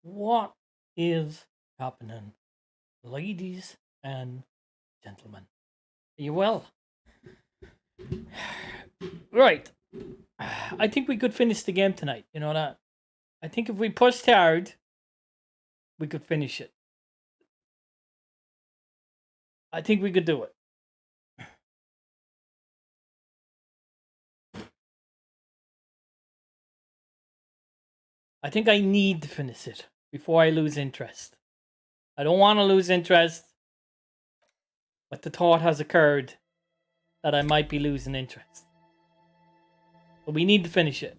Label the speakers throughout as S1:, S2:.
S1: What is happening, ladies and gentlemen? Are you well? Right. I think we could finish the game tonight. You know that? I think if we pushed hard, we could finish it. I think we could do it. I think I need to finish it before I lose interest. I don't want to lose interest, but the thought has occurred that I might be losing interest. But we need to finish it.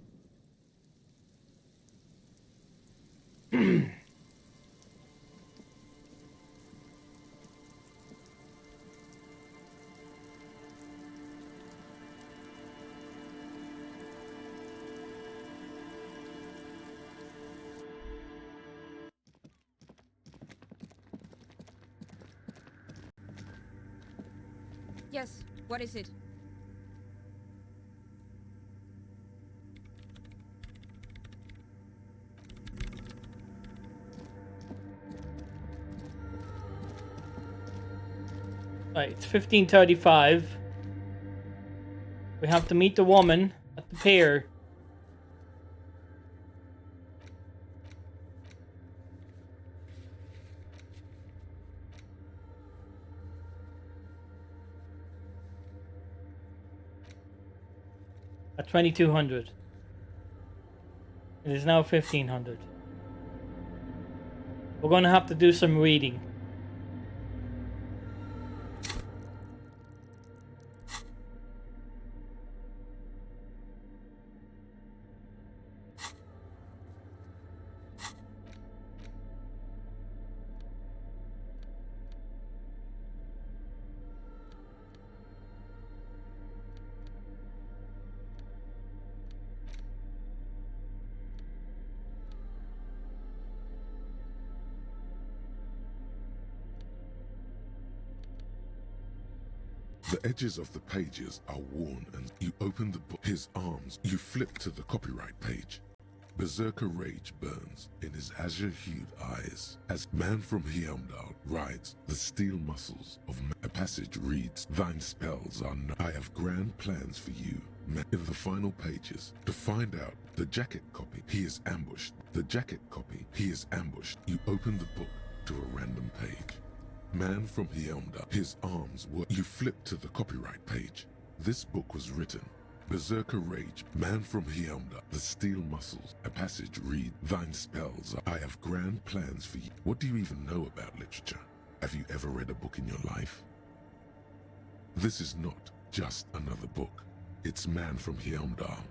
S2: Yes, what is it?
S1: Right, it's 15:35. We have to meet the woman at the pier. At 2200. It is now 1500. We're going to have to do some reading.
S3: The edges of the pages are worn and you open the book. His arms, you flip to the copyright page. Berserker rage burns in his azure-hued eyes as man from Heimdall rides the steel muscles of a passage reads, "Thine spells are no. I have grand plans for you." In the final pages, to find out the jacket copy, he is ambushed. The jacket copy, he is ambushed. You open the book to a random page. Man from Heimdall, his arms were. You flip to the copyright page. This book was written. Berserker rage, man from Heimdall, the steel muscles. A passage read, "Thine spells are. I have grand plans for you." What do you even know about literature? Have you ever read a book in your life? This is not just another book. It's man from Heimdall.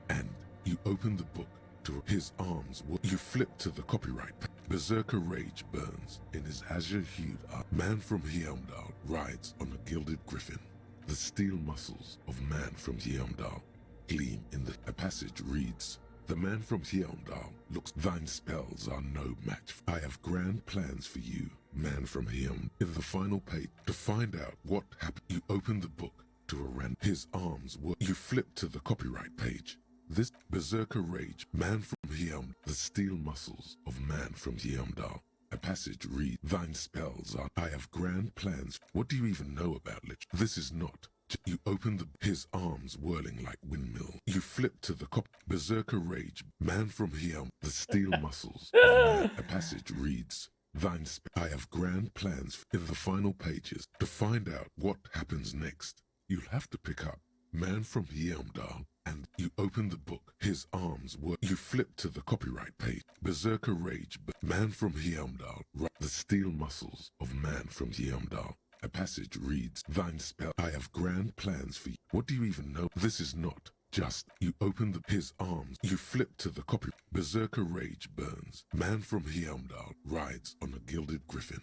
S3: And you open the book to his arms. You flip to the copyright page. Berserker rage burns in his azure-hued eye. Man from Heimdall rides on a gilded griffin. The steel muscles of man from Heimdall gleam in the passage reads, "The man from Heimdall looks. Thine spells are no match. I have grand plans for you, man from Heimdall." In the final page, to find out what happened, you open the book to a random. His arms were. You flip to the copyright page. This berserker rage, man from Heimdall, the steel muscles of man from Heimdall. A passage read, "Thine spells are. I have grand plans." What do you even know about literature? This is not. You open his arms whirling like windmill. You flip to the berserker rage, man from Heimdall, the steel muscles of man. A passage reads, "Thine I have grand plans." In the final pages, to find out what happens next, you'll have to pick up Man from Heimdall, and you open the book. His arms were. You flip to the copyright page. Berserker rage, man from Heimdall. The steel muscles of man from Heimdall. A passage reads, "Thine spell. I have grand plans for you." What do you even know? This is not just. You open his arms. You flip to the copy. Berserker rage burns. Man from Heimdall rides on a gilded griffin.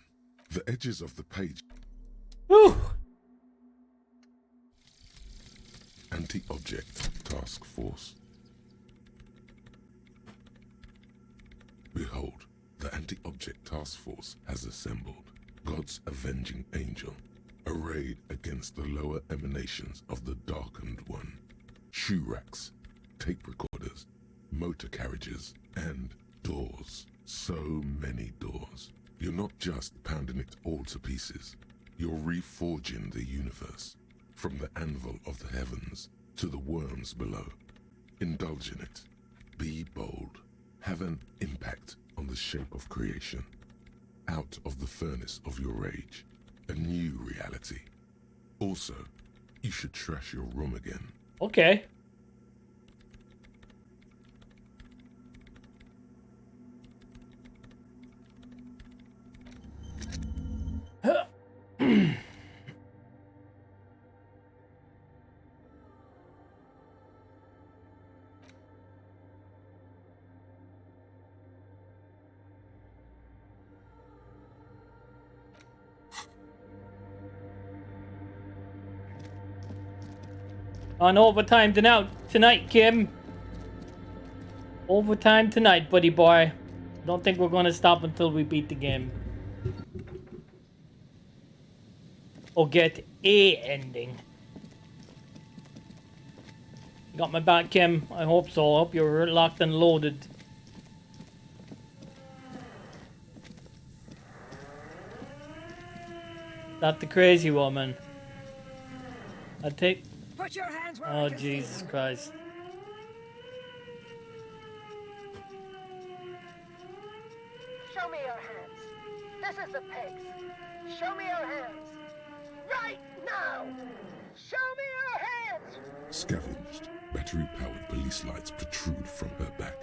S3: The edges of the page.
S1: Whew.
S3: Anti-Object Task Force. Behold, the Anti-Object Task Force has assembled. God's avenging angel, arrayed against the lower emanations of the Darkened One. Shoe racks, tape recorders, motor carriages, and doors So many doors. You're not just pounding it all to pieces. You're reforging the universe. From the anvil of the heavens to the worms below. Indulge in it. Be bold. Have an impact on the shape of creation. Out of the furnace of your rage. A new reality. Also, you should trash your room again.
S1: Okay. On overtime tonight, Kim. Overtime tonight, buddy boy. Don't think we're gonna stop until we beat the game. Or get a ending. Got my back, Kim. I hope so. I hope you're locked and loaded. That the crazy woman. I take.
S2: Put your hands where I
S1: Oh,
S2: can see
S1: Jesus
S2: them.
S1: Christ.
S4: Show me your hands. This is the pigs. Show me your hands. Right now! Show me your hands!
S3: Scavenged, battery-powered police lights protrude from her back.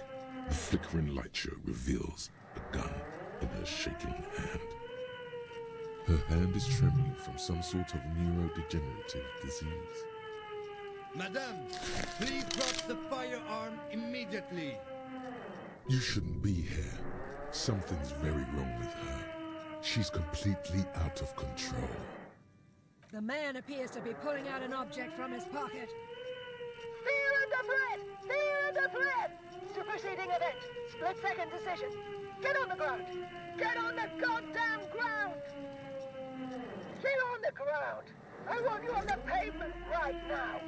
S3: The flickering light show reveals a gun in her shaking hand. Her hand is trembling from some sort of neurodegenerative disease.
S5: Madame, please drop the firearm immediately.
S3: You shouldn't be here. Something's very wrong with her. She's completely out of control.
S2: The man appears to be pulling out an object from his pocket.
S4: Fear under threat! Fear under threat! Superseding event. Split-second decision. Get on the ground! Get on the goddamn ground! Get on the ground! I want you on the pavement right now!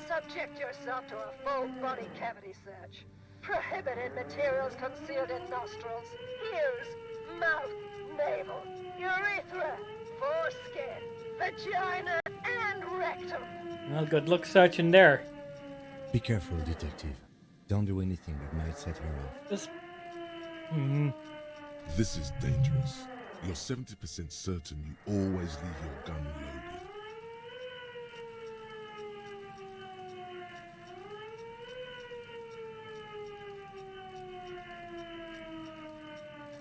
S4: Subject yourself to a full body cavity search. Prohibited materials concealed in nostrils, ears, mouth, navel, urethra, foreskin, vagina, and rectum.
S1: Well, good luck searching there.
S6: Be careful, detective. Don't do anything that might set her off.
S1: Just.
S3: This is dangerous. You're 70% certain you always leave your gun loaded.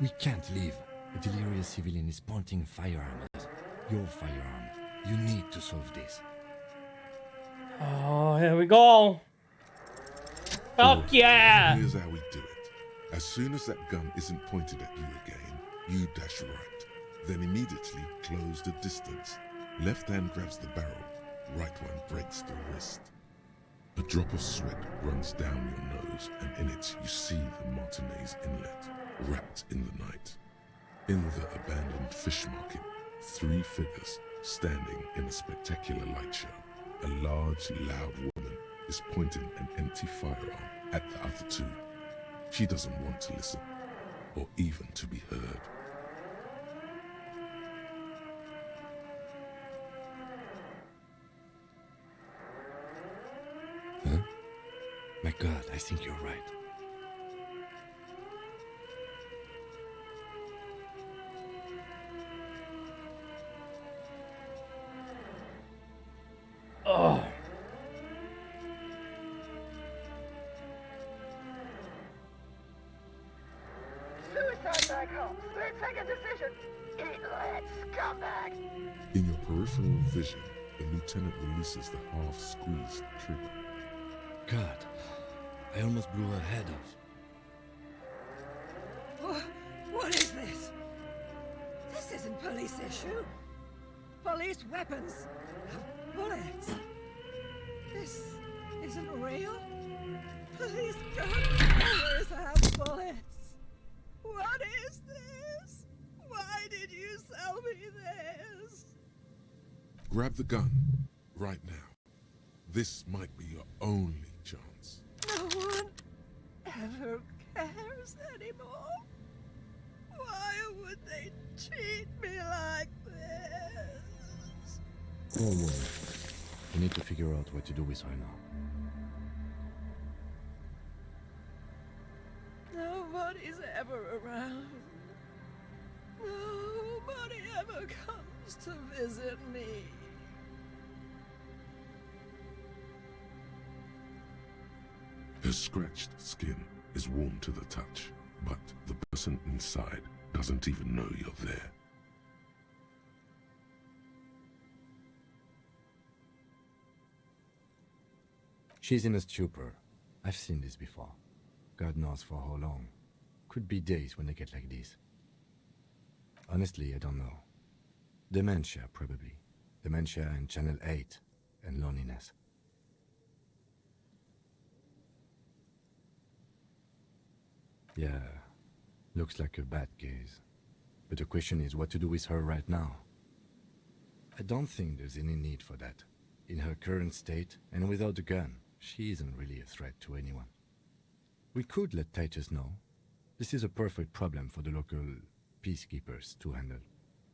S6: We can't leave. A delirious civilian is pointing firearm at us. Your firearm. You need to solve this.
S1: Oh, here we go. Fuck yeah!
S3: Here's how we do it. As soon as that gun isn't pointed at you again, you dash right. Then immediately close the distance. Left hand grabs the barrel, right one breaks the wrist. A drop of sweat runs down your nose, and in it you see the Martinez Inlet, wrapped in the night. In the abandoned fish market, 3 figures standing in a spectacular light show. A large, loud woman is pointing an empty firearm at the other 2. She doesn't want to listen, or even to be heard.
S6: Huh? My God, I think you're right.
S1: Oh.
S4: Suicide back home. Split-second decision. Eat lead, scumbag.
S3: In your peripheral vision, the lieutenant releases the half-squeezed trigger.
S6: God, I almost blew her head off.
S2: What is this? This isn't police issue. Police weapons have bullets. This isn't real. Police guns always have bullets. What is this? Why did you sell me this?
S3: Grab the gun, right now. This might be your only chance.
S2: No one ever cares anymore. Why would they treat me like this?
S6: Don't worry. We need to figure out what to do with her now.
S2: Nobody's ever around. Nobody ever comes to visit me.
S3: Her scratched skin is warm to the touch, but the person inside doesn't even know you're there.
S6: She's in a stupor. I've seen this before. God knows for how long. Could be days when they get like this. Honestly, I don't know. Dementia, probably. Dementia and Channel 8, and loneliness. Yeah, looks like a bad case. But the question is what to do with her right now. I don't think there's any need for that. In her current state, and without a gun, she isn't really a threat to anyone. We could let Titus know. This is a perfect problem for the local peacekeepers to handle.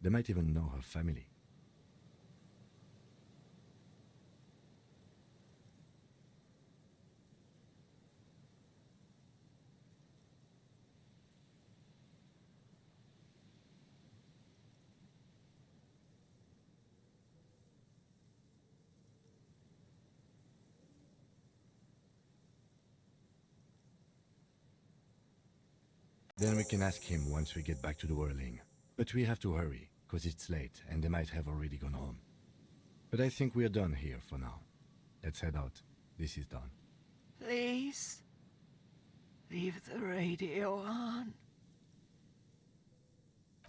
S6: They might even know her family. Then we can ask him once we get back to the whirling. But we have to hurry, cause it's late and they might have already gone home. But I think we're done here for now. Let's head out. This is done.
S2: Please, leave the radio on.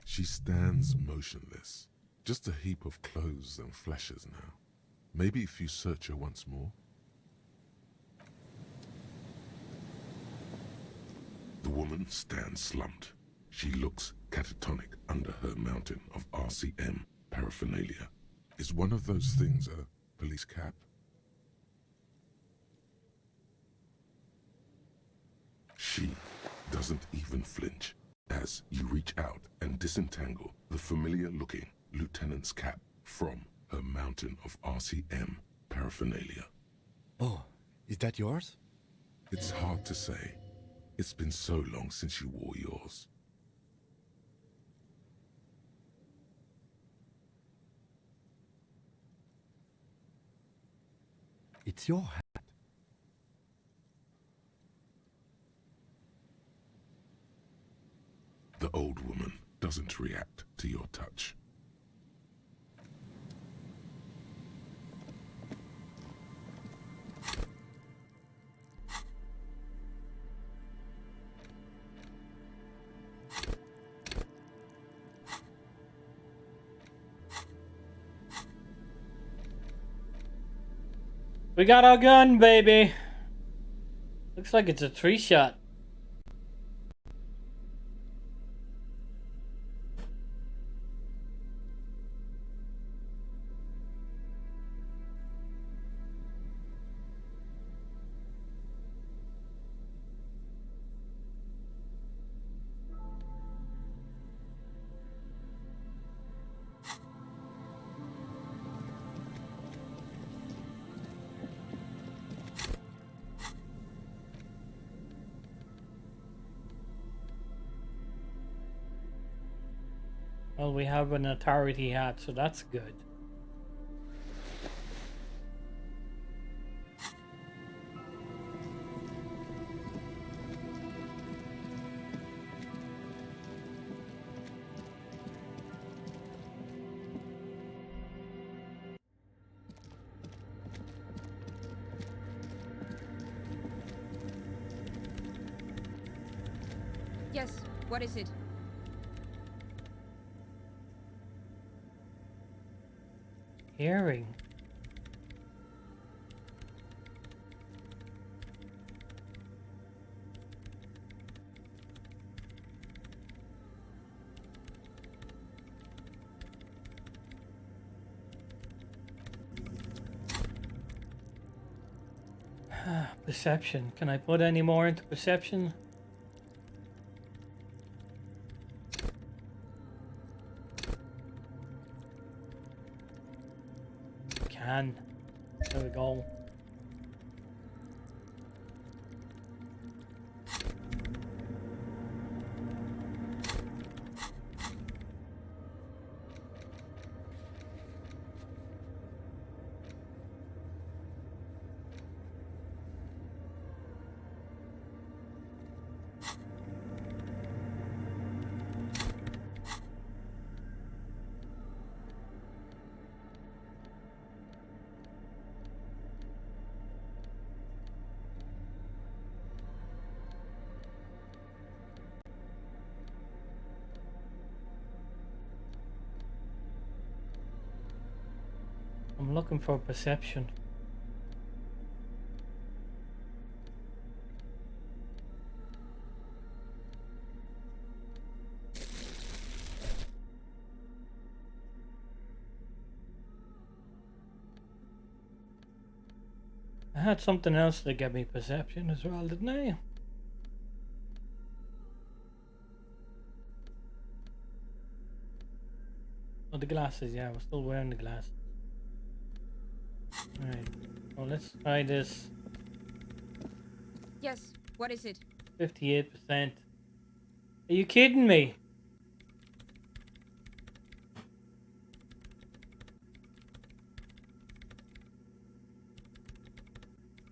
S3: She stands motionless, just a heap of clothes and flashes now. Maybe if you search her once more. The woman stands slumped. She looks catatonic under her mountain of RCM paraphernalia. Is one of those things a police cap? She doesn't even flinch as you reach out and disentangle the familiar-looking lieutenant's cap from her mountain of RCM paraphernalia.
S6: Oh, is that yours?
S3: It's hard to say. It's been so long since you wore yours.
S6: It's your hat.
S3: The old woman doesn't react to your touch.
S1: We got our gun, baby. Looks like it's a 3-shot. Well, we have an authority hat, so that's good.
S7: Yes, what is it?
S1: Hearing. Perception. Can I put any more into perception? can. There we go. I'm looking for perception. I had something else to get me perception as well, didn't I? Oh, the glasses, yeah, we're still wearing the glasses. Alright, well, let's try this.
S7: Yes, what is it?
S1: 58%. Are you kidding me?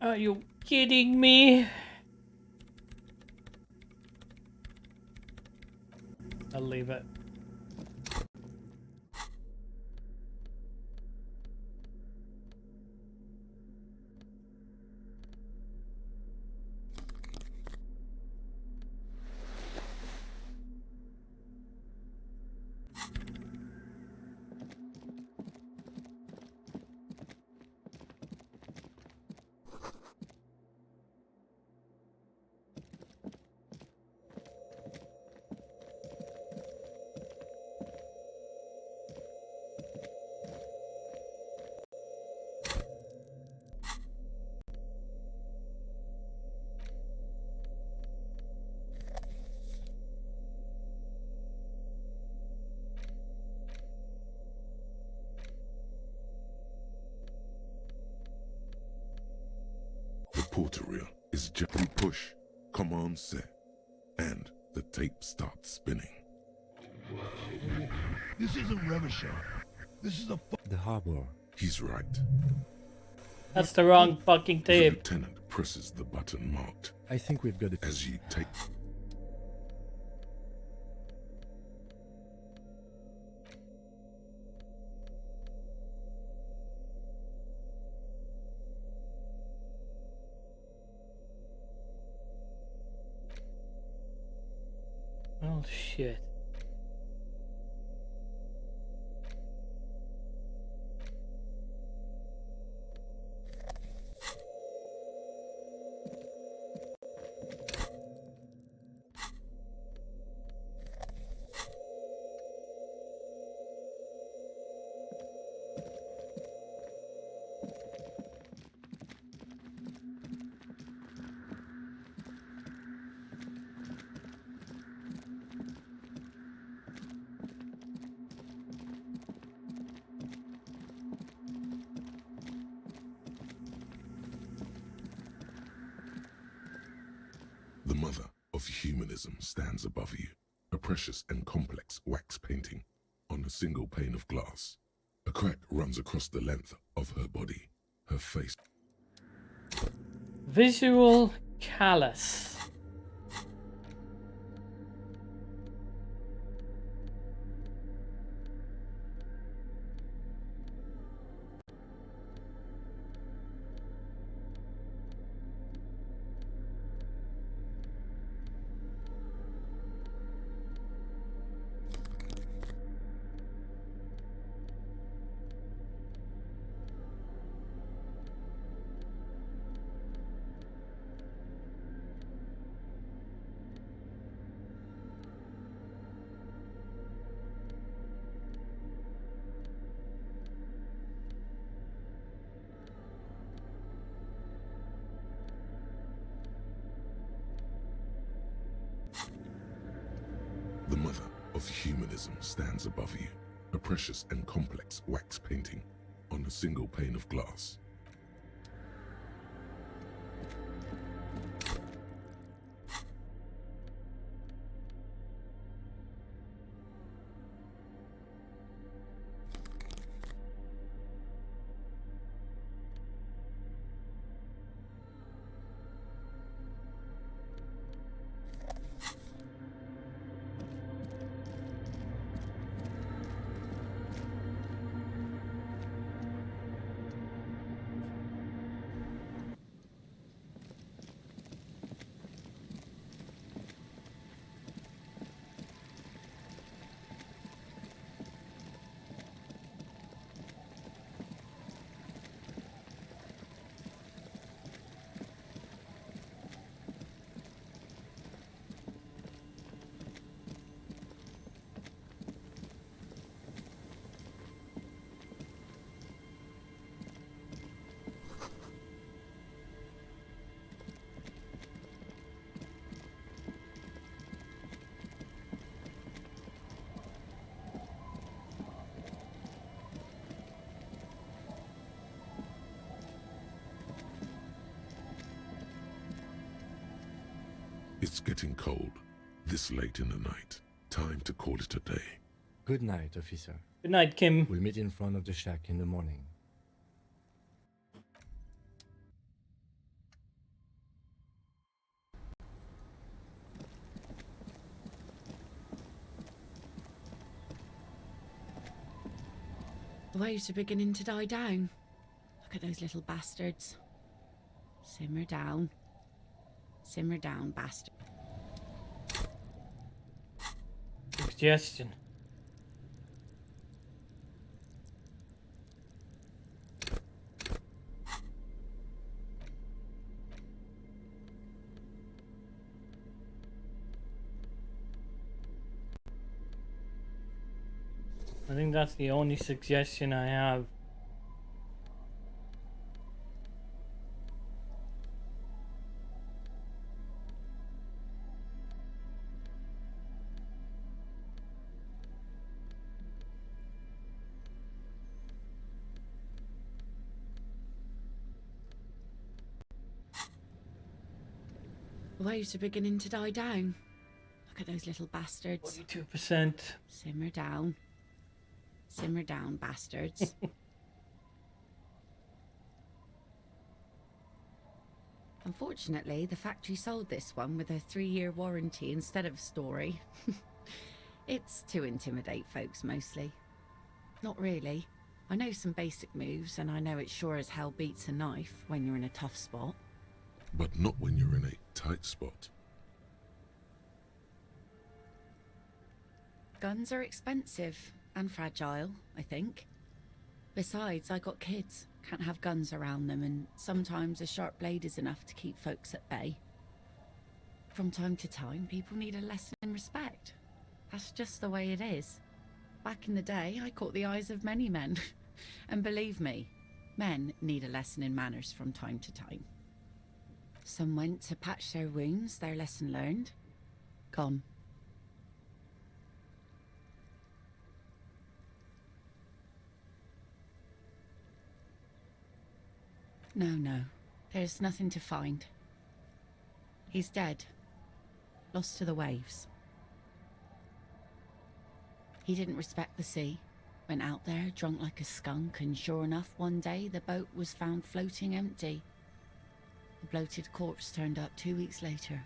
S1: Are you kidding me? I'll leave it.
S3: The portal reel is gently push, command set, and the tape starts spinning.
S5: This isn't Revachol. This is a
S6: The harbor.
S3: He's right.
S1: That's the wrong fucking
S3: The
S1: tape.
S3: lieutenant presses the button marked
S6: I think we've got it.
S3: as you take.
S1: Oh shit.
S3: The mother of humanism stands above you, a precious and complex wax painting on a single pane of glass. A crack runs across the length of her body, her face.
S1: Visual callus.
S3: The mother of humanism stands above you, a precious and complex wax painting on a single pane of glass. It's getting cold, this late in the night. Time to call it a day.
S6: Good night, officer.
S1: Good night, Kim.
S6: We'll meet in front of the shack in the morning.
S7: The waves are beginning to die down. Look at those little bastards. Simmer down. Simmer down, bastard.
S1: Suggestion. I think that's the only suggestion I have.
S7: The waves are beginning to die down. Look at those little bastards.
S1: 42%.
S7: Simmer down. Simmer down, bastards. Unfortunately, the factory sold this one with a 3-year warranty instead of a story. It's to intimidate folks mostly. Not really. I know some basic moves, and I know it sure as hell beats a knife when you're in a tough spot.
S3: But not when you're in a tight spot.
S7: Guns are expensive and fragile, I think. Besides, I got kids, can't have guns around them, and sometimes a sharp blade is enough to keep folks at bay. From time to time, people need a lesson in respect. That's just the way it is. Back in the day, I caught the eyes of many men. And believe me, men need a lesson in manners from time to time. Some went to patch their wounds, their lesson learned. Gone. No. There's nothing to find. He's dead. Lost to the waves. He didn't respect the sea. Went out there, drunk like a skunk, and sure enough, one day the boat was found floating empty. The bloated corpse turned up 2 weeks later.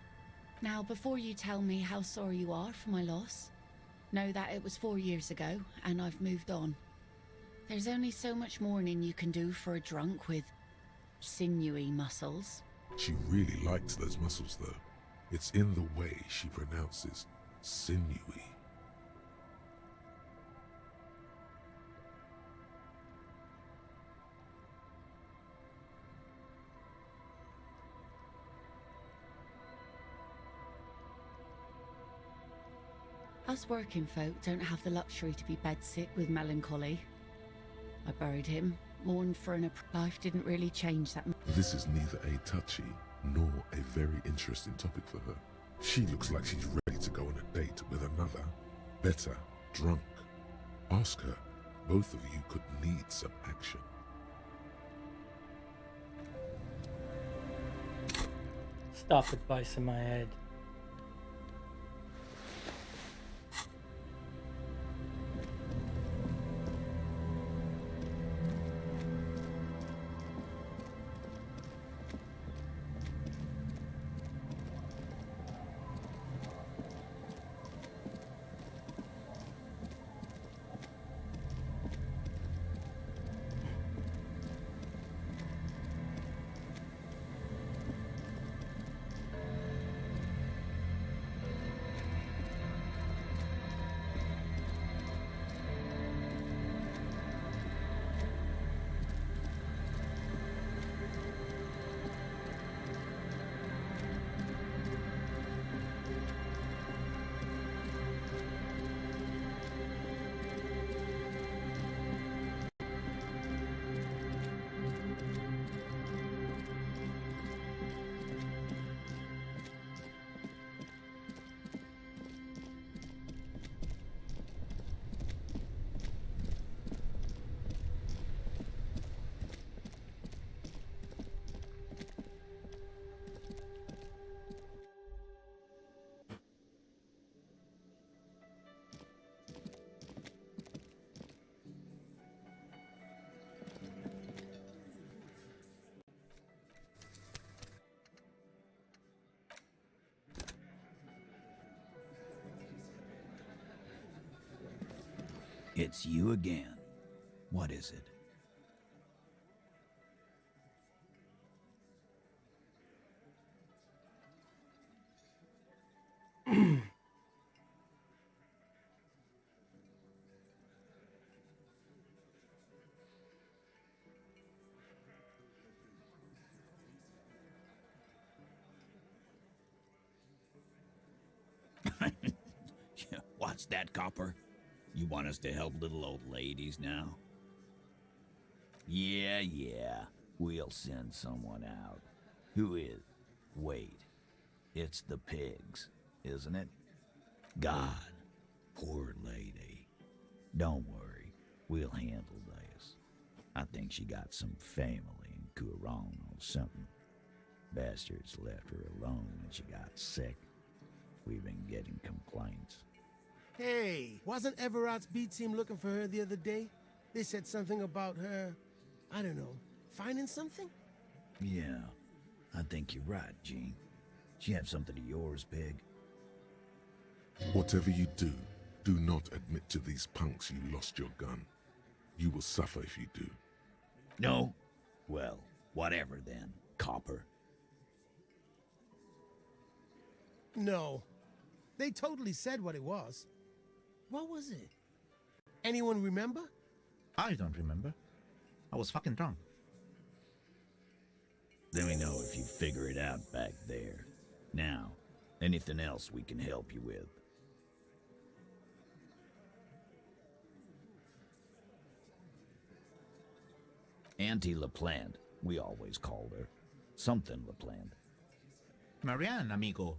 S7: Now, before you tell me how sorry you are for my loss, know that it was 4 years ago, and I've moved on. There's only so much mourning you can do for a drunk with sinewy muscles.
S3: She really likes those muscles, though. It's in the way she pronounces sinewy.
S7: Us working folk don't have the luxury to be bedsick with melancholy. I buried him, mourned for life didn't really change that much.
S3: This is neither a touchy nor a very interesting topic for her. She looks like she's ready to go on a date with another, better, drunk. Ask her. Both of you could need some action.
S1: Stop advice in my head.
S8: It's you again. What is it? What's that, Copper? You want us to help little old ladies now? Yeah. We'll send someone out. Who is? Wait. It's the pigs, isn't it? God. Poor lady. Don't worry. We'll handle this. I think she got some family in Kurong or something. Bastards left her alone when she got sick. We've been getting complaints.
S9: Hey, wasn't Everard's B team looking for her the other day? They said something about her, I don't know, finding something?
S8: Yeah, I think you're right, Gene. She have something of yours, Pig?
S3: Whatever you do, do not admit to these punks you lost your gun. You will suffer if you do.
S8: No? Well, whatever then, Copper.
S9: No. They totally said what it was. What was it? Anyone remember?
S10: I don't remember. I was fucking drunk.
S8: Let me know if you figure it out back there. Now, anything else we can help you with? Auntie LaPlante, we always called her. Something LaPlante.
S10: Marianne, amigo.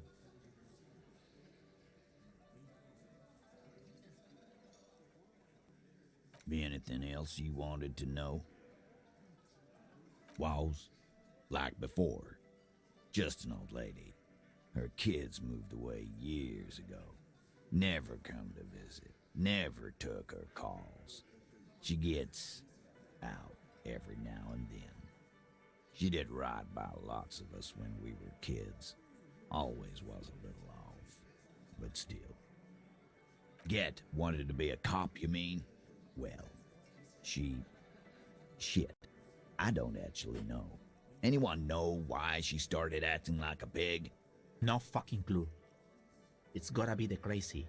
S8: Be anything else you wanted to know? Was, like before, just an old lady. Her kids moved away years ago. Never come to visit. Never took her calls. She gets out every now and then. She did right by lots of us when we were kids. Always was a little off, but still. Get wanted to be a cop, you mean? Well, shit. I don't actually know. Anyone know why she started acting like a pig?
S10: No fucking clue. It's gotta be the crazy.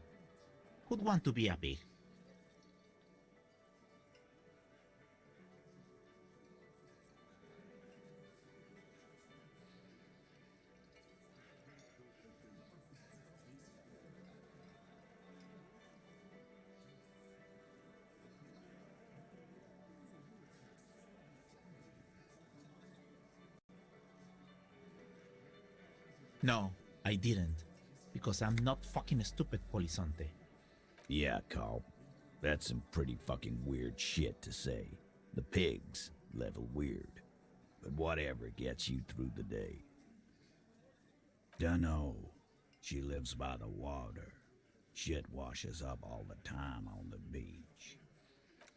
S10: Who'd want to be a pig? No, I didn't. Because I'm not fucking stupid, Polizonte.
S8: Yeah, Carl. That's some pretty fucking weird shit to say. The pigs level weird. But whatever gets you through the day. Dunno. She lives by the water. Shit washes up all the time on the beach.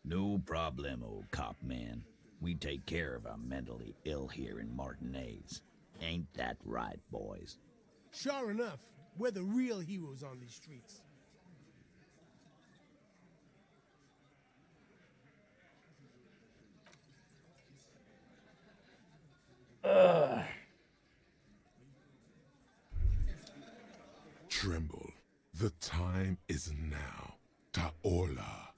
S8: No problemo, cop man. We take care of our mentally ill here in Martinez. Ain't that right, boys?
S9: Sure enough, we're the real heroes on these streets.
S3: Tremble. The time is now. Taola.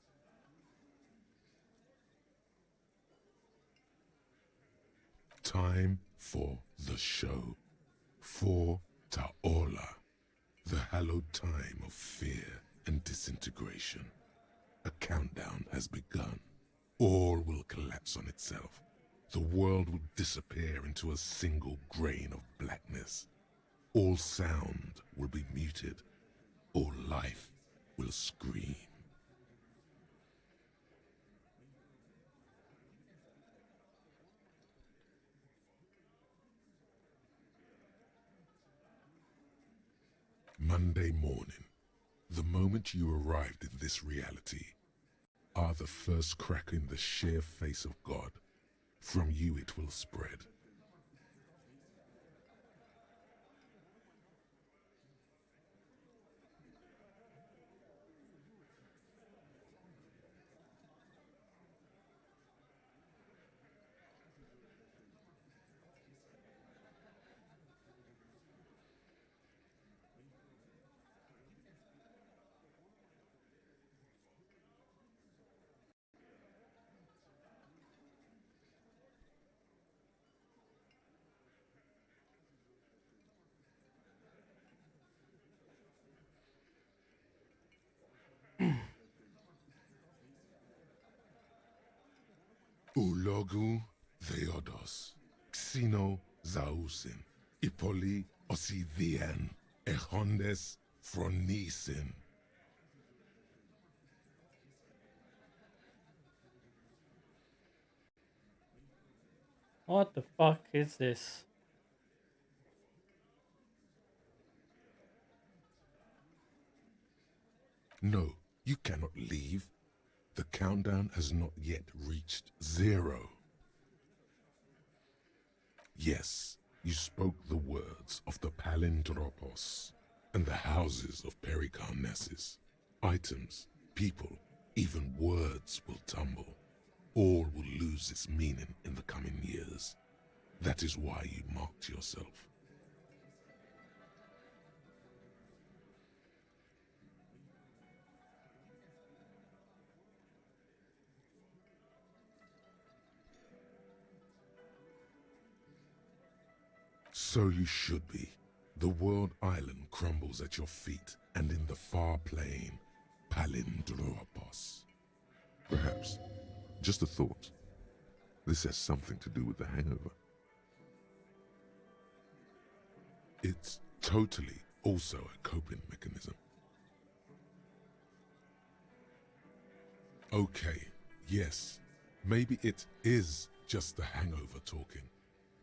S3: Time for the show. For Taola. The hallowed time of fear and disintegration. A countdown has begun. All will collapse on itself. The world will disappear into a single grain of blackness. All sound will be muted. All life will scream. Monday morning, the moment you arrived in this reality, are the first crack in the sheer face of God. From you it will spread. Ulogu Theodos, Xino Zausin, Ipoli Osithian, Echondes Fronisin.
S1: What the fuck is this?
S3: No, you cannot leave. The countdown has not yet reached 0. Yes, you spoke the words of the Palindropos and the houses of Pericarnassus. Items, people, even words will tumble. All will lose its meaning in the coming years. That is why you marked yourself. So you should be. The world island crumbles at your feet, and in the far plain, Palindropos. Perhaps, just a thought, this has something to do with the hangover. It's totally also a coping mechanism. Okay, yes, maybe it is just the hangover talking.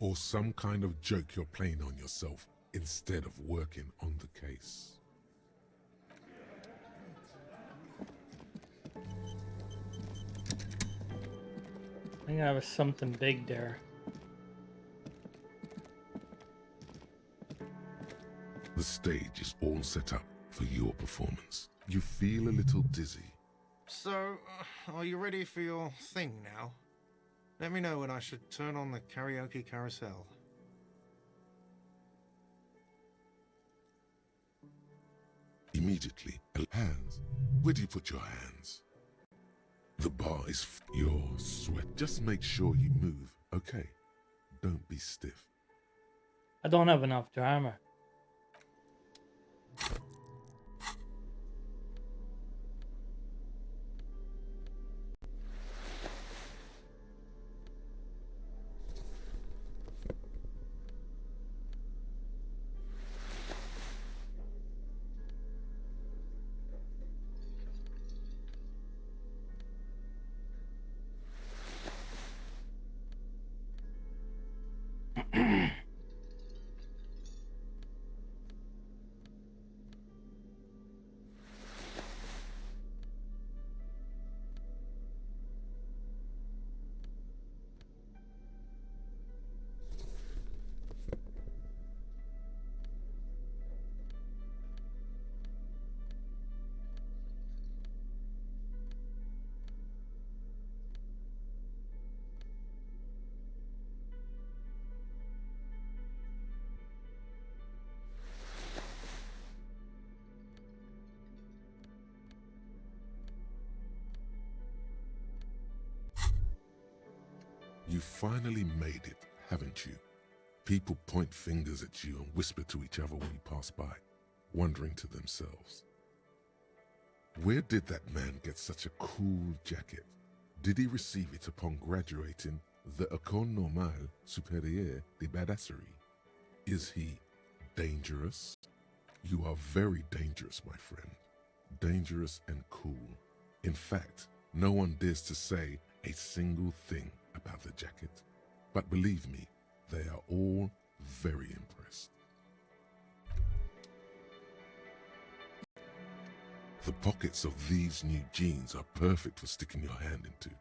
S3: Or some kind of joke you're playing on yourself instead of working on the case.
S1: I think I was something big there.
S3: The stage is all set up for your performance. You feel a little dizzy.
S11: So, are you ready for your thing now? Let me know when I should turn on the karaoke carousel.
S3: Immediately, hands. Where do you put your hands? The bar is your sweat. Just make sure you move, okay? Don't be stiff.
S1: I don't have enough drama.
S3: You finally made it, haven't you? People point fingers at you and whisper to each other when you pass by, wondering to themselves, where did that man get such a cool jacket? Did he receive it upon graduating the École Normale Supérieure de Badasserie? Is he dangerous? You are very dangerous, my friend. Dangerous and cool. In fact, no one dares to say a single thing about the jacket. But believe me, they are all very impressed. The pockets of these new jeans are perfect for sticking your hand into.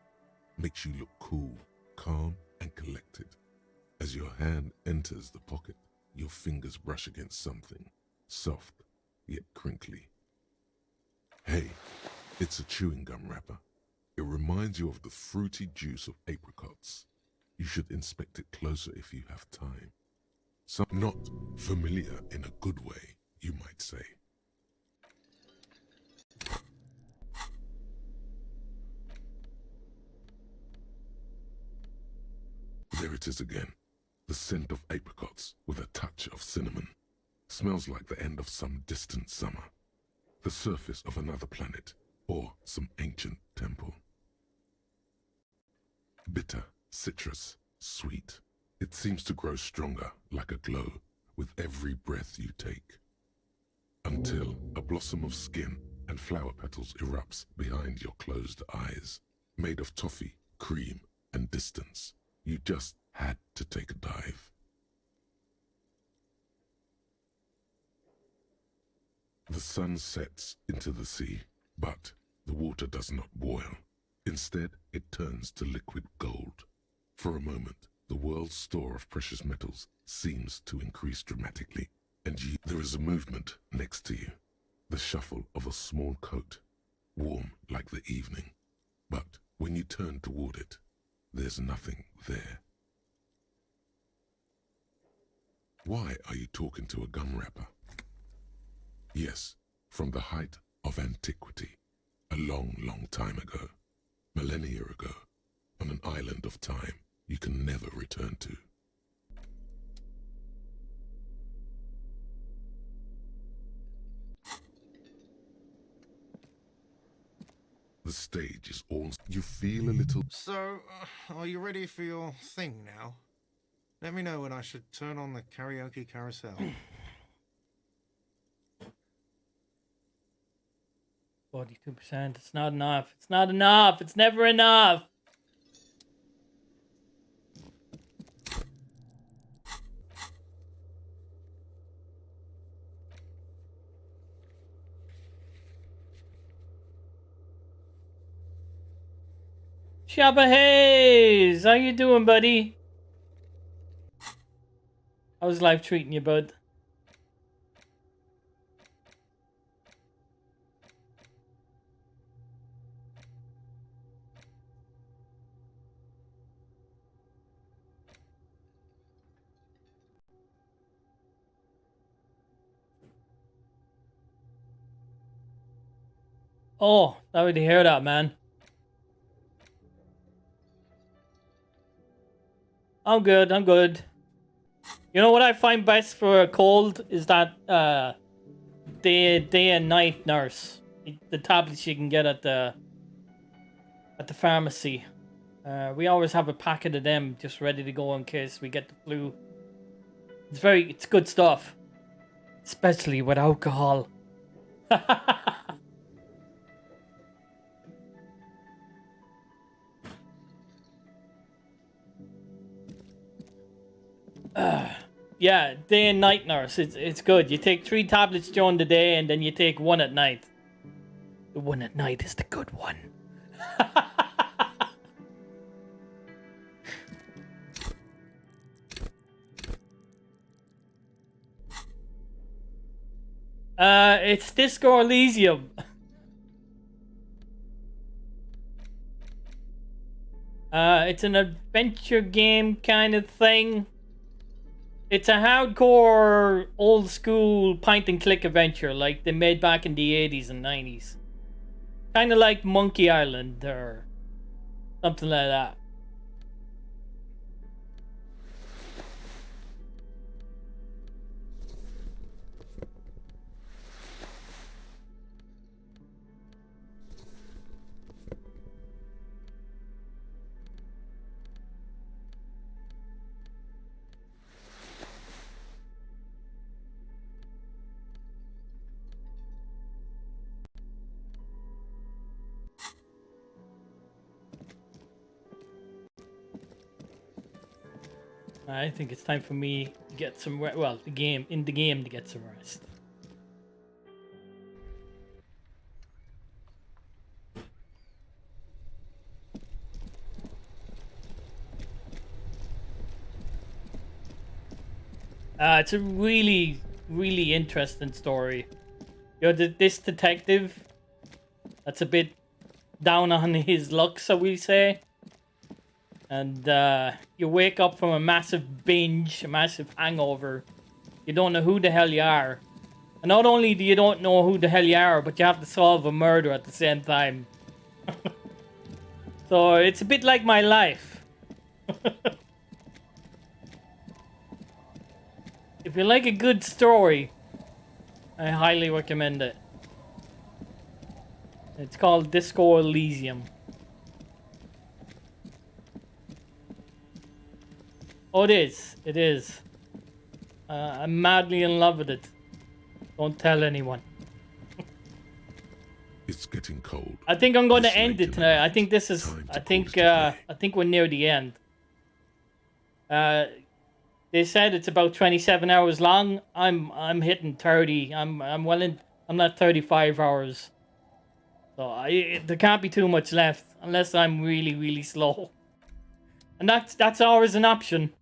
S3: Makes you look cool, calm, and collected. As your hand enters the pocket, your fingers brush against something, soft yet crinkly. Hey, it's a chewing gum wrapper. It reminds you of the fruity juice of apricots. You should inspect it closer if you have time. Some not familiar in a good way, you might say. There it is again. The scent of apricots with a touch of cinnamon. Smells like the end of some distant summer. The surface of another planet or some ancient temple. Bitter, citrus, sweet. It seems to grow stronger like a glow with every breath you take. Until a blossom of skin and flower petals erupts behind your closed eyes. Made of toffee, cream, and distance. You just had to take a dive. The sun sets into the sea, but the water does not boil. Instead, it turns to liquid gold. For a moment, the world's store of precious metals seems to increase dramatically, and there is a movement next to you. The shuffle of a small coat, warm like the evening. But when you turn toward it, there's nothing there. Why are you talking to a gum wrapper? Yes, from the height of antiquity, a long, long time ago, millennia ago, on an island of time you can never return to. The stage is all... You feel a little...
S11: So, are you ready for your thing now? Let me know when I should turn on the karaoke carousel.
S1: 42%. It's not enough. It's not enough. It's never enough. Shabba Hayes, how you doing, buddy? How's life treating you, bud? Oh, sorry to hear that, man. I'm good, I'm good. You know what I find best for a cold is that day and night nurse. The tablets you can get at the pharmacy. We always have a packet of them just ready to go in case we get the flu. It's good stuff. Especially with alcohol. Yeah, day and night nurse. It's good. You take 3 tablets during the day and then you take 1 at night. The one at night is the good one. It's Disco Elysium. It's an adventure game kind of thing. It's a hardcore, old school point and click adventure like they made back in the 80s and 90s. Kind of like Monkey Island or something like that. I think it's time for me to get some well, the game to get some rest. It's a really, really interesting story. You know, this detective that's a bit down on his luck, so we say. And you wake up from a massive binge, a massive hangover. You don't know who the hell you are. And not only do you don't know who the hell you are, but you have to solve a murder at the same time. So it's a bit like my life. If you like a good story, I highly recommend it. It's called Disco Elysium. Oh, it is. It is. I'm madly in love with it. Don't tell anyone.
S3: It's getting cold.
S1: I think I'm going to
S3: It's
S1: end
S3: late
S1: it
S3: in the
S1: tonight. I
S3: night.
S1: think this is.
S3: Time to
S1: I
S3: call
S1: think.
S3: it a day.
S1: I think we're near the end. They said it's about 27 hours long. I'm hitting 30. I'm well in. I'm at 35 hours. So there can't be too much left unless I'm really, really slow. And that's always an option.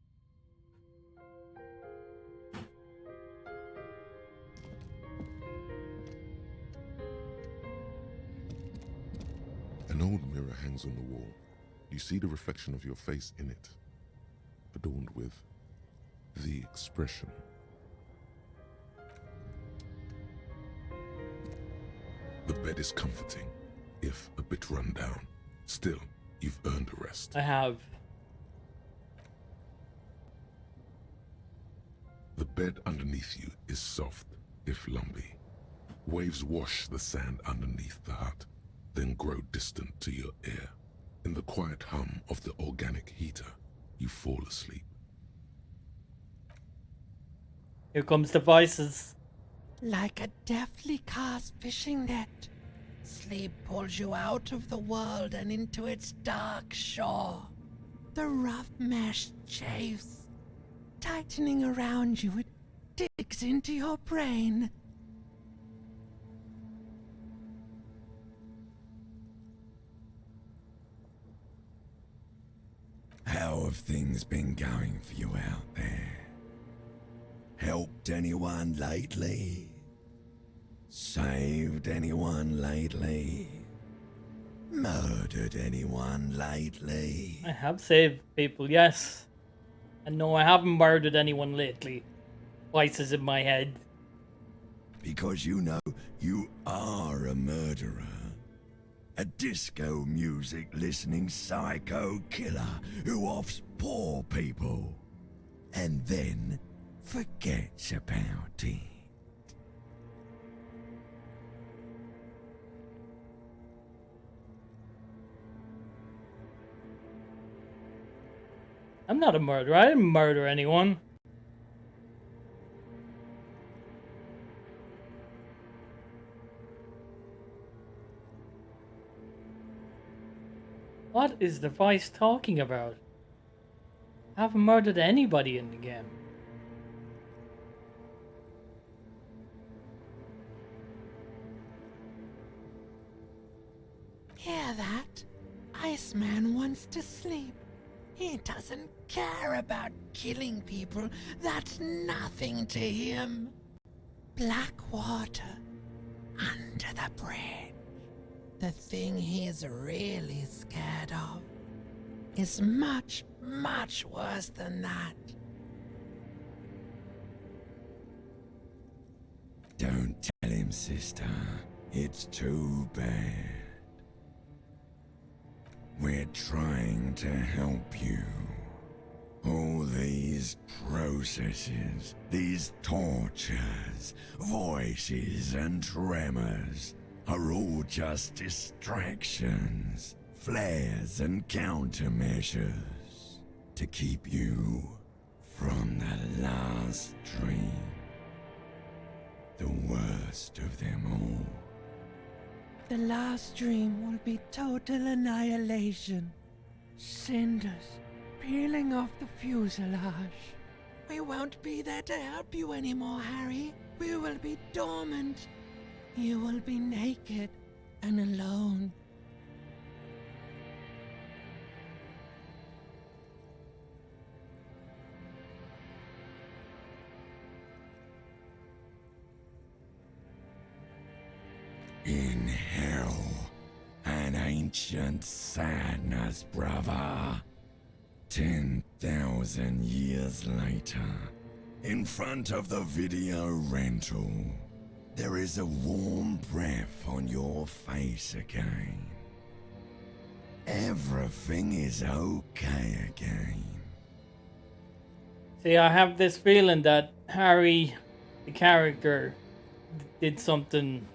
S3: An old mirror hangs on the wall. You see the reflection of your face in it, adorned with the expression. The bed is comforting, if a bit run down. Still, you've earned a rest.
S1: I have.
S3: The bed underneath you is soft, if lumpy. Waves wash the sand underneath the hut, then grow distant to your ear. In the quiet hum of the organic heater, you fall asleep.
S1: Here comes the voices.
S9: Like a deftly cast fishing net, sleep pulls you out of the world and into its dark shore. The rough mesh chafes, tightening around you, it digs into your brain.
S12: How have things been going for you out there? Helped anyone lately? Saved anyone lately? Murdered anyone lately?
S1: I have saved people, yes. And no, I haven't murdered anyone lately. Voices in my head.
S12: Because you know you are a murderer. A disco music listening psycho killer who offs poor people and then forgets about it.
S1: I'm not a murderer. I didn't murder anyone. What is the voice talking about? I haven't murdered anybody in the game.
S9: Hear that? Iceman wants to sleep. He doesn't care about killing people. That's nothing to him. Black water under the bridge. The thing he's really scared of is much, much worse than that.
S12: Don't tell him, sister. It's too bad. We're trying to help you. All these processes, these tortures, voices and tremors are all just distractions, flares and countermeasures to keep you from the last dream. The worst of them all.
S9: The last dream will be total annihilation. Cinders, peeling off the fuselage. We won't be there to help you anymore, Harry. We will be dormant. You will be naked and alone.
S12: In hell, an ancient sadness, brother. 10,000 years later, in front of the video rental, there is a warm breath on your face again. Everything is okay again.
S1: See, I have this feeling that Harry, the character, did something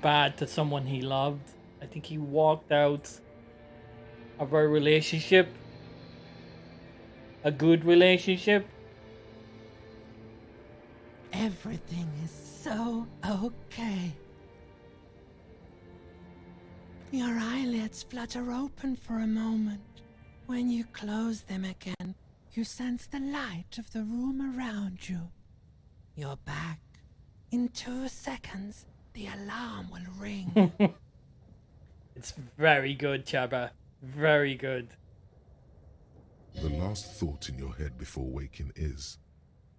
S1: bad to someone he loved. I think he walked out of a relationship, a good relationship.
S9: Everything is so okay. Your eyelids flutter open for a moment. When you close them again, you sense the light of the room around you. You're back. In 2 seconds, the alarm will ring.
S1: It's very good, Chaba. Very good.
S3: The last thought in your head before waking is,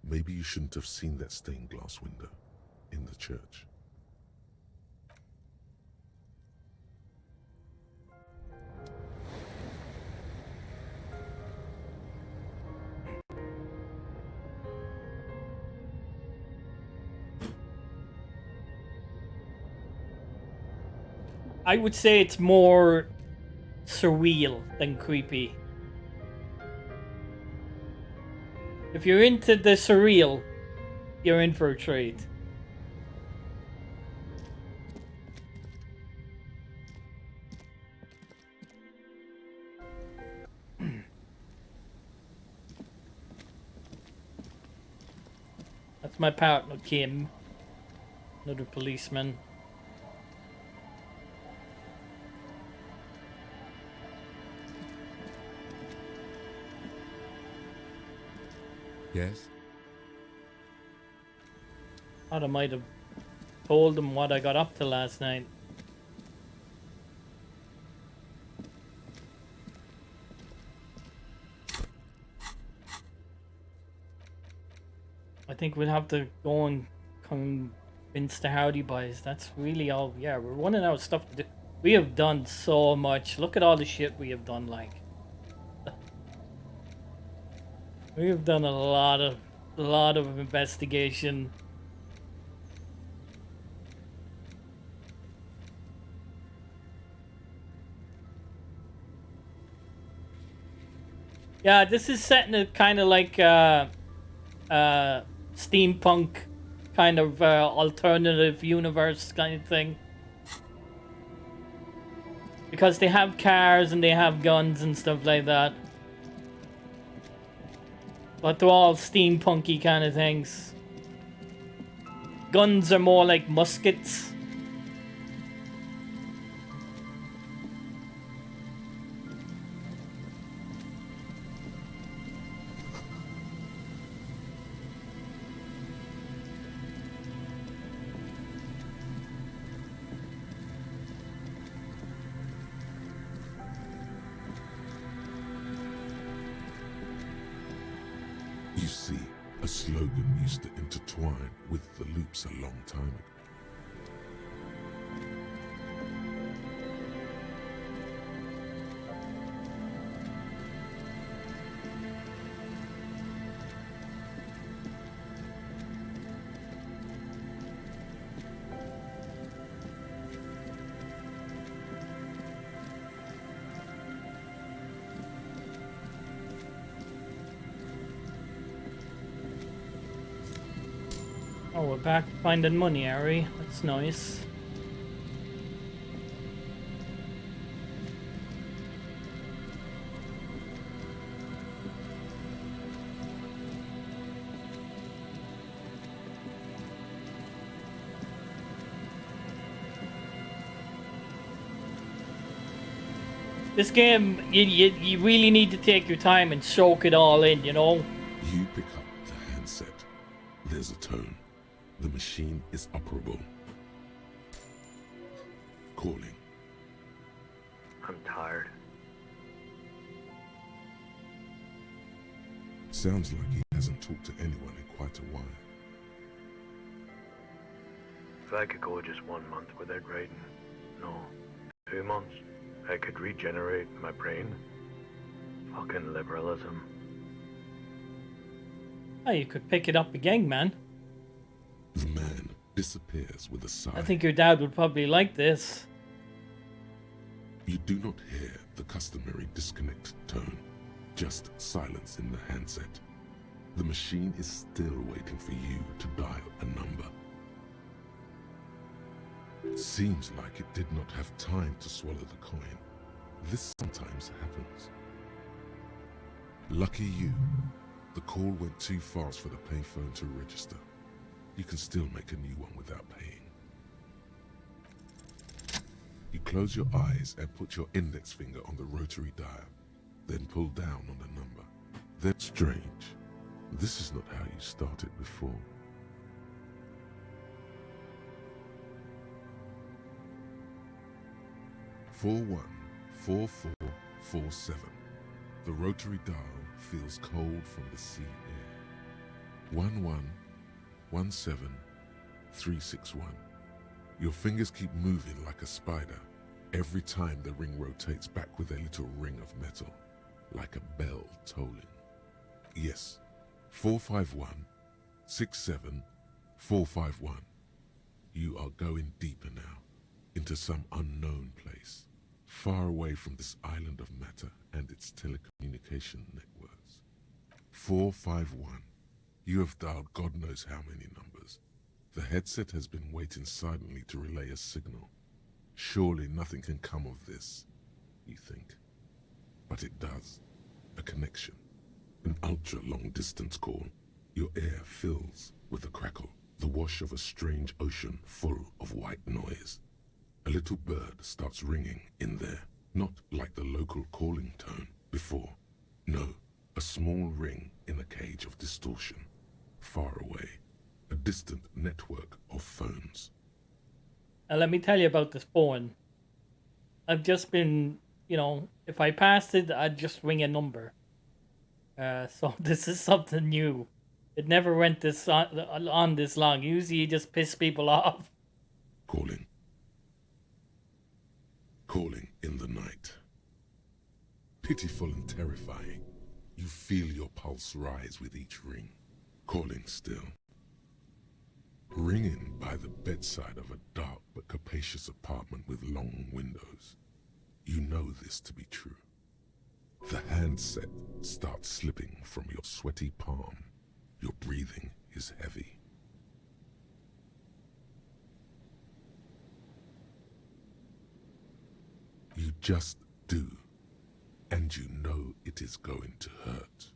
S3: maybe you shouldn't have seen that stained glass window in the church.
S1: I would say it's more surreal than creepy. If you're into the surreal, you're in for a treat. That's my partner, Kim. Another policeman.
S6: Yes?
S1: Thought I might have told him what I got up to last night. I think we'll have to go and convince the Howdy Boys. That's really all. Yeah, we're running out of stuff to do. We have done so much. Look at all the shit we have done, like. We have done a lot of investigation. Yeah, this is set in a kind of like steampunk kind of alternative universe kind of thing. Because they have cars and they have guns and stuff like that. But they're all steampunky kind of things. Guns are more like muskets.
S3: You see, a slogan used to intertwine with the loops a long time ago.
S1: Oh, we're back finding money, Harry. That's nice. This game, you really need to take your time and soak it all in, you know?
S3: You pick up the handset. There's a tone. The machine is operable. Calling.
S13: I'm tired.
S3: Sounds like he hasn't talked to anyone in quite a while.
S13: If I could go just 1 month without writing, no, 2 months, I could regenerate my brain. Fucking liberalism.
S1: Oh, you could pick it up again, man.
S3: The man disappears with a sigh.
S1: I think your dad would probably like this.
S3: You do not hear the customary disconnect tone, just silence in the handset. The machine is still waiting for you to dial a number. Seems like it did not have time to swallow the coin. This sometimes happens. Lucky you, the call went too fast for the payphone to register. You can still make a new one without paying. You close your eyes and put your index finger on the rotary dial, then pull down on the number. That's strange. This is not how you started before. "414447. The rotary dial feels cold from the sea air. 1117361. Your fingers keep moving like a spider. Every time the ring rotates back with a little ring of metal, like a bell tolling. Yes, 451-67451. You are going deeper now, into some unknown place, far away from this island of matter and its telecommunication networks. 451. You have dialed God knows how many numbers. The headset has been waiting silently to relay a signal. Surely nothing can come of this, you think. But it does. A connection. An ultra-long distance call. Your air fills with a crackle, the wash of a strange ocean full of white noise. A little bird starts ringing in there, not like the local calling tone before. No, a small ring in a cage of distortion, far away. A distant network of phones.
S1: Let me tell you about this phone. I've just been, if I passed it, I'd just ring a number. So this is something new. It never went this on this long. Usually you just piss people off.
S3: Calling. Calling in the night. Pitiful and terrifying. You feel your pulse rise with each ring. Calling still. Ringing by the bedside of a dark but capacious apartment with long windows. You know this to be true. The handset starts slipping from your sweaty palm. Your breathing is heavy. You just do, and you know it is going to hurt.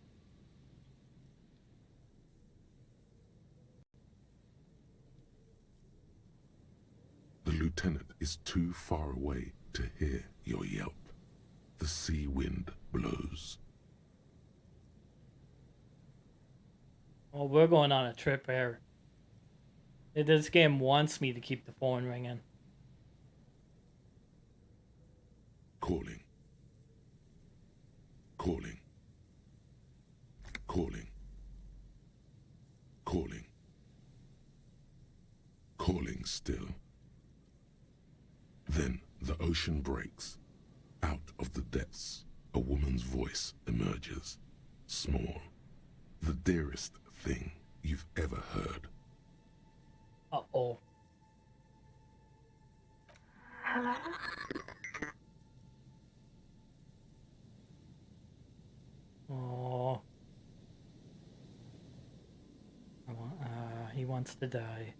S3: The lieutenant is too far away to hear your yelp. The sea wind blows.
S1: Oh, we're going on a trip here. This game wants me to keep the phone ringing.
S3: Calling. Calling. Calling. Calling. Calling still. Then the ocean breaks. Out of the depths, a woman's voice emerges. Small. The dearest thing you've ever heard.
S1: Uh-oh.
S4: Hello?
S1: Oh. He wants to die.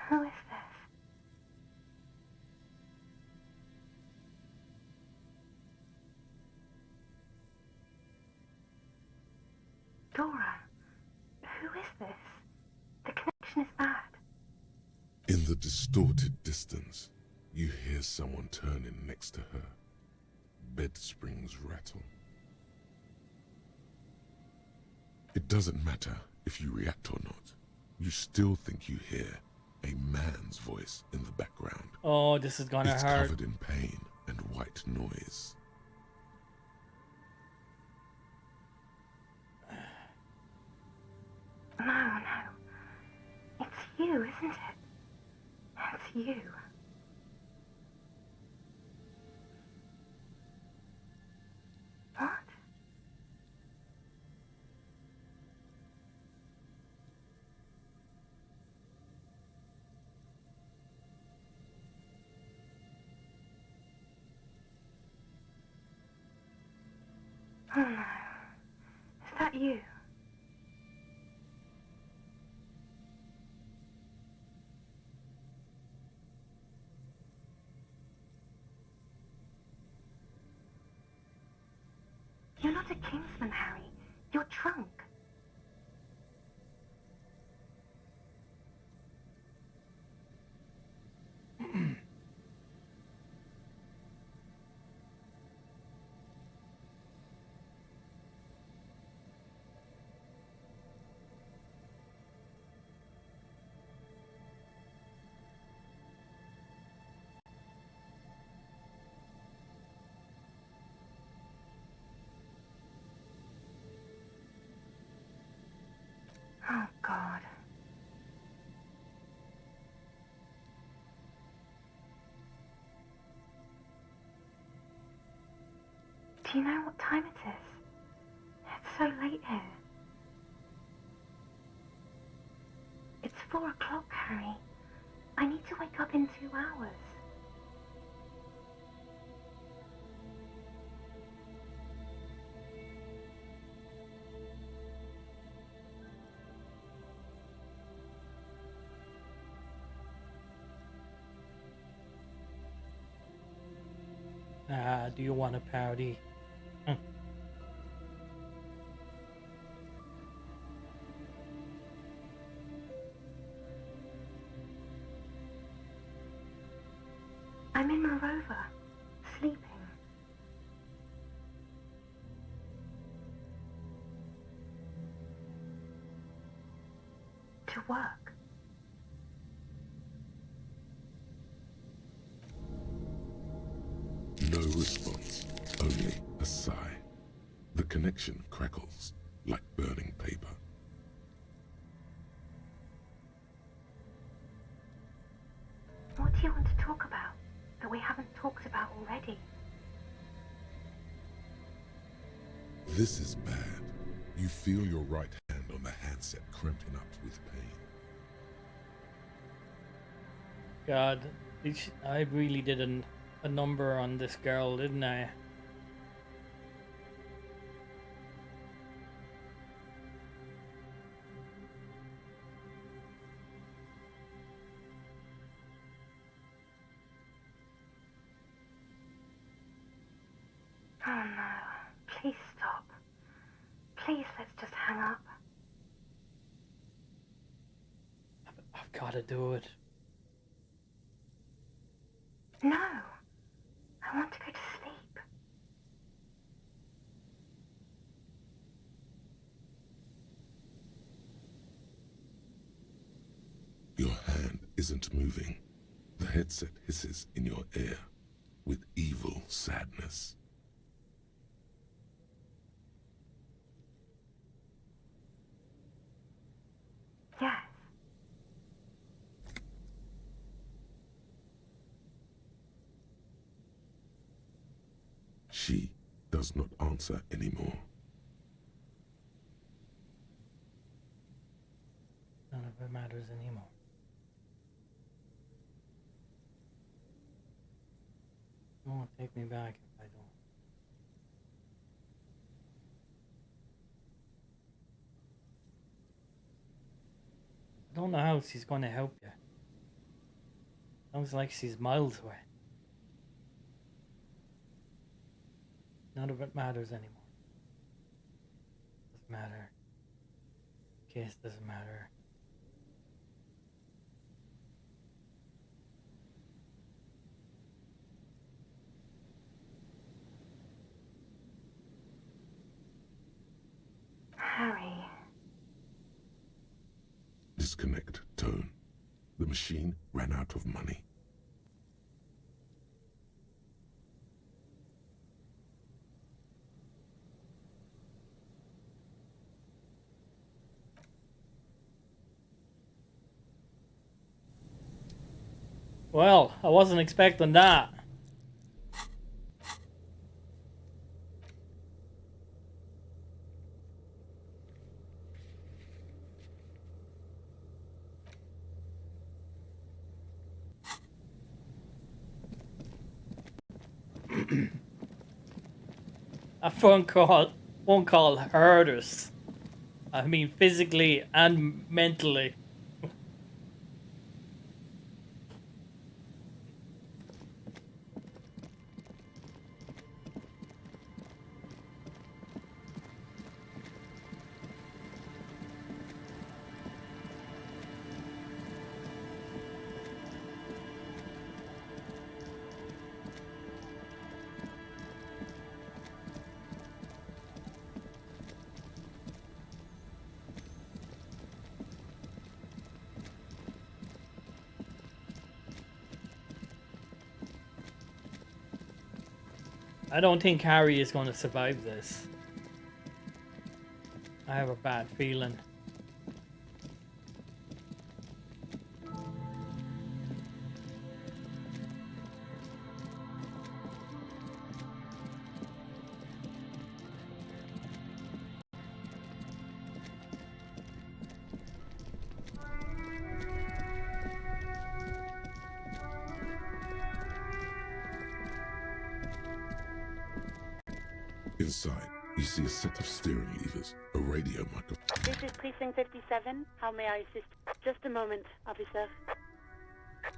S4: Who is this?
S14: Dora, who is this? The connection is bad.
S3: In the distorted distance, you hear someone turning next to her. Bed springs rattle. It doesn't matter if you react or not. You still think you hear a man's voice in the background.
S1: Oh, this is gonna
S3: It's
S1: hurt.
S3: covered in pain and white noise.
S14: No. It's you, isn't it? It's you. What? Oh no. Is that you? You're not a Kingsman, Harry. You're drunk. Oh, God. Do you know what time it is? It's so late here. It's 4 o'clock, Harry. I need to wake up in 2 hours.
S1: Do you want a party?
S14: I'm in my rover, sleeping. To work.
S3: No response, only a sigh. The connection crackles like burning paper.
S14: What do you want to talk about that we haven't talked about already?
S3: This is bad. You feel your right hand on the handset cramping up with pain.
S1: God, I really did a number on this girl, didn't I?
S14: Oh no, please stop. Please, let's just hang up.
S1: I've got to do it.
S14: No, I want to go to sleep.
S3: Your hand isn't moving. The headset hisses in your ear with evil sadness.
S14: Yes.
S3: She does not answer anymore.
S1: None of it matters anymore. It won't take me back if I don't. I don't know how she's going to help you. Sounds like she's miles away. None of it matters anymore. Doesn't matter case, doesn't matter.
S14: Harry.
S3: Disconnect tone. The machine ran out of money.
S1: Well, I wasn't expecting that. A phone call hurt us. I mean, physically and mentally. I don't think Harry is going to survive this. I have a bad feeling.
S3: Inside, you see a set of steering levers, a radio microphone.
S15: This is Precinct 57. How may I assist? Just a moment, officer.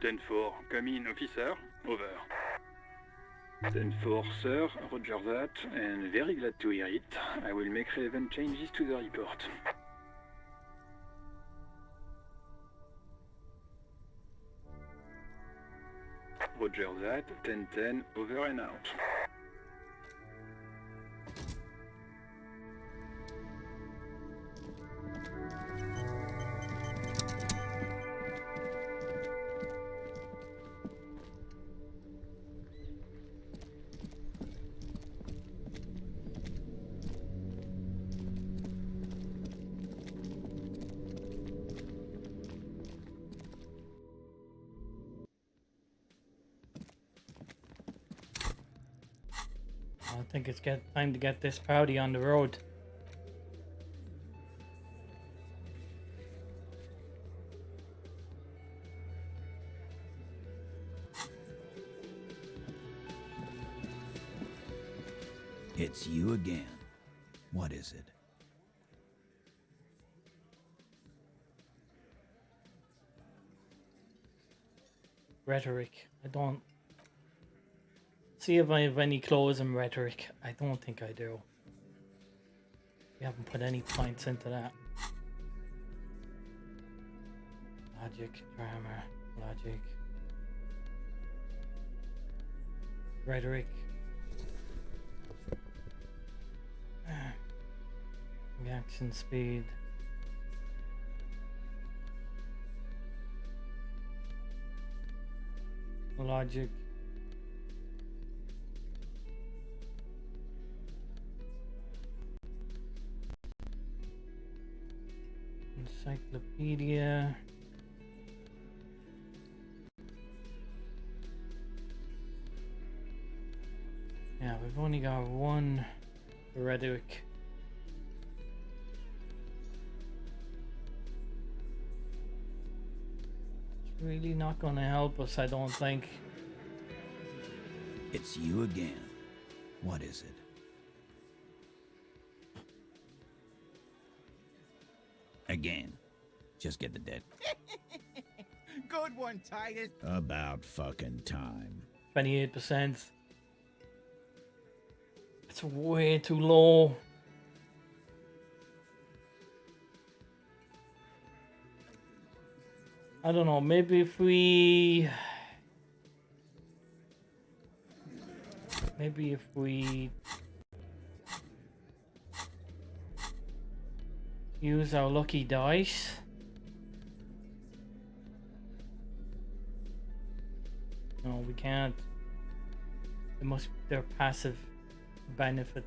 S16: 10-4, come in, officer. Over. 10-4, sir. Roger that, and very glad to hear it. I will make relevant changes to the report. Roger that, 10-10, over and out.
S1: I think it's time to get this party on the road.
S8: It's you again. What is it?
S1: Rhetoric. I don't see if I have any clause in rhetoric. I don't think I do. We haven't put any points into that. Logic, grammar, logic, rhetoric, reaction speed. Logic. Encyclopedia. Yeah, we've only got one rhetoric. It's really not going to help us, I don't think.
S8: It's you again. What is it? Again. Just get the dead.
S10: Good one, Titus.
S8: About fucking time.
S1: 28%. It's way too low. I don't know, maybe if we... Maybe if we... use our lucky dice. No, we can't. They're passive benefits.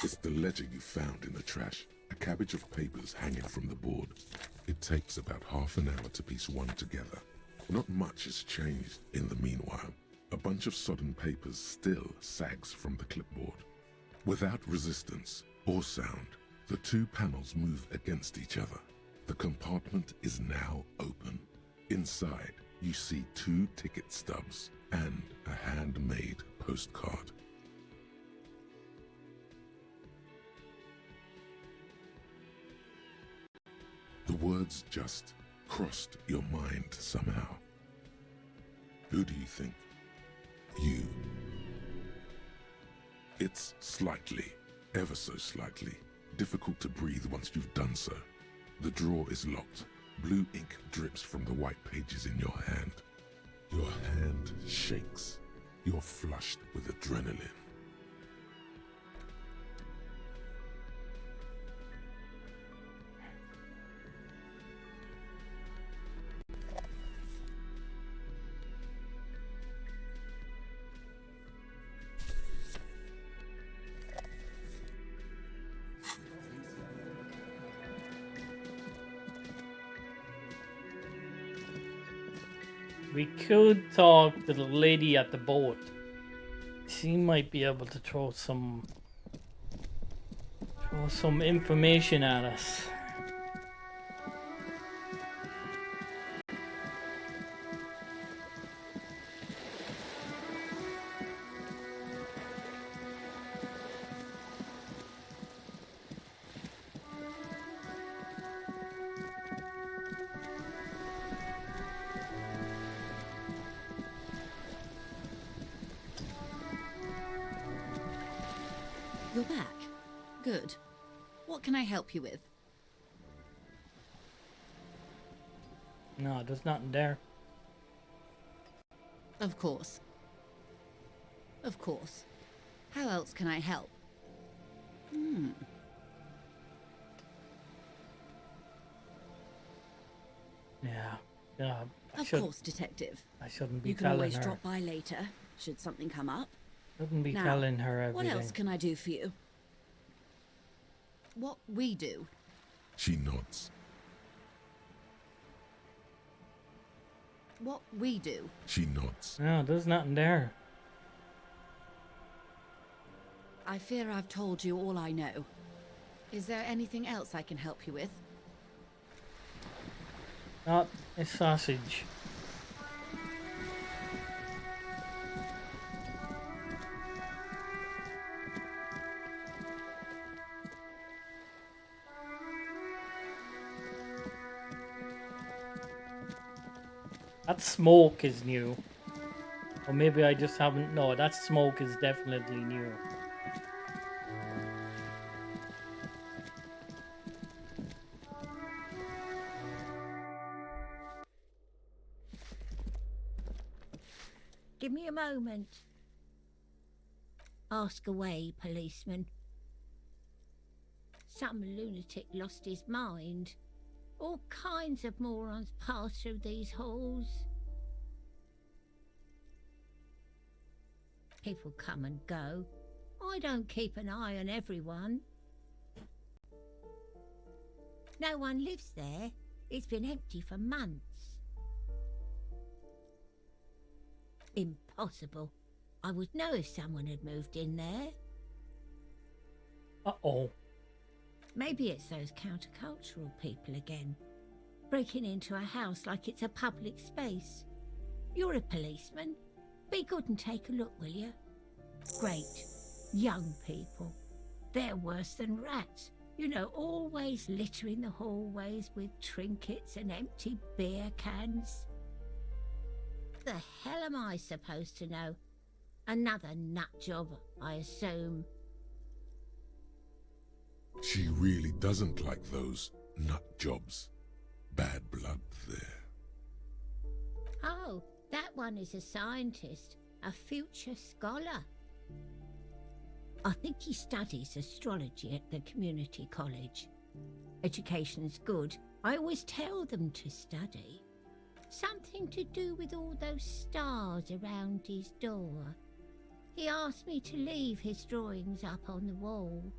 S3: It's the ledger you found in the trash. A cabbage of papers hanging from the board. It takes about half an hour to piece one together. Not much has changed in the meanwhile. A bunch of sodden papers still sags from the clipboard. Without resistance or sound, the two panels move against each other. The compartment is now open. Inside, you see 2 ticket stubs and a handmade postcard. The words just crossed your mind somehow. Who do you think? You. It's slightly, ever so slightly, difficult to breathe once you've done so. The drawer is locked. Blue ink drips from the white pages in your hand. Your hand shakes. You're flushed with adrenaline.
S1: We could talk to the lady at the boat. She might be able to throw some information at us.
S7: You're back. Good. What can I help you with?
S1: No, there's nothing there.
S7: Of course. Of course. How else can I help?
S1: Yeah.
S7: Of course, Detective.
S1: I shouldn't be
S7: You can
S1: telling
S7: always
S1: her.
S7: drop by later, should something come up.
S1: Shouldn't be
S7: Now,
S1: telling her everything.
S7: what else can I do for you? What we do?
S3: She nods.
S7: What we do?
S3: She nods.
S1: No, there's nothing there.
S7: I fear I've told you all I know. Is there anything else I can help you with?
S1: Not a sausage. That smoke is new. Or maybe I just haven't... No, that smoke is definitely new.
S17: Give me a moment. Ask away, policeman. Some lunatic lost his mind. All kinds of morons pass through these halls. People come and go. I don't keep an eye on everyone. No one lives there. It's been empty for months. Impossible. I would know if someone had moved in there.
S1: Uh-oh.
S17: Maybe it's those countercultural people again, breaking into a house like it's a public space. You're a policeman. Be good and take a look, will you? Great. Young people. They're worse than rats. You know, always littering the hallways with trinkets and empty beer cans. The hell am I supposed to know? Another nut job, I assume.
S3: She really doesn't like those nut jobs. Bad blood there.
S17: Oh, that one is a scientist, a future scholar. I think he studies astrology at the community college. Education's good. I always tell them to study. Something to do with all those stars around his door. He asked me to leave his drawings up on the wall.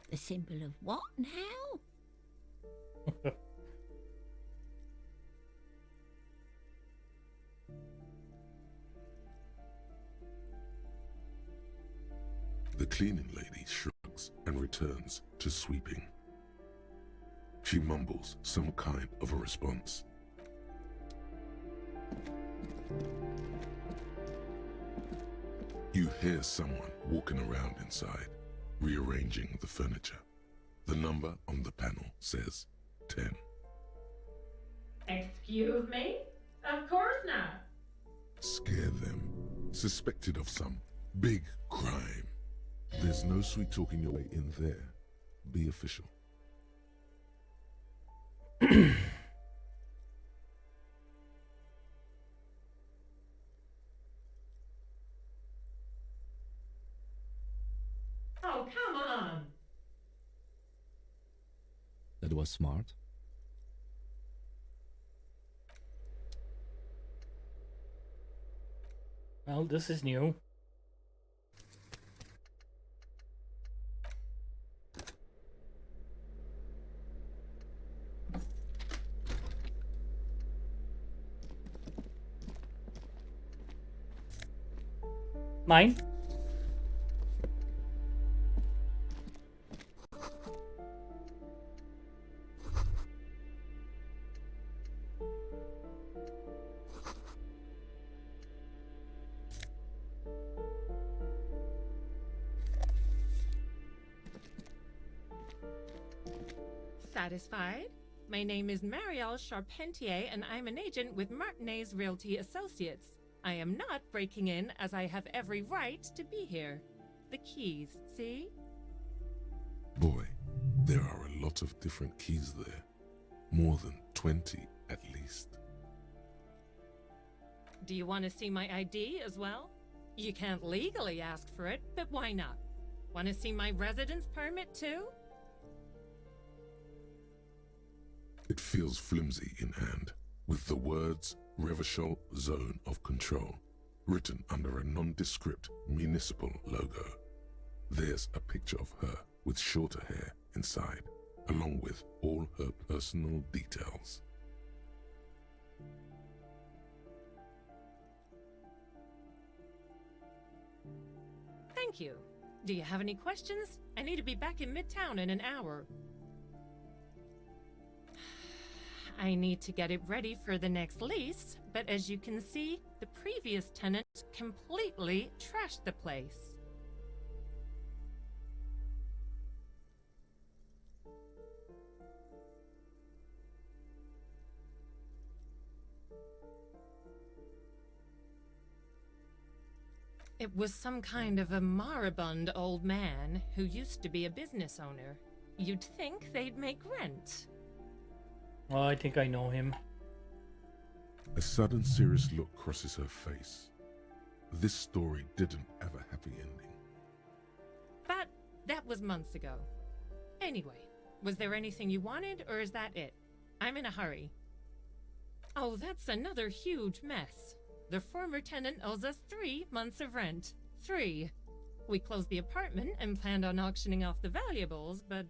S17: The symbol of what now?
S3: The cleaning lady shrugs and returns to sweeping. She mumbles some kind of a response. You hear someone walking around inside, rearranging the furniture. The number on the panel says 10.
S18: Excuse me? Of course not.
S3: Scare them. Suspected of some big crime. There's no sweet talking your way in there. Be official.
S18: Oh, come on.
S6: That was smart.
S1: Well, this is new. Mine?
S18: Satisfied? My name is Marielle Charpentier, and I'm an agent with Martinez Realty Associates. I am not breaking in, as I have every right to be here. The keys, see?
S3: Boy, there are a lot of different keys there. More than 20 at least.
S18: Do you want to see my ID as well? You can't legally ask for it, but why not? Want to see my residence permit too?
S3: It feels flimsy in hand, with the words Revachol Zone of Control written under a nondescript municipal logo. There's a picture of her with shorter hair inside, along with all her personal details.
S18: Thank you. Do you have any questions? I need to be back in Midtown in an hour. I need to get it ready for the next lease, but as you can see, the previous tenant completely trashed the place. It was some kind of a moribund old man who used to be a business owner. You'd think they'd make rent.
S1: Oh, I think I know him.
S3: A sudden serious look crosses her face. This story didn't have a happy ending.
S18: But that was months ago. Anyway, was there anything you wanted, or is that it? I'm in a hurry. Oh, that's another huge mess. The former tenant owes us 3 months of rent. 3. We closed the apartment and planned on auctioning off the valuables, but...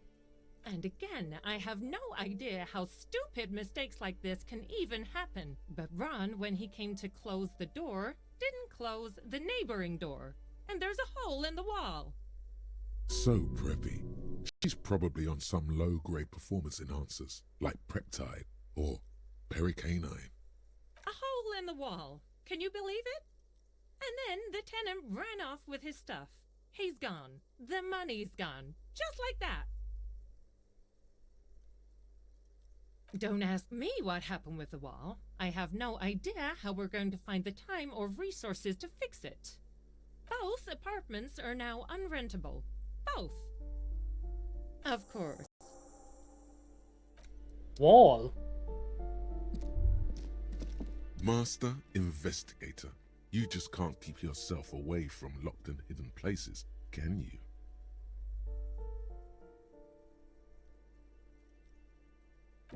S18: And again, I have no idea how stupid mistakes like this can even happen. But Ron, when he came to close the door, didn't close the neighboring door. And there's a hole in the wall.
S3: So preppy. She's probably on some low-grade performance enhancers, like Peptide or Pericanine.
S18: A hole in the wall. Can you believe it? And then the tenant ran off with his stuff. He's gone. The money's gone. Just like that. Don't ask me what happened with the wall. I have no idea how we're going to find the time or resources to fix it. Both apartments are now unrentable. Both. Of course.
S1: Wall?
S3: Master Investigator, you just can't keep yourself away from locked and hidden places, can you?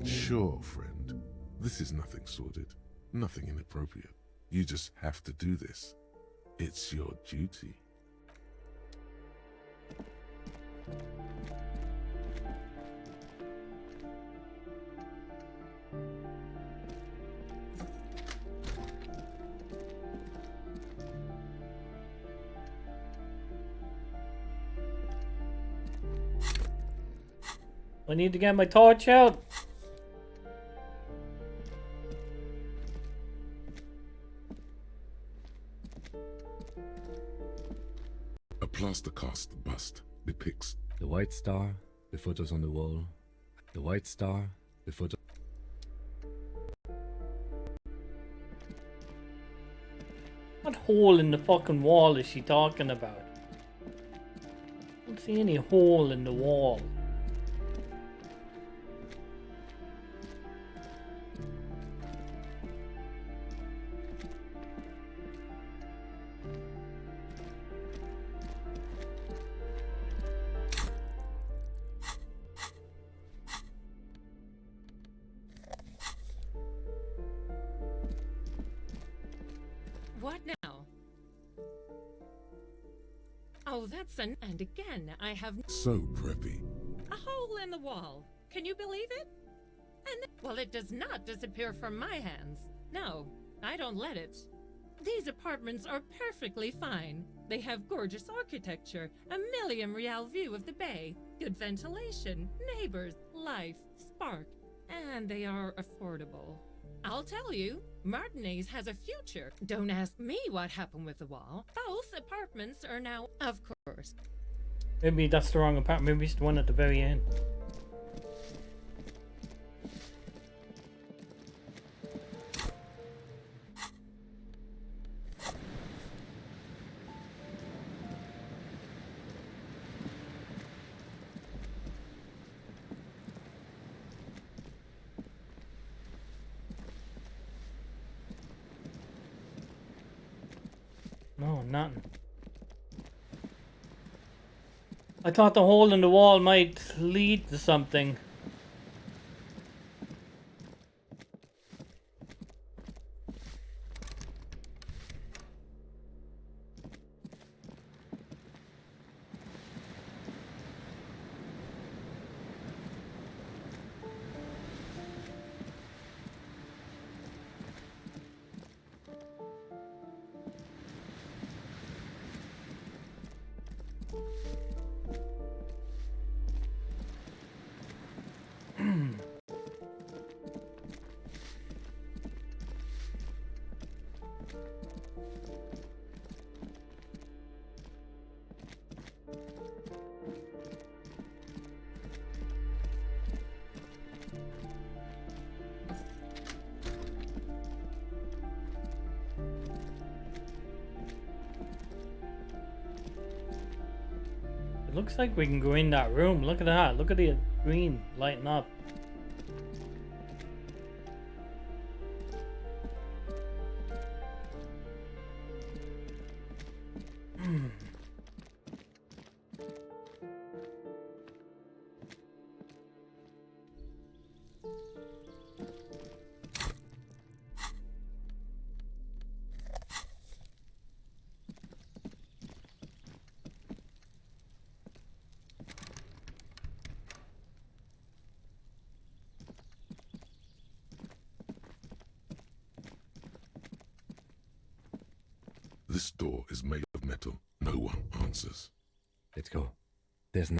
S3: Sure, friend. This is nothing sordid, nothing inappropriate. You just have to do this. It's your duty.
S1: I need to get my torch out.
S3: A plaster cast bust depicts
S6: The white star, the photos on the wall. The white star, the photo.
S1: What hole in the fucking wall is she talking about? I don't see any hole in the wall.
S18: What now? Oh, that's an... And again, I have...
S3: so preppy.
S18: A hole in the wall. Can you believe it? And well, it does not disappear from my hands. No, I don't let it. These apartments are perfectly fine. They have gorgeous architecture, a million real view of the bay, good ventilation, neighbors, life, spark, and they are affordable. I'll tell you, Martinez has a future. Don't ask me what happened with the wall. Both apartments are now, of course.
S1: Maybe that's the wrong apartment. Maybe it's the one at the very end. No, nothing. I thought the hole in the wall might lead to something. Looks like we can go in that room. Look at that. Look at the green lighting up.
S3: This door is made of metal. No one answers.
S6: Let's go. There's no...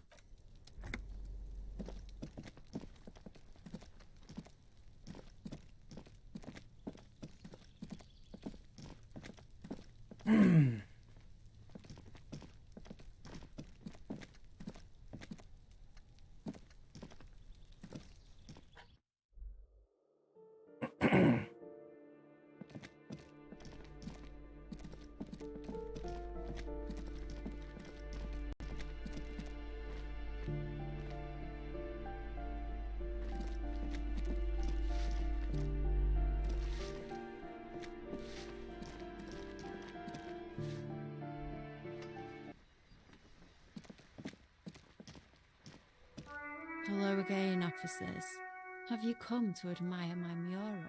S7: Hello again, officers. Have you come to admire my mural?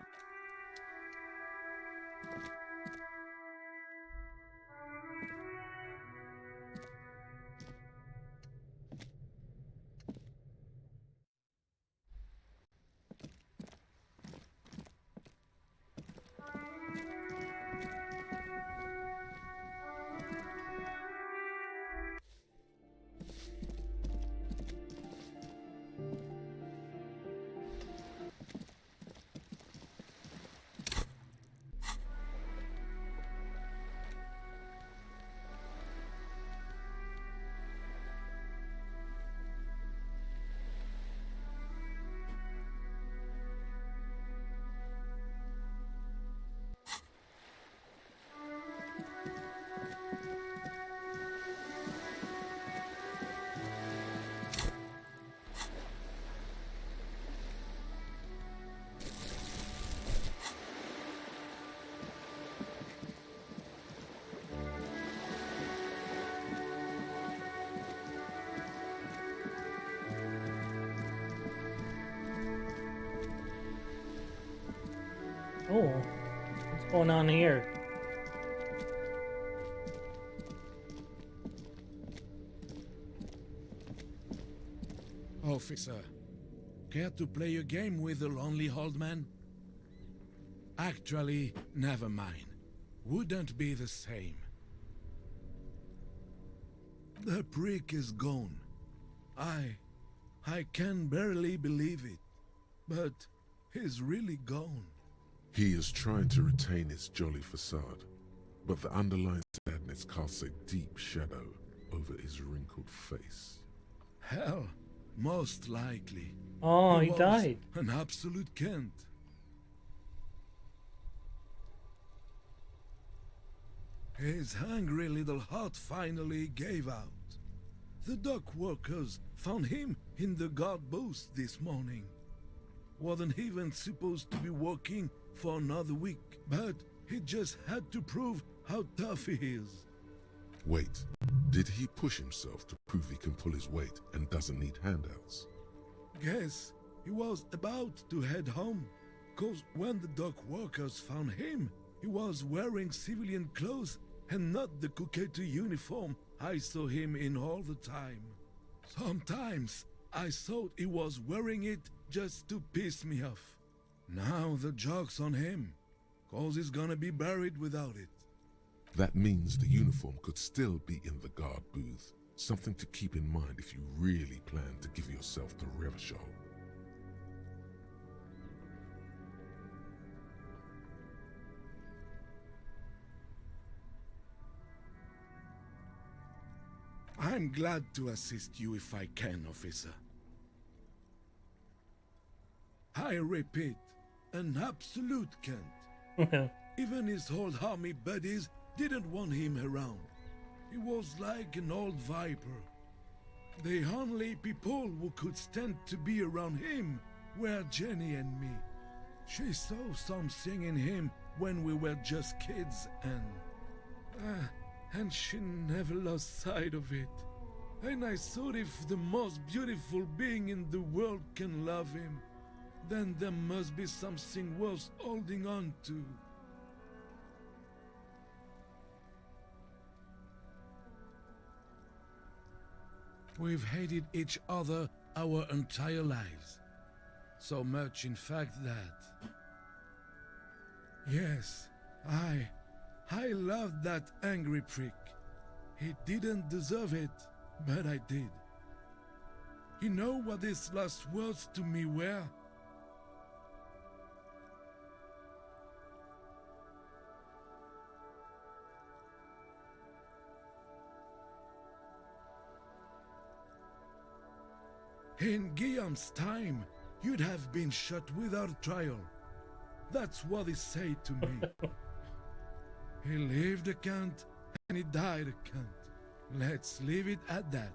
S1: Oh, what's going on here?
S19: Officer, care to play a game with the lonely old man? Actually, never mind. Wouldn't be the same. The prick is gone. I can barely believe it. But he's really gone.
S3: He is trying to retain his jolly facade, but the underlying sadness casts a deep shadow over his wrinkled face.
S19: Hell, most likely.
S1: Oh, he
S19: was
S1: died.
S19: An absolute Kent. His hungry little heart finally gave out. The dock workers found him in the guard booth this morning. Wasn't even supposed to be working for another week, but he just had to prove how tough he is.
S3: Wait, did he push himself to prove he can pull his weight and doesn't need handouts?
S19: Guess he was about to head home, cause when the dock workers found him, he was wearing civilian clothes and not the Kuketu uniform I saw him in all the time. Sometimes I thought he was wearing it just to piss me off. Now the joke's on him, cause he's gonna be buried without it.
S3: That means the uniform could still be in the guard booth. Something to keep in mind if you really plan to give yourself to Revachol.
S19: I'm glad to assist you if I can, officer. I repeat, an absolute Kent. Even his old army buddies didn't want him around. He was like an old viper. The only people who could stand to be around him were Jenny and me. She saw something in him when we were just kids and she never lost sight of it. And I thought if the most beautiful being in the world can love him, then there must be something worth holding on to. We've hated each other our entire lives. So much, in fact, that... Yes, I loved that angry prick. He didn't deserve it, but I did. You know what his last words to me were? In Guillaume's time, you'd have been shot without trial. That's what he said to me. He lived a cunt, and he died a cunt. Let's leave it at that.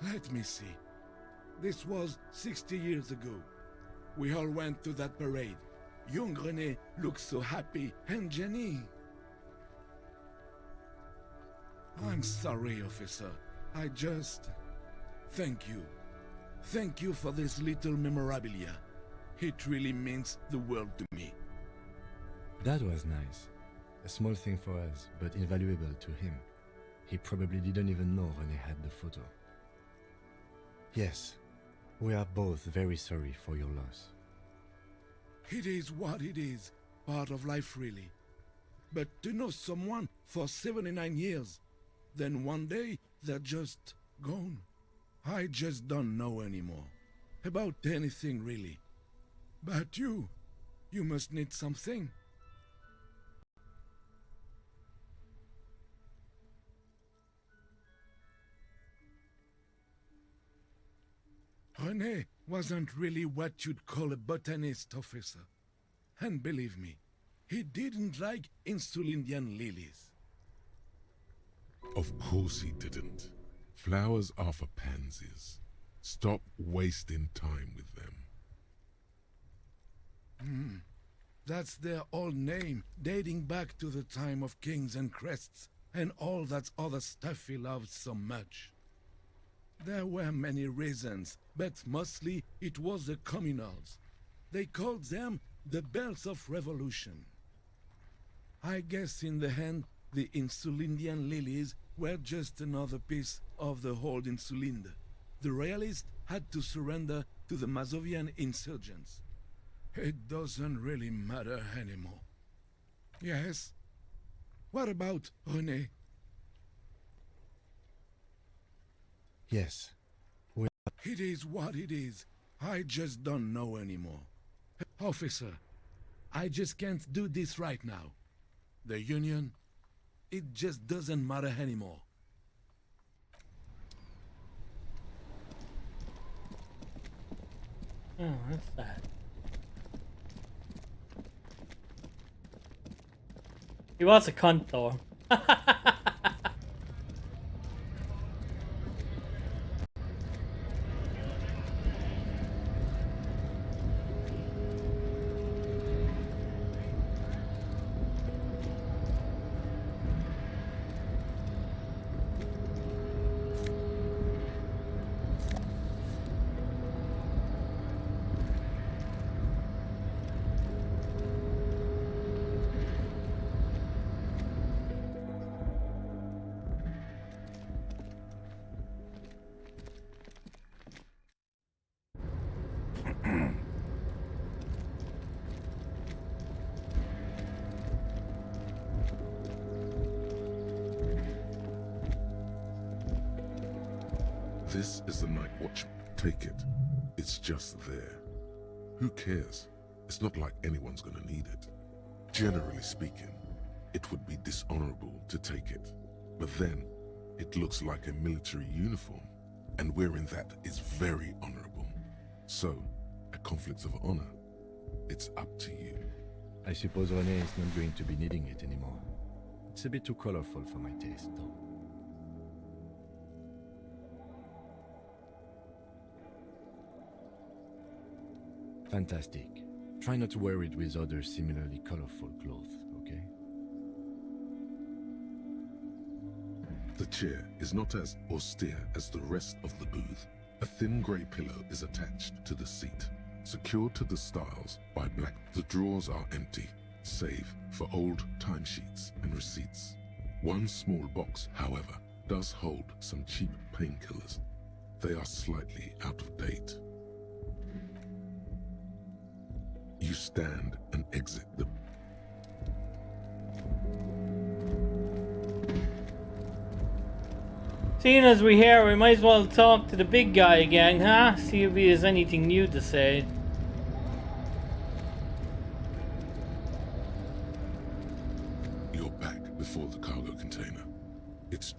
S19: Let me see. This was 60 years ago. We all went to that parade. Young René looked so happy, and Jenny... I'm sorry, officer. I just... Thank you. Thank you for this little memorabilia. It really means the world to me.
S6: That was nice. A small thing for us, but invaluable to him. He probably didn't even know René had the photo. Yes, we are both very sorry for your loss.
S19: It is what it is. Part of life, really. But to know someone for 79 years, then one day they're just gone. I just don't know anymore. About anything, really. But you must need something. René wasn't really what you'd call a botanist, officer. And believe me, he didn't like Insulindian lilies.
S3: Of course he didn't. Flowers are for pansies. Stop wasting time with them.
S19: That's their old name, dating back to the time of kings and crests, and all that other stuff he loved so much. There were many reasons, but mostly it was the communals. They called them the belts of revolution. I guess in the end, the Insulindian lilies were just another piece of the whole Insulinde. The royalists had to surrender to the Mazovian insurgents. It doesn't really matter anymore. Yes? What about René?
S6: Yes.
S19: It is what it is. I just don't know anymore. Officer, I just can't do this right now. The Union, it just doesn't matter anymore.
S1: Oh, that's that. He was a cunt, though.
S3: This is the night watch. Take it. It's just there. Who cares? It's not like anyone's gonna need it. Generally speaking, it would be dishonorable to take it. But then, it looks like a military uniform, and wearing that is very honorable. So, a conflict of honor, it's up to you.
S6: I suppose René is not going to be needing it anymore. It's a bit too colorful for my taste, though. Fantastic. Try not to wear it with other similarly colorful clothes, okay?
S3: The chair is not as austere as the rest of the booth. A thin grey pillow is attached to the seat, secured to the stiles by black. The drawers are empty, save for old timesheets and receipts. One small box, however, does hold some cheap painkillers. They are slightly out of date. You stand and exit the...
S1: Seeing as we're here, we might as well talk to the big guy again, huh? See if he has anything new to say.
S3: You're back before the cargo container. It's...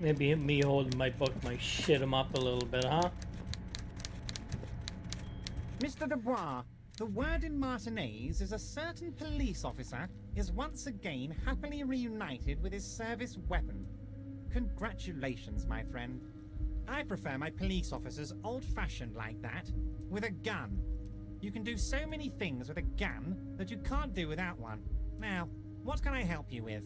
S1: Maybe me holding my book might shit him up a little bit, huh?
S20: Mr. Dubois, the word in Martinez is a certain police officer is once again happily reunited with his service weapon. Congratulations, my friend. I prefer my police officers old-fashioned like that, with a gun. You can do so many things with a gun that you can't do without one. Now, what can I help you with?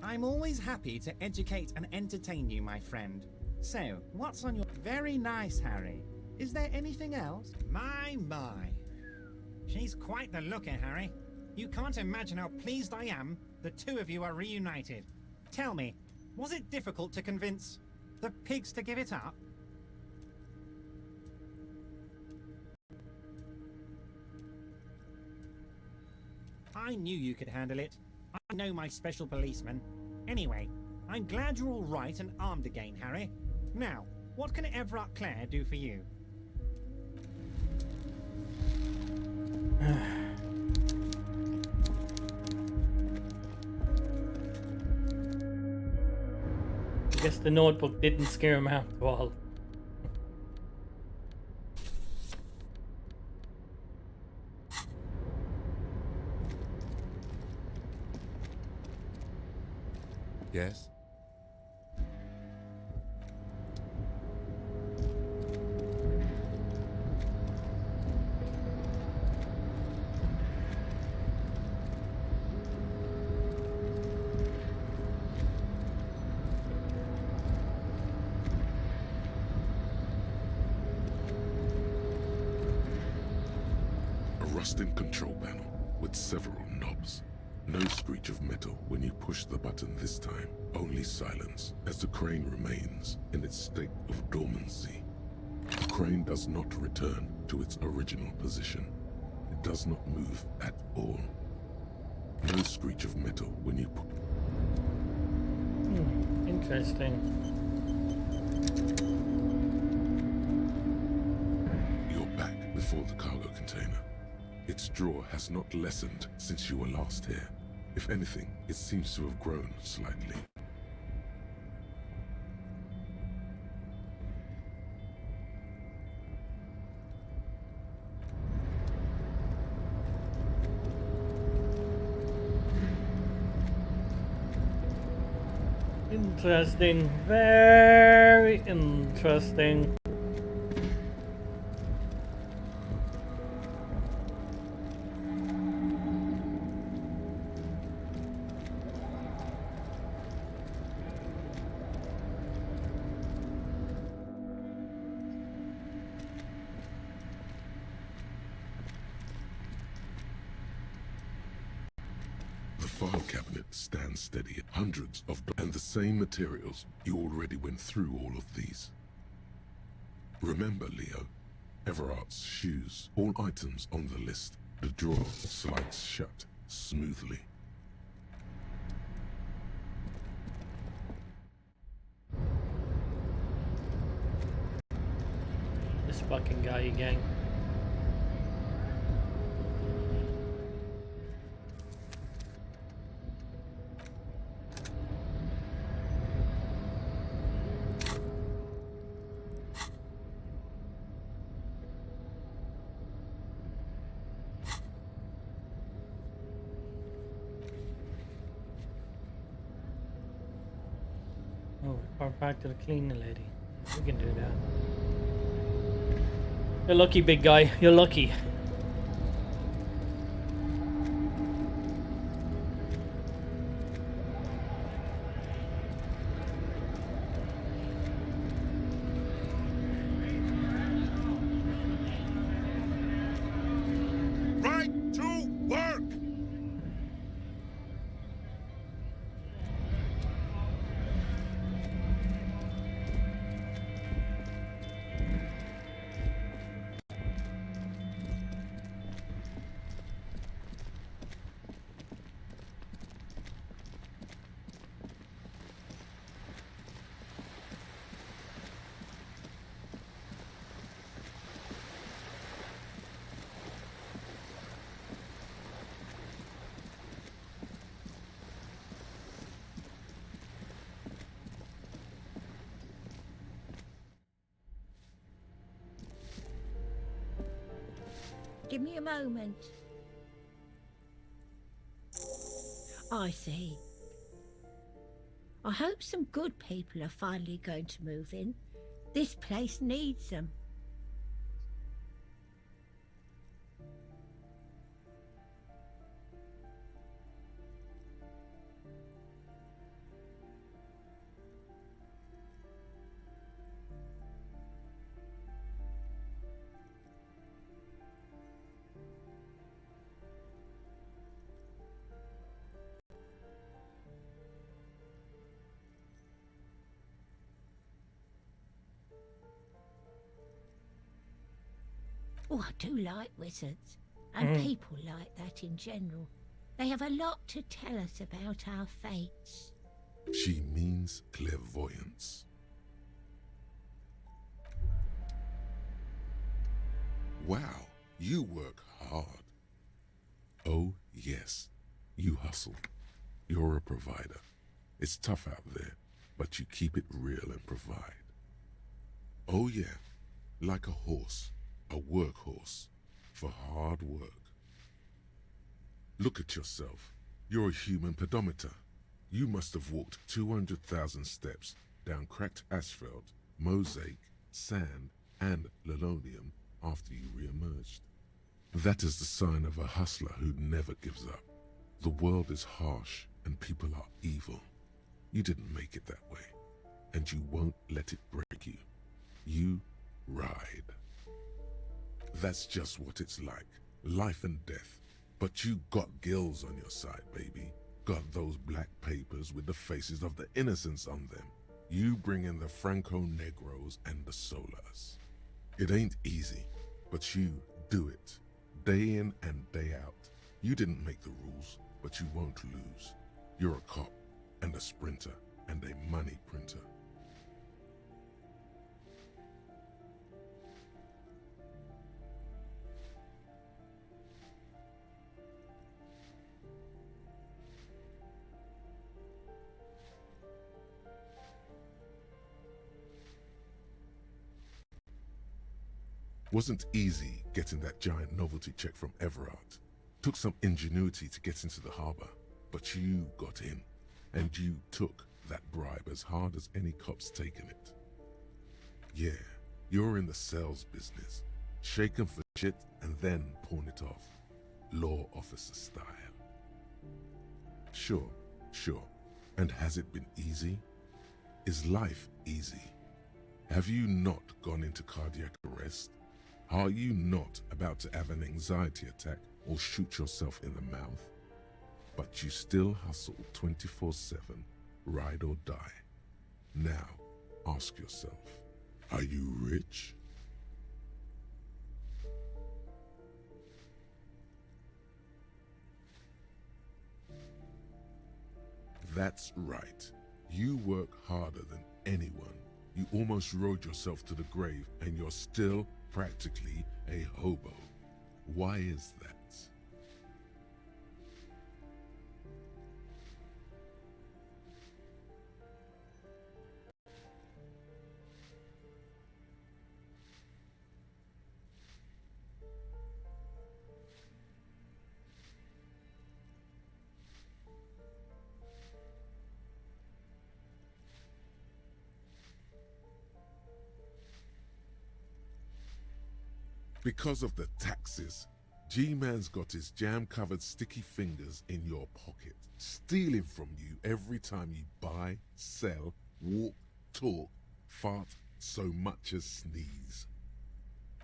S20: I'm always happy to educate and entertain you, my friend. So, what's on your... Very nice, Harry. Is there anything else? My. She's quite the looker, Harry. You can't imagine how pleased I am the two of you are reunited. Tell me, was it difficult to convince the pigs to give it up? I knew you could handle it. I know my special policeman. Anyway, I'm glad you're all right and armed again, Harry. Now, what can Everard Clare do for you?
S1: I guess the notebook didn't scare him after all.
S6: Yes?
S3: A rusting control panel with several knobs. No screech of metal when you push the button this time, only silence as the crane remains in its state of dormancy. The crane does not return to its original position. It does not move at all. No screech of metal when you put...
S1: Interesting.
S3: You're back before the cargo container. Its drawer has not lessened since you were last here. If anything, it seems to have grown slightly.
S1: Interesting. Very interesting.
S3: The file cabinet stands steady at hundreds of and the same materials. You already went through all of these. Remember, Leo, Everart's shoes, all items on the list. The drawer slides shut smoothly.
S1: This fucking guy again. Oh, report back to the cleaning lady. We can do that. You're lucky, big guy. You're lucky.
S19: Right to work!
S17: Give me a moment. I see. I hope some good people are finally going to move in. This place needs them. Oh, I do like wizards, and people like that in general. They have a lot to tell us about our fates.
S3: She means clairvoyance. Wow, you work hard. Oh, yes, you hustle. You're a provider. It's tough out there, but you keep it real and provide. Oh, yeah, like a horse, a workhorse, for hard work. Look at yourself. You're a human pedometer. You must have walked 200,000 steps down cracked asphalt, mosaic, sand, and linoleum after you re-emerged. That is the sign of a hustler who never gives up. The world is harsh and people are evil. You didn't make it that way, and you won't let it break you. You ride. That's just what it's like, life and death. But you got gills on your side, baby. Got those black papers with the faces of the innocents on them. You bring in the Franco-Negros and the Solas. It ain't easy, but you do it. Day in and day out. You didn't make the rules, but you won't lose. You're a cop, and a sprinter, and a money printer. Wasn't easy getting that giant novelty check from Everard. Took some ingenuity to get into the harbor, but you got in, and you took that bribe as hard as any cop's taken it. Yeah, you're in the sales business. Shake 'em for shit and then pawn it off. Law officer style. Sure. And has it been easy? Is life easy? Have you not gone into cardiac arrest? Are you not about to have an anxiety attack or shoot yourself in the mouth? But you still hustle 24/7, ride or die. Now, ask yourself, are you rich? That's right. You work harder than anyone. You almost rode yourself to the grave and you're still practically a hobo. Why is that? Because of the taxes. G-Man's got his jam-covered sticky fingers in your pocket, stealing from you every time you buy, sell, walk, talk, fart, so much as sneeze.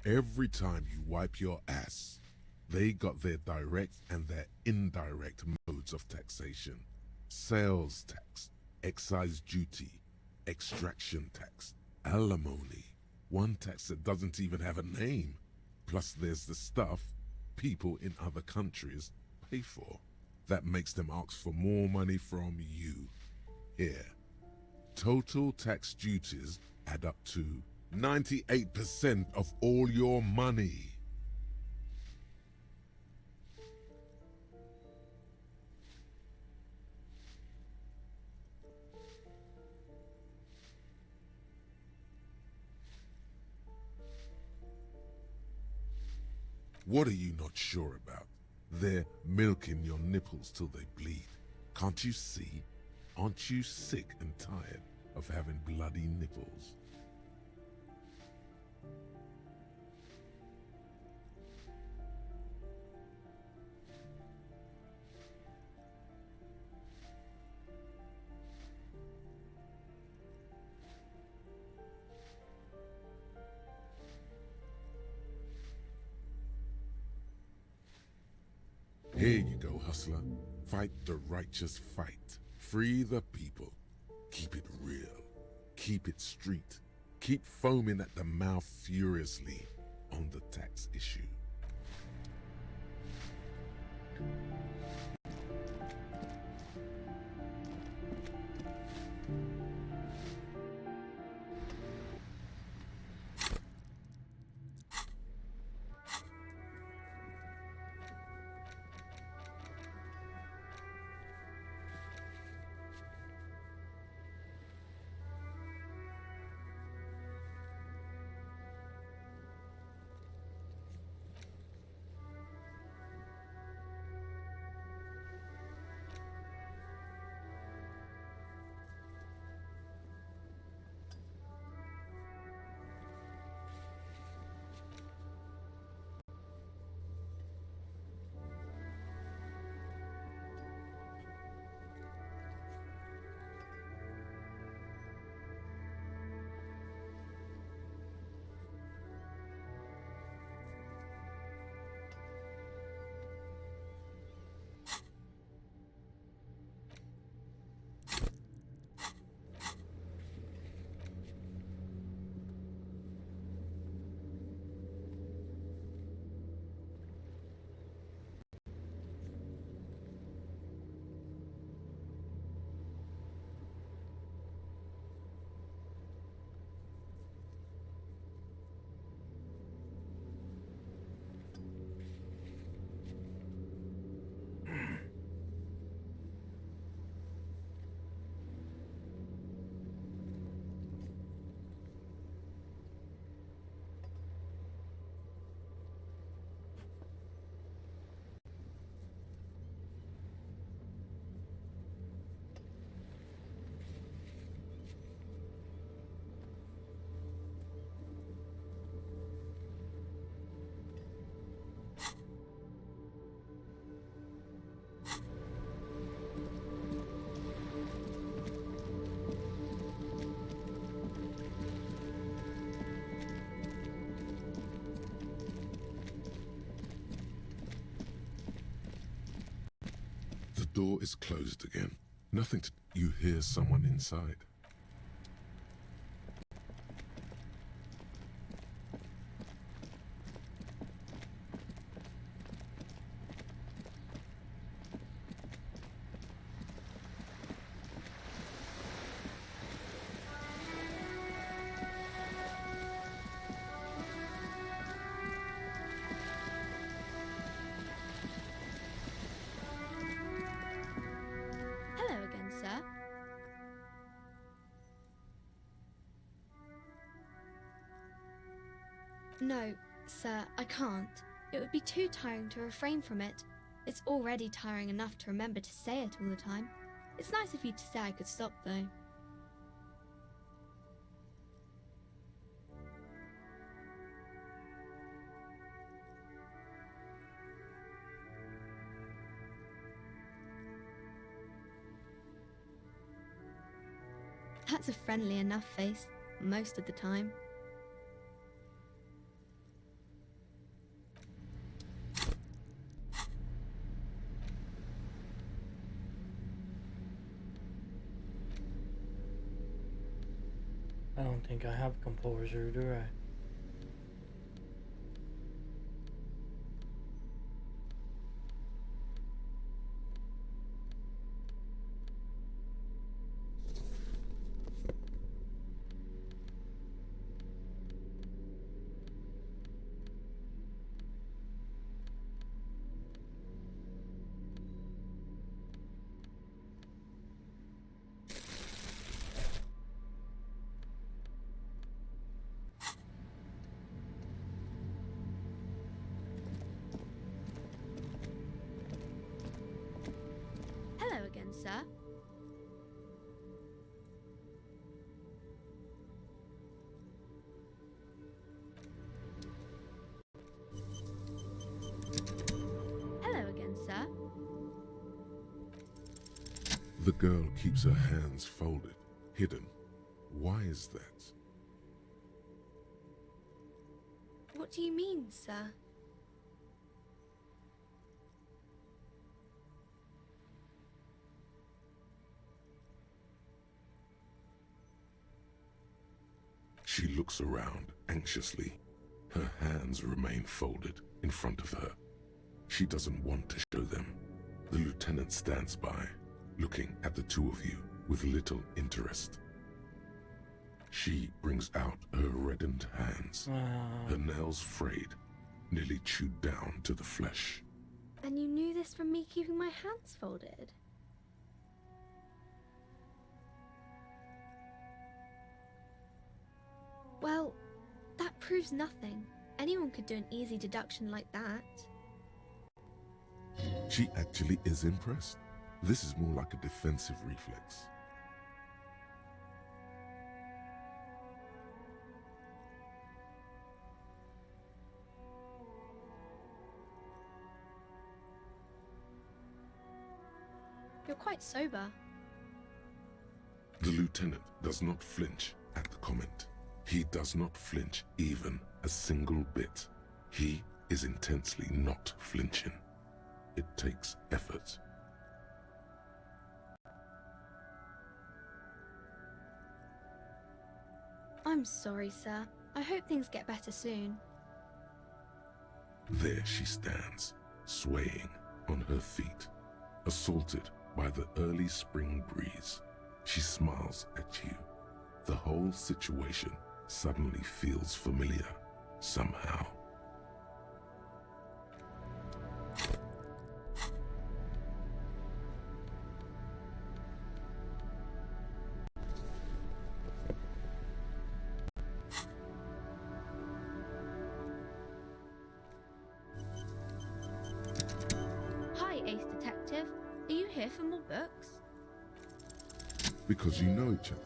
S3: Every time you wipe your ass, they got their direct and their indirect modes of taxation. Sales tax, excise duty, extraction tax, alimony, one tax that doesn't even have a name. Plus there's the stuff people in other countries pay for. That makes them ask for more money from you. Here, total tax duties add up to 98% of all your money. What are you not sure about? They're milking your nipples till they bleed. Can't you see? Aren't you sick and tired of having bloody nipples? Here you go, hustler. Fight the righteous fight. Free the people. Keep it real. Keep it street. Keep foaming at the mouth furiously on the tax issue. The door is closed again. Nothing to... You hear someone inside.
S21: Hello again, sir. No, sir, I can't. It would be too tiring to refrain from it. It's already tiring enough to remember to say it all the time. It's nice of you to say I could stop, though. That's a friendly enough face, most of the time.
S1: I don't think I have composure, do I?
S21: sir. Hello again, sir.
S3: The girl keeps her hands folded, hidden. Why is that?
S21: What do you mean, sir?
S3: She looks around anxiously. Her hands remain folded in front of her. She doesn't want to show them. The lieutenant stands by, looking at the two of you with little interest. She brings out her reddened hands, her nails frayed, nearly chewed down to the flesh.
S21: And you knew this from me keeping my hands folded? Well, that proves nothing. Anyone could do an easy deduction like that.
S3: She actually is impressed. This is more like a defensive reflex.
S21: You're quite sober.
S3: The lieutenant does not flinch at the comment. He does not flinch even a single bit. He is intensely not flinching. It takes effort.
S21: I'm sorry, sir. I hope things get better soon.
S3: There she stands, swaying on her feet, assaulted by the early spring breeze. She smiles at you. The whole situation suddenly feels familiar, somehow.
S21: Hi, Ace Detective. Are you here for more books?
S3: Because you know each other.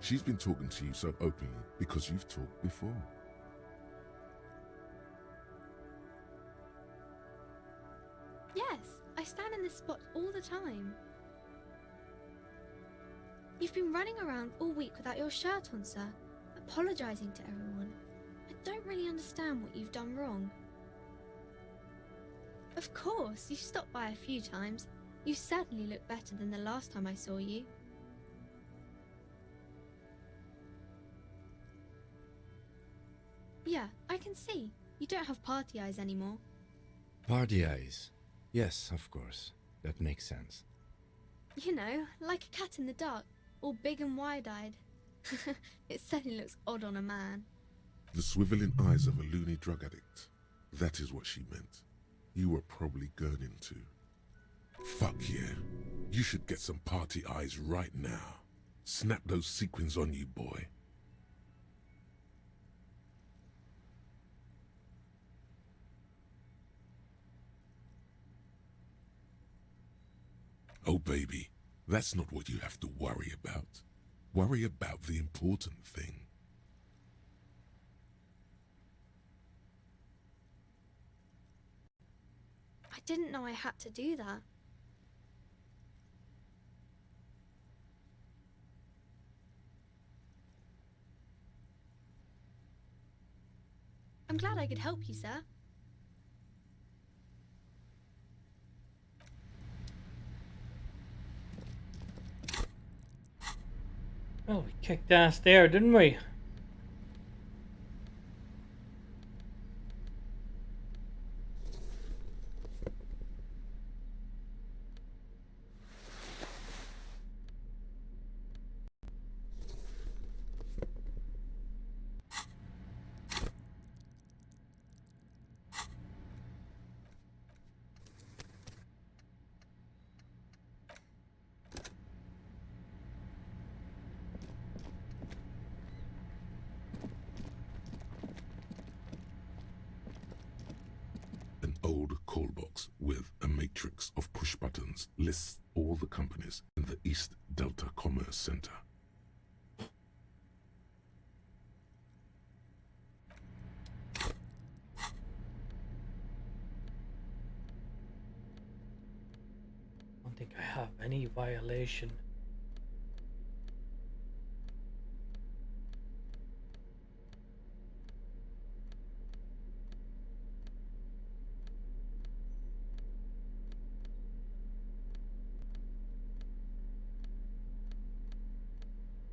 S3: She's been talking to you so openly because you've talked before.
S21: Yes, I stand in this spot all the time. You've been running around all week without your shirt on, sir, apologising to everyone. I don't really understand what you've done wrong. Of course, you've stopped by a few times. You certainly look better than the last time I saw you. Yeah, I can see. You don't have party eyes anymore.
S6: Party eyes. Yes, of course. That makes sense.
S21: You know, like a cat in the dark, all big and wide-eyed. It certainly looks odd on a man.
S3: The swiveling eyes of a loony drug addict. That is what she meant. You were probably gurning too. Fuck yeah. You should get some party eyes right now. Snap those sequins on you, boy. Oh, baby, that's not what you have to worry about. Worry about the important thing.
S21: I didn't know I had to do that. I'm glad I could help you, sir.
S1: Well, we kicked ass there, didn't we?
S3: old call box with a matrix of push buttons lists all the companies in the East Delta Commerce Center.
S1: I don't think I have any violation.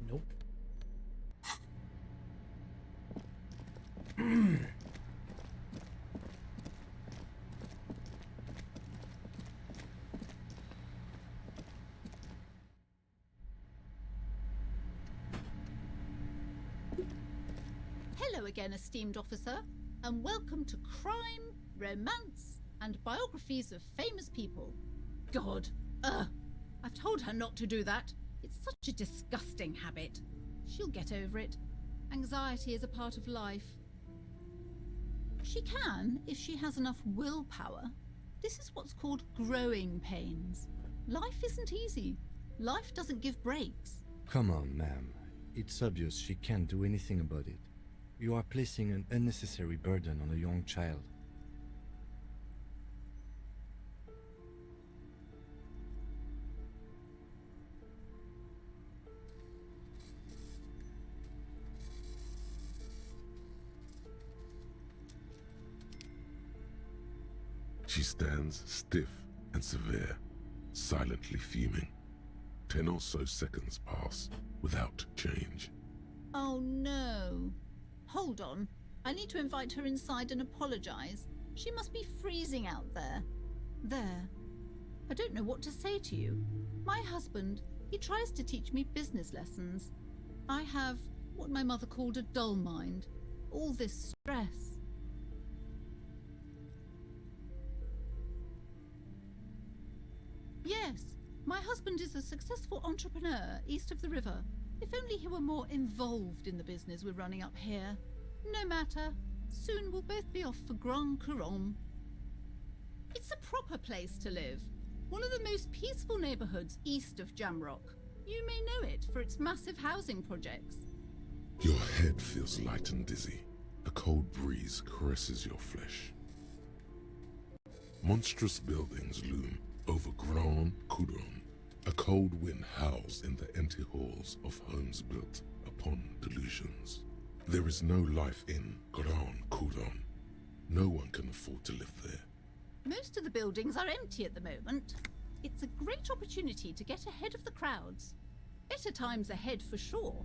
S1: Nope.
S2: Hello again, esteemed officer, and welcome to Crime, Romance, and Biographies of Famous People. God, I've told her not to do that. It's such a disgusting habit. She'll get over it. Anxiety is a part of life. She can, if she has enough willpower. This is what's called growing pains. Life isn't easy. Life doesn't give breaks.
S6: Come on, ma'am. It's obvious she can't do anything about it. You are placing an unnecessary burden on a young child.
S3: She stands stiff and severe, silently fuming. 10 or so seconds pass without change.
S2: Oh no. Hold on. I need to invite her inside and apologize. She must be freezing out there. There. I don't know what to say to you. My husband, he tries to teach me business lessons. I have what my mother called a dull mind. All this stress. Yes, my husband is a successful entrepreneur east of the river. If only he were more involved in the business we're running up here. No matter. Soon we'll both be off for Grand Couronne. It's a proper place to live. One of the most peaceful neighborhoods east of Jamrock. You may know it for its massive housing projects.
S3: Your head feels light and dizzy. A cold breeze caresses your flesh. Monstrous buildings loom over Grand Couronne. A cold wind howls in the empty halls of homes built upon delusions. There is no life in Grand Couronne. No one can afford to live there.
S2: Most of the buildings are empty at the moment. It's a great opportunity to get ahead of the crowds. Better times ahead for sure.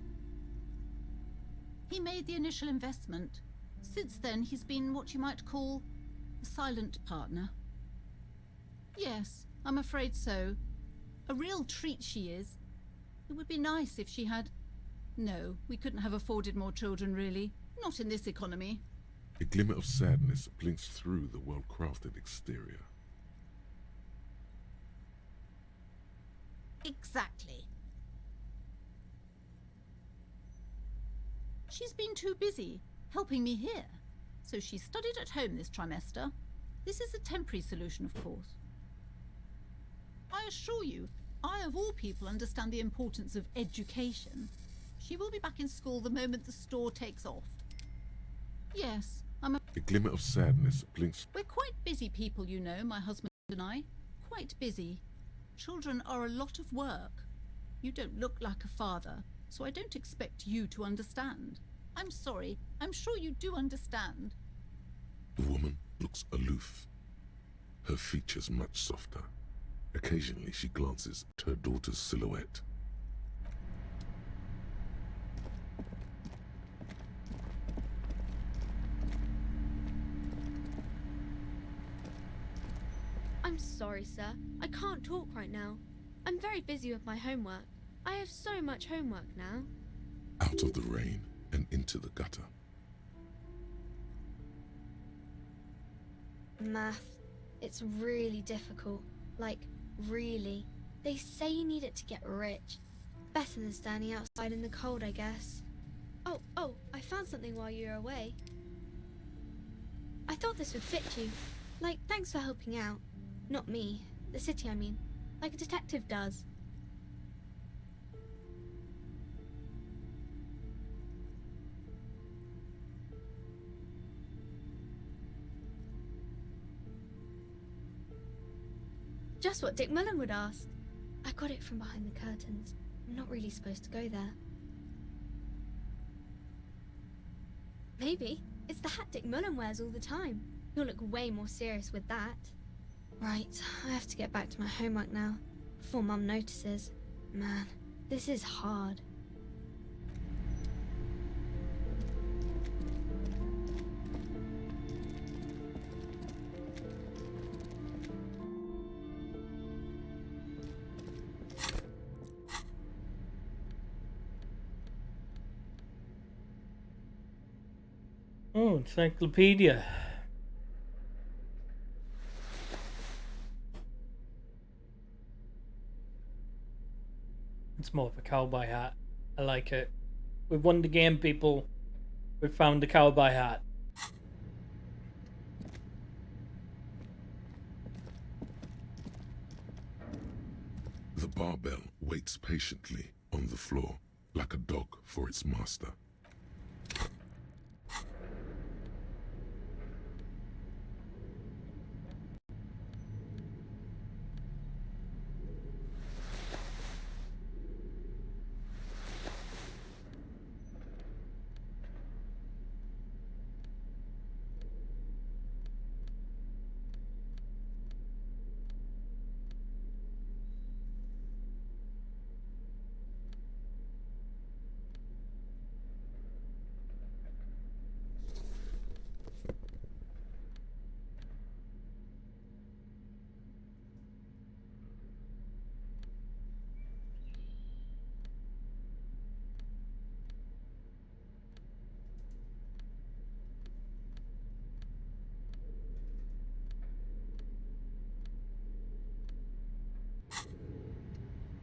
S2: He made the initial investment. Since then, he's been what you might call a silent partner. Yes, I'm afraid so. A real treat she is. It would be nice if she had... No, we couldn't have afforded more children, really. Not in this economy.
S3: A glimmer of sadness blinks through the well-crafted exterior.
S2: Exactly. She's been too busy helping me here, so she studied at home this trimester. This is a temporary solution, of course. I assure you, I of all people understand the importance of education. She will be back in school the moment the store takes off. Yes,
S3: A glimmer of sadness blinks.
S2: We're quite busy people, you know, my husband and I. Quite busy. Children are a lot of work. You don't look like a father, so I don't expect you to understand. I'm sorry, I'm sure you do understand.
S3: The woman looks aloof. Her features much softer. Occasionally she glances at her daughter's silhouette.
S21: I'm sorry, sir. I can't talk right now. I'm very busy with my homework. I have so much homework now.
S3: Out of the rain and into the gutter.
S21: Math. It's really difficult. Like, really. They say you need it to get rich. Better than standing outside in the cold, I guess. Oh, I found something while you were away. I thought this would fit you. Like, thanks for helping out. Not me. The city, I mean. Like a detective does. Just what Dick Mullen would ask. I got it from behind the curtains. I'm not really supposed to go there. Maybe. It's the hat Dick Mullen wears all the time. He'll look way more serious with that. Right, I have to get back to my homework now, before Mum notices. Man, this is hard.
S1: Oh, encyclopedia. It's more of a cowboy hat. I like it. We've won the game, people. We've found the cowboy hat.
S3: The barbell waits patiently on the floor, like a dog for its master.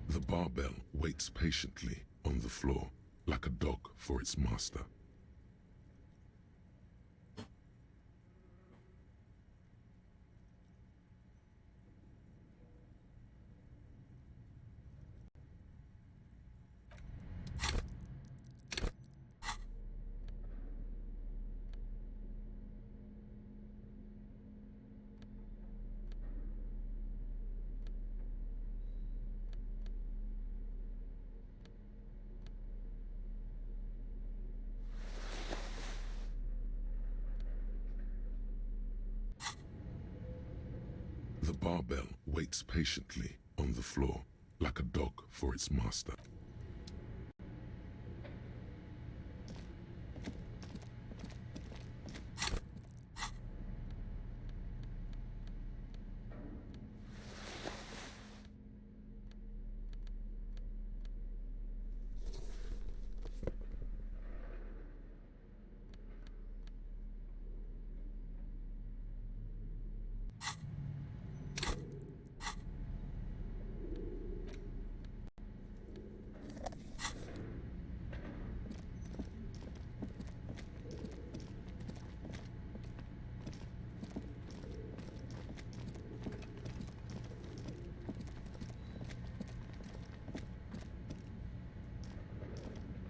S3: The barbell waits patiently on the floor, like a dog for its master. The barbell waits patiently on the floor, like a dog for its master.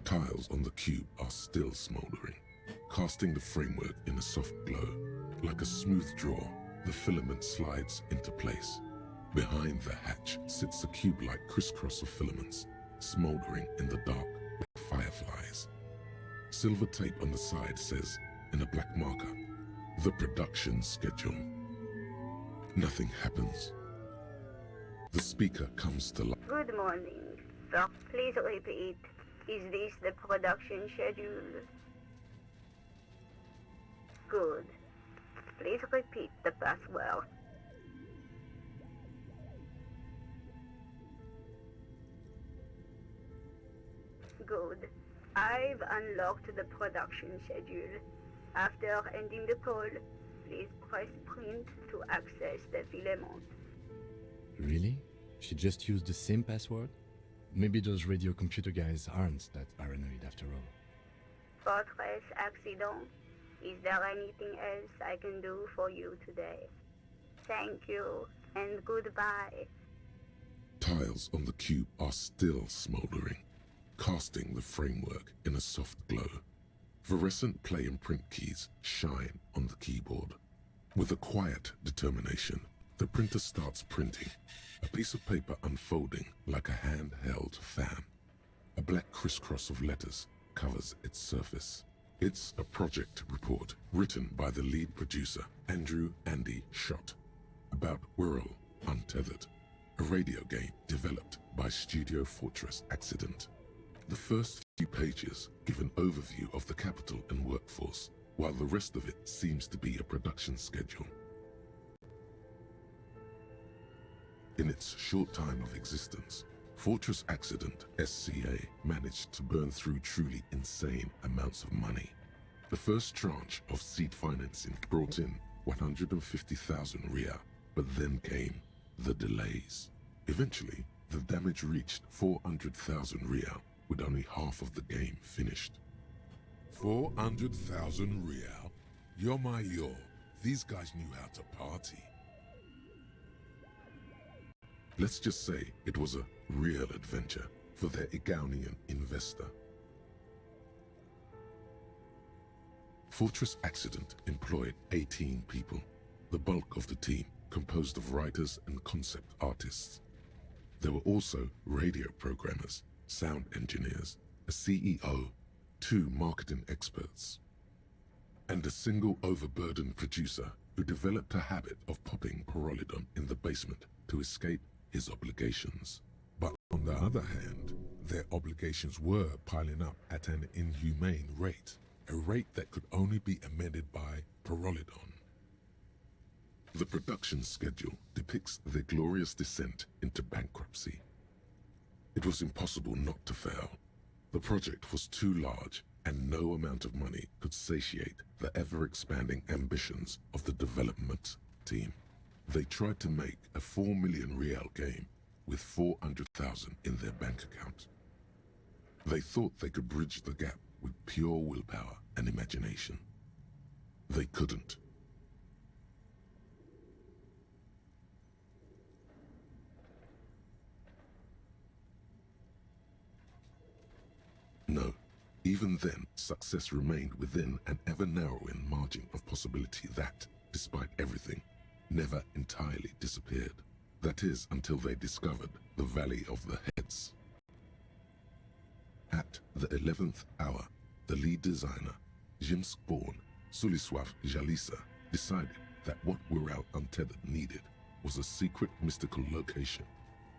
S3: Tiles on the cube are still smoldering, casting the framework in a soft glow. Like a smooth draw, the filament slides into place. Behind the hatch sits a cube-like crisscross of filaments, smoldering in the dark like fireflies. Silver tape on the side says, in a black marker, the production schedule. Nothing happens. The speaker comes to life.
S5: Good morning, sir. Please repeat. Is this the production schedule? Good. Please repeat the password. Good. I've unlocked the production schedule. After ending the call, please press print to access the filament.
S6: Really? She just used the same password? Maybe those radio computer guys aren't that paranoid after all.
S5: Fortress accident. Is there anything else I can do for you today? Thank you, and goodbye.
S3: Tiles on the cube are still smoldering, casting the framework in a soft glow. Fluorescent play and print keys shine on the keyboard. With a quiet determination, the printer starts printing, a piece of paper unfolding like a handheld fan. A black crisscross of letters covers its surface. It's a project report written by the lead producer, Andrew Andy Schott, about Whirl Untethered, a radio game developed by Studio Fortress Accident. The first few pages give an overview of the capital and workforce, while the rest of it seems to be a production schedule. In its short time of existence, Fortress Accident SCA managed to burn through truly insane amounts of money. The first tranche of seed financing brought in 150,000 Ria, but then came the delays. Eventually, the damage reached 400,000 Ria, with only half of the game finished.
S11: 400,000 Real? You're my yo. These guys knew how to party.
S3: Let's just say it was a real adventure for their Igaunian investor. Fortress Accident employed 18 people, the bulk of the team composed of writers and concept artists. There were also radio programmers, sound engineers, a CEO, 2 marketing experts, and a single overburdened producer who developed a habit of popping Pyrrolidon in the basement to escape his obligations.
S11: But on the other hand, their obligations were piling up at an inhumane rate, a rate that could only be amended by Pyrrolidon.
S3: The production schedule depicts their glorious descent into bankruptcy. It was impossible not to fail. The project was too large, and no amount of money could satiate the ever-expanding ambitions of the development team. They tried to make a 4 million Real game with 400,000 in their bank account. They thought they could bridge the gap with pure willpower and imagination. They couldn't. No, even then, success remained within an ever-narrowing margin of possibility that, despite everything, never entirely disappeared. That is, until they discovered the Valley of the Heads. At the 11th hour, the lead designer, Jimsk-born Sulisław Jalisa, decided that what Whirl Untethered needed was a secret mystical location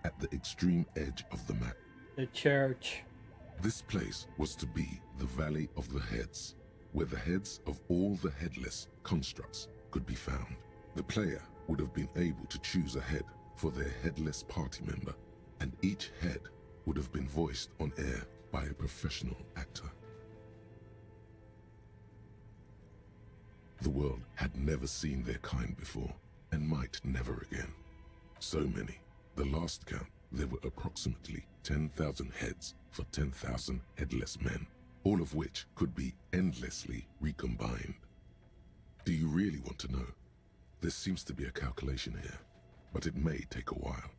S3: at the extreme edge of the map.
S1: The church.
S3: This place was to be the Valley of the Heads, where the heads of all the headless constructs could be found. The player would have been able to choose a head for their headless party member, and each head would have been voiced on air by a professional actor. The world had never seen their kind before, and might never again. So many. The last count, there were approximately 10,000 heads for 10,000 headless men, all of which could be endlessly recombined. Do you really want to know? There seems to be a calculation here, but it may take a while.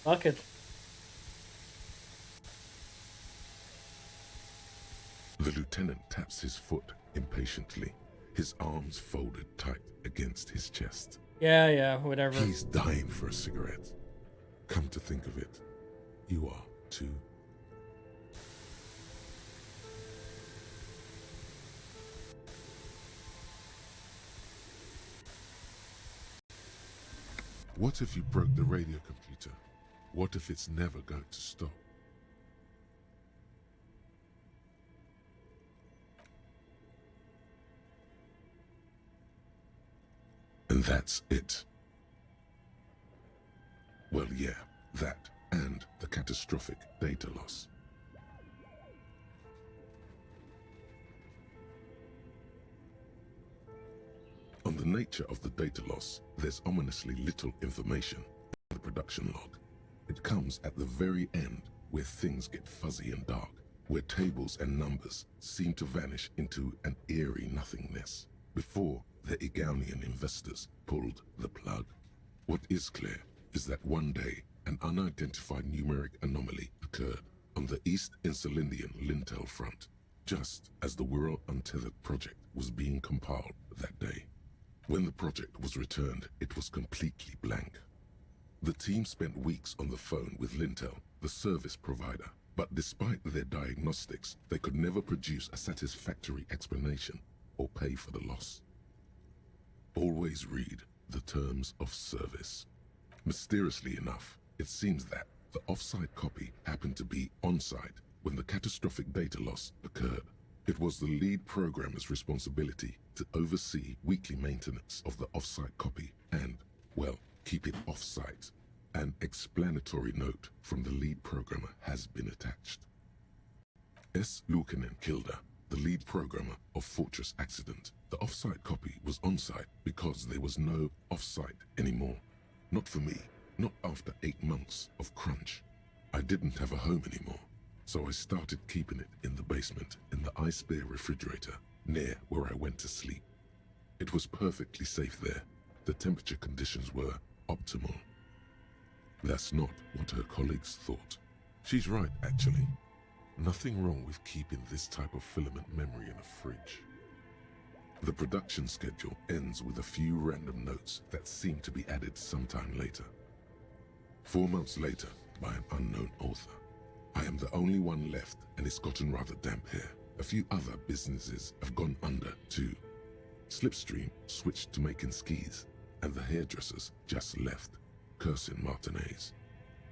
S1: Fuck it.
S3: The lieutenant taps his foot impatiently, his arms folded tight against his chest.
S1: Yeah, whatever.
S3: He's dying for a cigarette. Come to think of it, you are too. What if you broke the radio computer? What if it's never going to stop? And that's it. Well, yeah, that and the catastrophic data loss. On the the nature of the data loss, there's ominously little information in the production log. It comes at the very end, where things get fuzzy and dark, where tables and numbers seem to vanish into an eerie nothingness, before the Egonian investors pulled the plug. What is clear is that one day, an unidentified numeric anomaly occurred on the East Insulindian Lintel front, just as the Wirral Untethered project was being compiled that day. When the project was returned, it was completely blank. The team spent weeks on the phone with Lintel, the service provider, but despite their diagnostics, they could never produce a satisfactory explanation or pay for the loss. Always read the terms of service. Mysteriously enough, it seems that the off-site copy happened to be on-site when the catastrophic data loss occurred. It was the lead programmer's responsibility to oversee weekly maintenance of the off-site copy and, well, keep it off-site. An explanatory note from the lead programmer has been attached. S. Luukinen Kilda, the lead programmer of Fortress Accident. The off-site copy was on-site because there was no off-site anymore. Not for me, not after 8 months of crunch. I didn't have a home anymore, so I started keeping it in the basement in the ice bear refrigerator near where I went to sleep. It was perfectly safe there. The temperature conditions were optimal. That's not what her colleagues thought. She's right, actually. Nothing wrong with keeping this type of filament memory in a fridge. The production schedule ends with a few random notes that seem to be added sometime later. 4 months later, by an unknown author. I am the only one left, and it's gotten rather damp here. A few other businesses have gone under, too. Slipstream switched to making skis, and the hairdressers just left, cursing Martinez.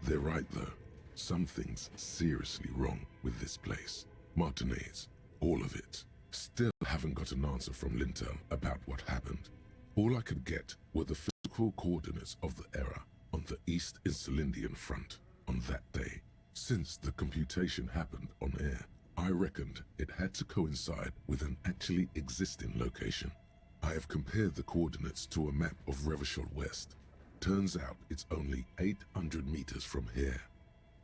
S3: They're right, though. Something's seriously wrong with this place. Martinez, all of it. Still haven't got an answer from Lintel about what happened. All I could get were the physical coordinates of the error on the East Insulindian front on that day. Since the computation happened on air, I reckoned it had to coincide with an actually existing location. I have compared the coordinates to a map of Revachol West. Turns out it's only 800 meters from here.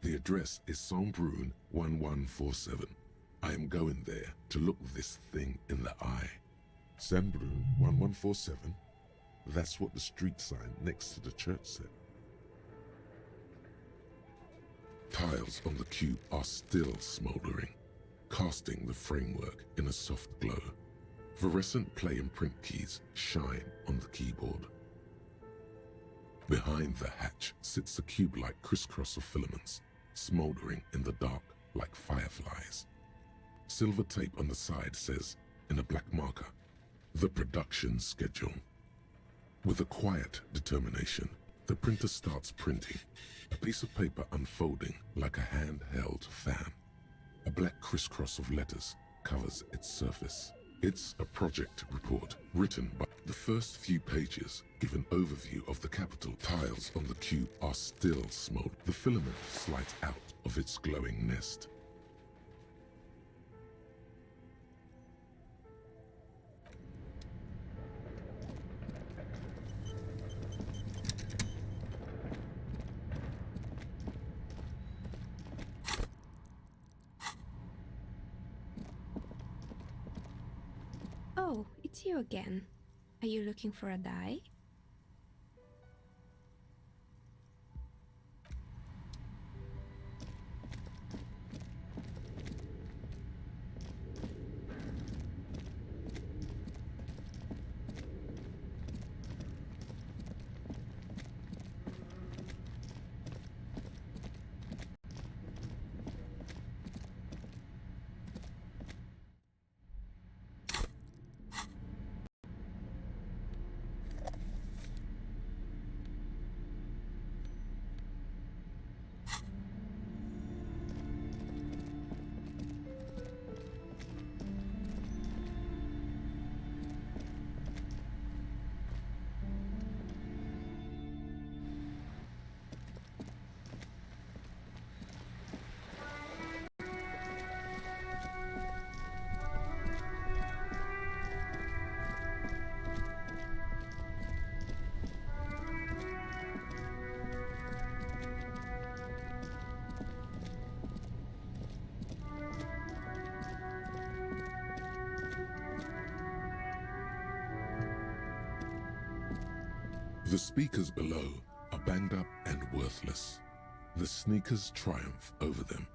S3: The address is Saint-Brun 1147. I am going there to look this thing in the eye. Saint-Brun 1147? That's what the street sign next to the church said. Tiles on the cube are still smoldering, casting the framework in a soft glow. Fluorescent play and print keys shine on the keyboard. Behind the hatch sits a cube-like crisscross of filaments, smoldering in the dark like fireflies. Silver tape on the side says, in a black marker, the production schedule. With a quiet determination, the printer starts printing, a piece of paper unfolding like a handheld fan. A black crisscross of letters covers its surface. It's a project report written by the first few pages give an overview of the capital. Tiles on the cube are still smoldering. The filament slides out of its glowing nest.
S12: Oh, it's you again. Are you looking for a dye?
S3: The speakers below are banged up and worthless. The sneakers triumph over them.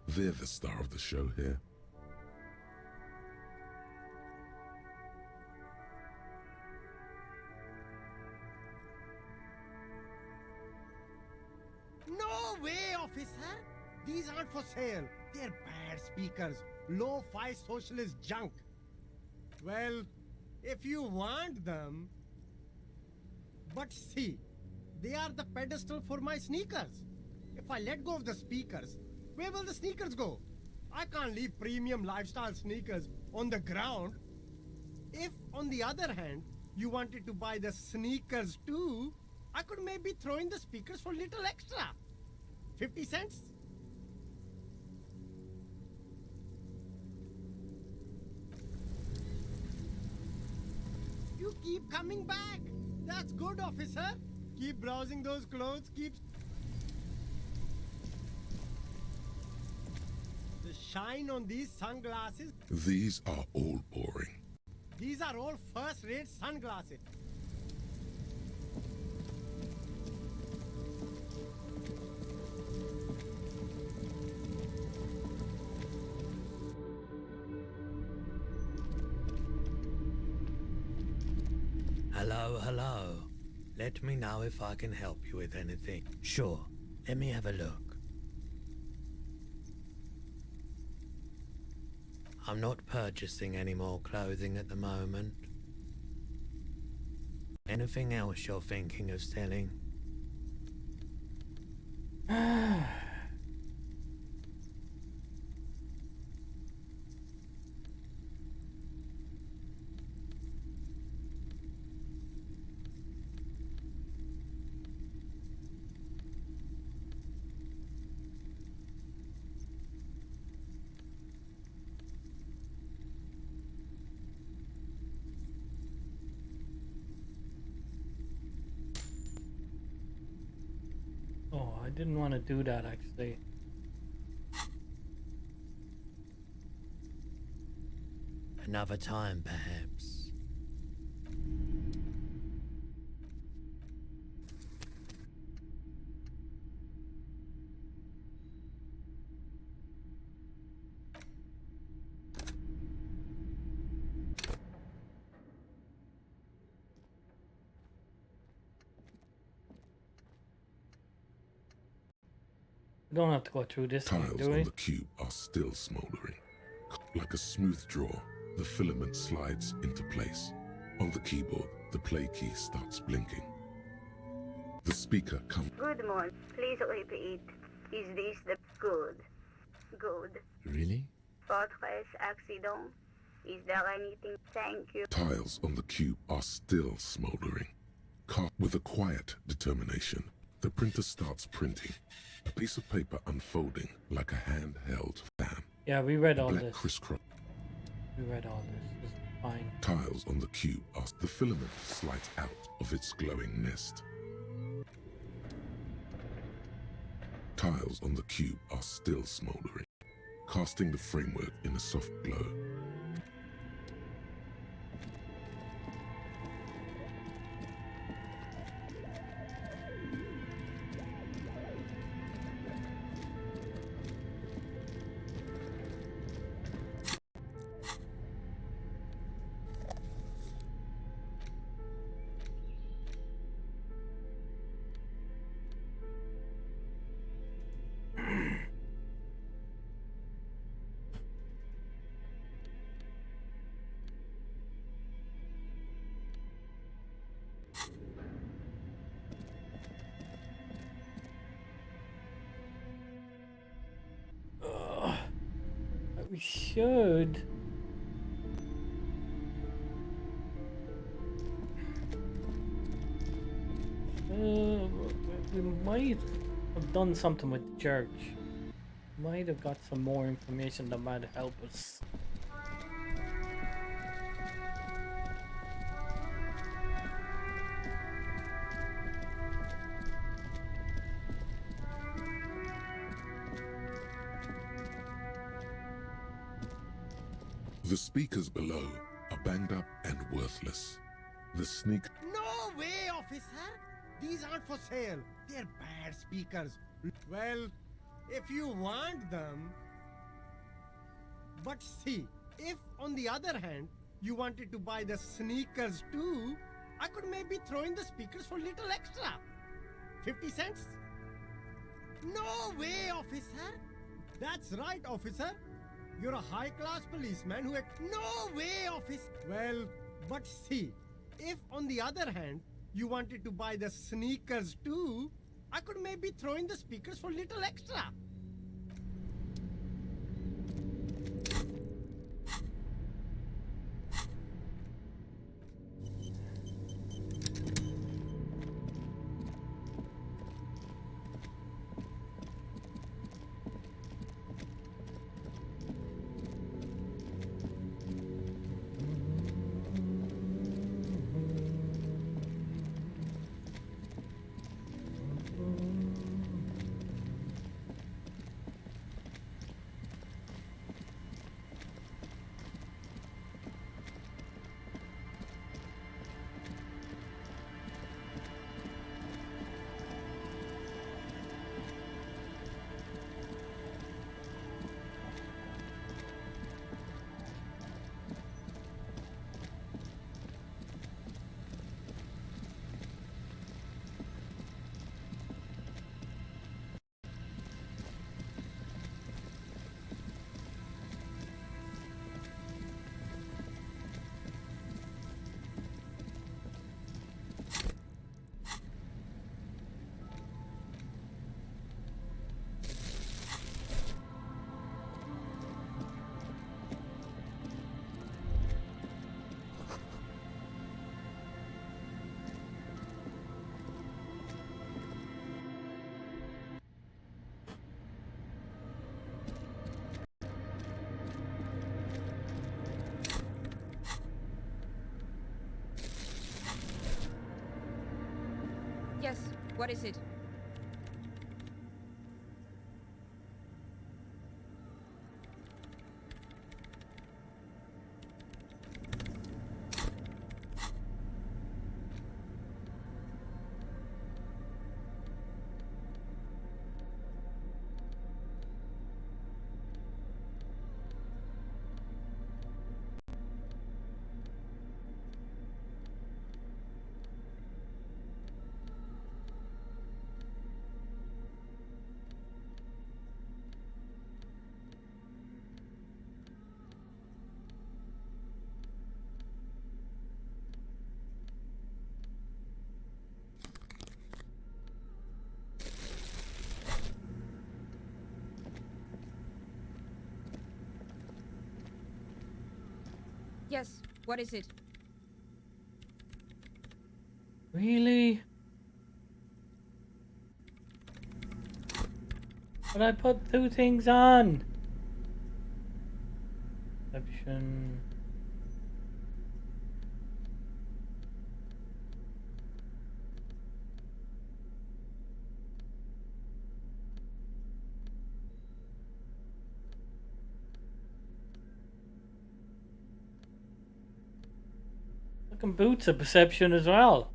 S3: They're the star of the show here.
S9: No way, officer! These aren't for sale. They're bad speakers. Low-fi socialist junk. Well, if you want them... But see, they are the pedestal for my sneakers. If I let go of the speakers, where will the sneakers go? I can't leave premium lifestyle sneakers on the ground. If, on the other hand, you wanted to buy the sneakers too, I could maybe throw in the speakers for little extra. 50 cents? You keep coming back. That's good, officer. Keep browsing those clothes, keep... The shine on these sunglasses.
S3: These are all boring.
S9: These are all first-rate sunglasses.
S13: Hello, hello. Let me know if I can help you with anything. Sure, let me have a look. I'm not purchasing any more clothing at the moment. Anything else you're thinking of selling?
S1: Oh, I didn't want to do that actually.
S13: Another time, perhaps.
S1: We don't have to go through this thing,
S3: Tiles
S1: do
S3: on
S1: we?
S3: the cube are still smoldering. Like a smooth draw, the filament slides into place. On the keyboard, the play key starts blinking. The speaker comes.
S5: Good morning. Please repeat. Is this the good? Good.
S6: Really?
S5: Fortress accident? Is there anything? Thank you.
S3: Tiles on the cube are still smoldering. With a quiet determination, the printer starts printing. A piece of paper unfolding like a handheld fan.
S1: Yeah, we read
S3: A
S1: all
S3: black
S1: this.
S3: crisscross.
S1: We read all this. It's fine.
S3: Tiles on the cube are. The filament slides out of its glowing nest. Tiles on the cube are still smoldering, casting the framework in a soft glow.
S1: We should. We might have done something with the church. Might have got some more information that might help us.
S3: The speakers below are banged up and worthless. The sneak.
S9: No way, officer. These aren't for sale. They're bad speakers. Well, if you want them... But see, if on the other hand, you wanted to buy the sneakers too, I could maybe throw in the speakers for little extra. 50 cents? No way, officer. That's right, officer. You're a high-class policeman who... No way, officer. Well, but see, if on the other hand, you wanted to buy the sneakers too, I could maybe throw in the speakers for little extra.
S4: Yes, what is it? Yes, what is it?
S1: Really? But I put two things on. Perception. Fucking boots of perception as well.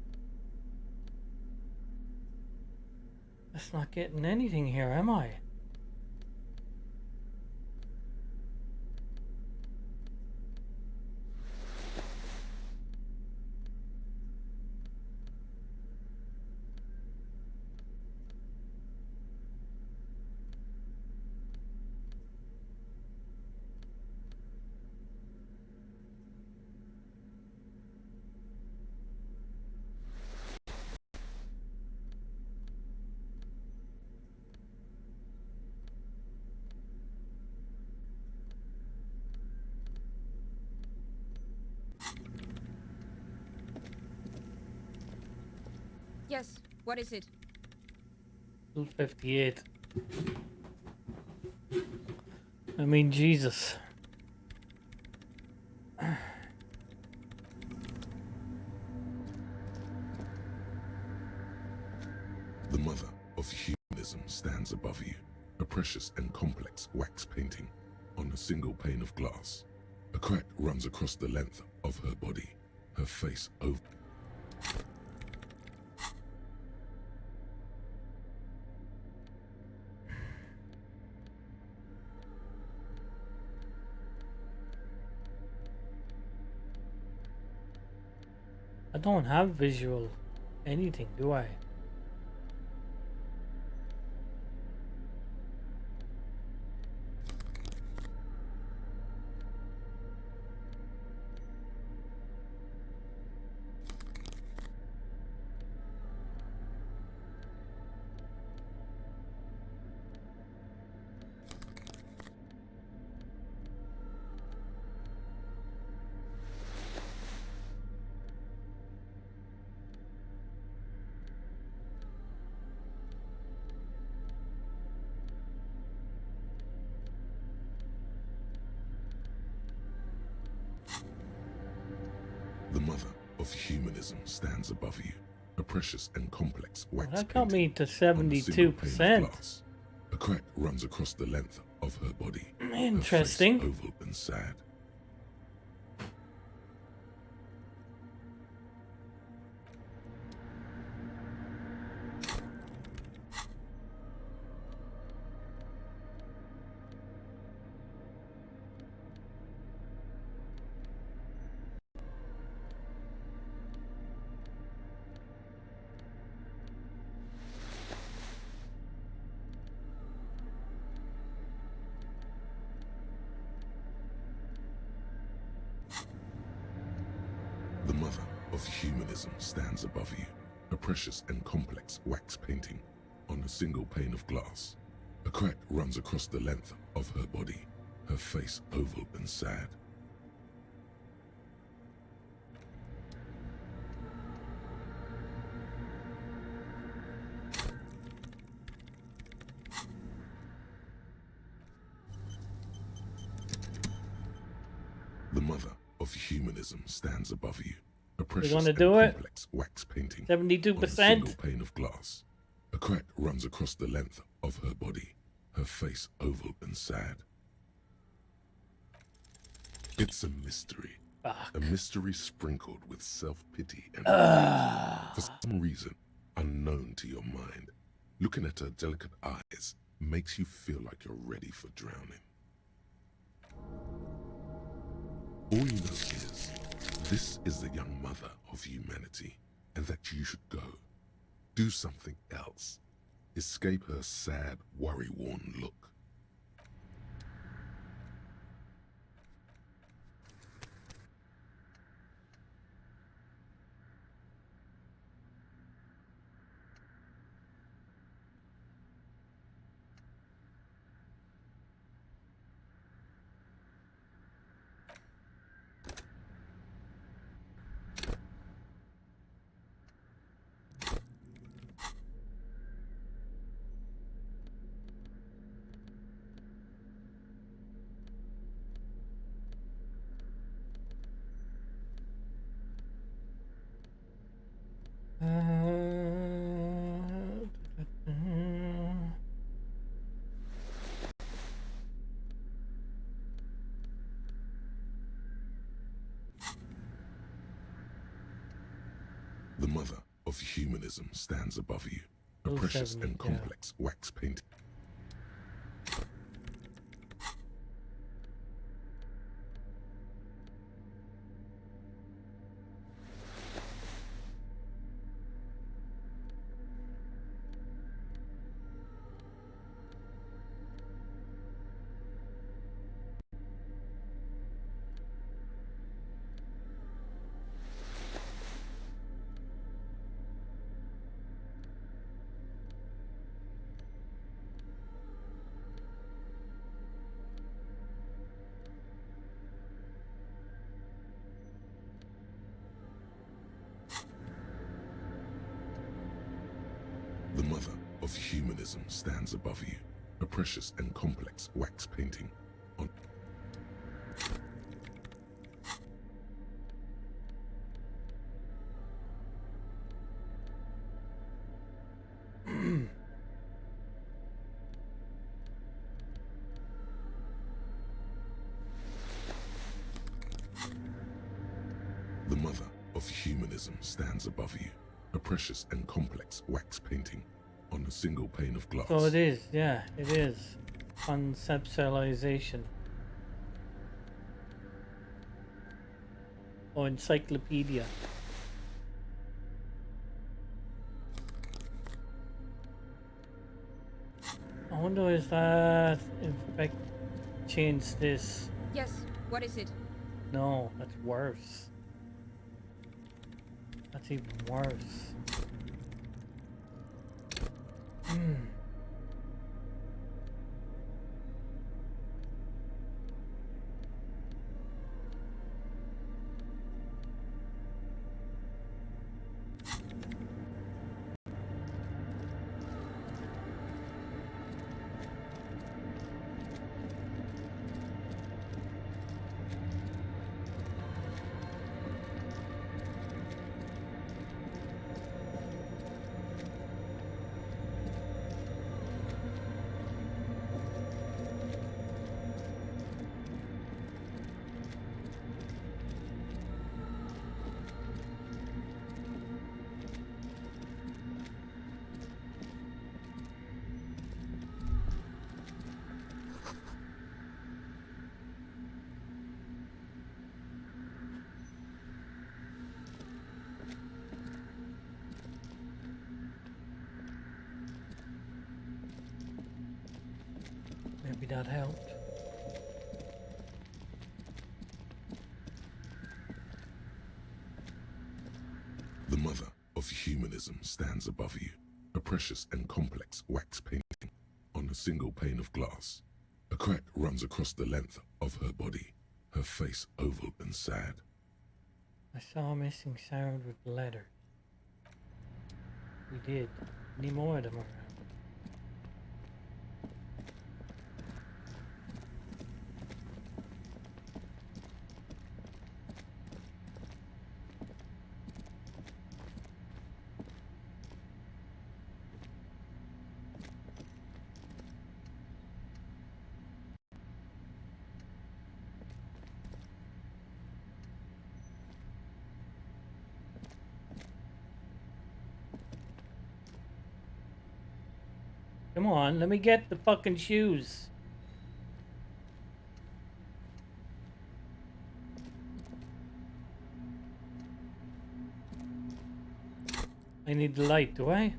S1: That's not getting anything here, am I?
S4: Yes, what is it?
S1: 258. I mean, Jesus.
S3: The mother of humanism stands above you, a precious and complex wax painting on a single pane of glass. A crack runs across the length of her body, her face open.
S1: I don't have visual anything, do I?
S3: The mother of humanism stands above you, a precious and complex wax
S1: That got me to
S3: painting on a single pane of
S1: 72%.
S3: glass. A crack runs across the length of her body.
S1: Interesting.
S3: Her face oval and sad. The mother of humanism stands above you, a precious and complex wax painting on a single pane of glass. A crack runs across the length of her body, her face oval and sad. The mother of humanism stands above you, a precious
S1: wanna
S3: and
S1: do it?
S3: complex wax painting
S1: 72%.
S3: on a single pane of glass. A crack runs across the length of her body, her face oval and sad. It's a mystery. A mystery sprinkled with self-pity and hate. For some reason unknown to your mind, looking at her delicate eyes makes you feel like you're ready for drowning. All you know is, this is the young mother of humanity, and that you should go. Do something else. Escape her sad, worry-worn look. The mother of humanism stands above you, a precious and complex wax painting. The mother of humanism stands above you, a precious and complex wax painting on... The mother of humanism stands above you, a precious and complex wax painting on a single pane of glass.
S1: So it is, yeah, it is. Conceptualization. Or encyclopedia. wonder is that if I change this.
S4: Yes, what is it?
S1: No, that's worse. That's even worse. Maybe that helped.
S3: The mother of humanism stands above you, a precious and complex wax painting on a single pane of glass. A crack runs across the length of her body, her face oval and sad.
S1: I saw a missing sound with letters. We did. Any more of them around? Come on, let me get the fucking shoes. I need the light, do I?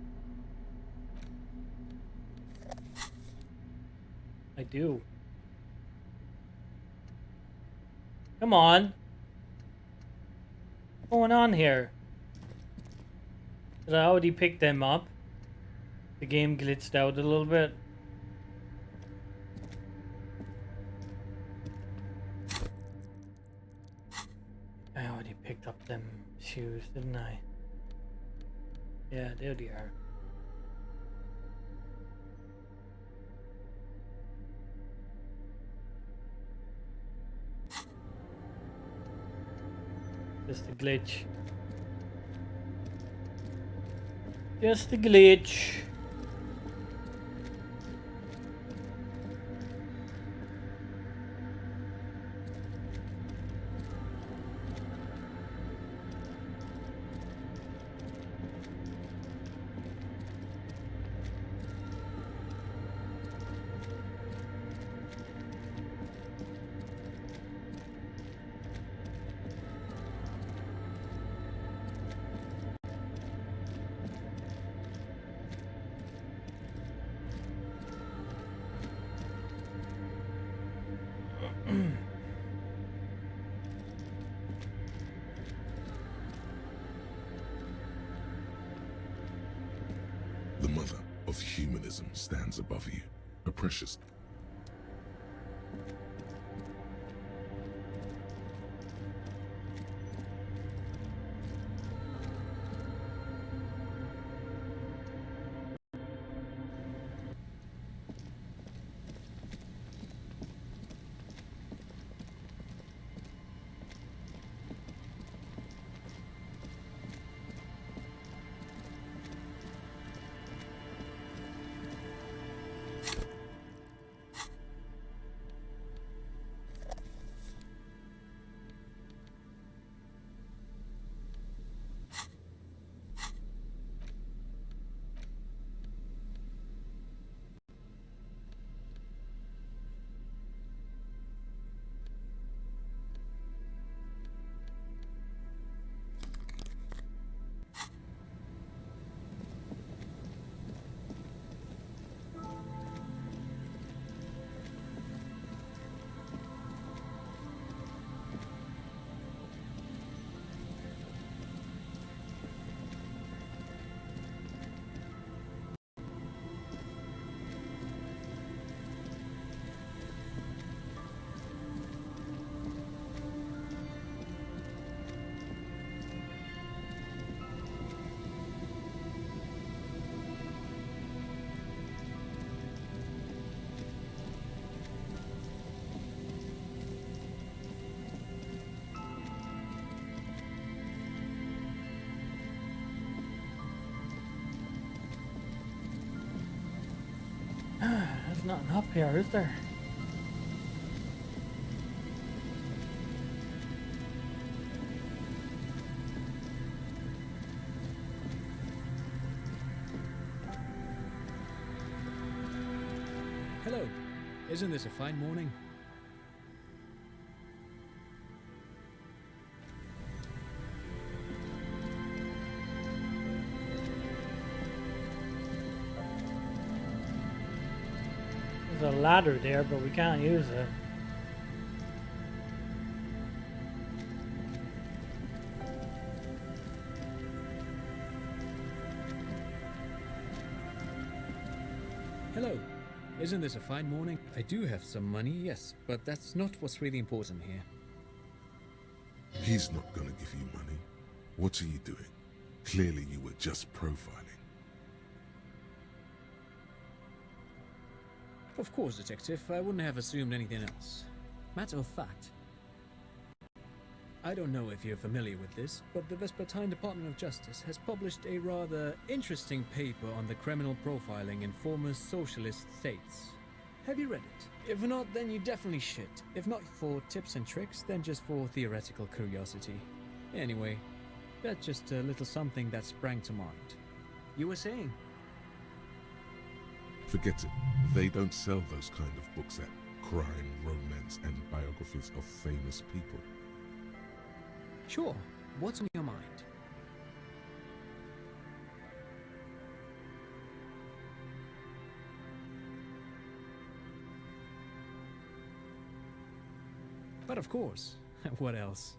S1: I do. Come on. What's going on here? Did I already pick them up? The game glitched out a little bit. I already picked up them shoes, didn't I? Yeah, there they are. Just a glitch. Just a glitch.
S3: The mother of humanism stands above you, a precious.
S1: There's nothing up here, is there?
S14: Hello. Isn't this a fine morning?
S1: There's a ladder there, but we can't use it.
S14: Hello. Isn't this a fine morning? I do have some money, yes, but that's not what's really important here.
S3: He's not gonna give you money. What are you doing? Clearly you were just profiling.
S14: Of course, Detective. I wouldn't have assumed anything else. Matter of fact, I don't know if you're familiar with this, but the Vespertine Department of Justice has published a rather interesting paper on the criminal profiling in former socialist states. Have you read it? If not, then you definitely should. If not for tips and tricks, then just for theoretical curiosity. Anyway, that's just a little something that sprang to mind. You were saying?
S3: Forget it. They don't sell those kind of books at crime, romance, and biographies of famous people.
S14: Sure. What's on your mind? But of course, what else?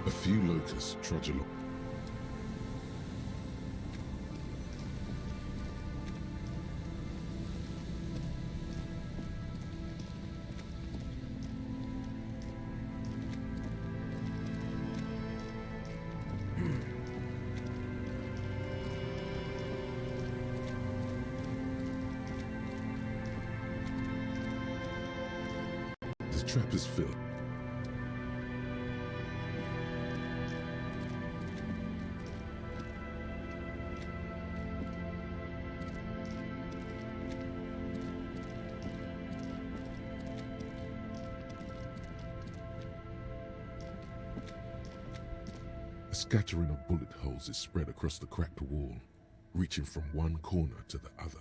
S3: A few locusts trudge along. The trap is filled. A scattering of bullet holes is spread across the cracked wall, reaching from one corner to the other.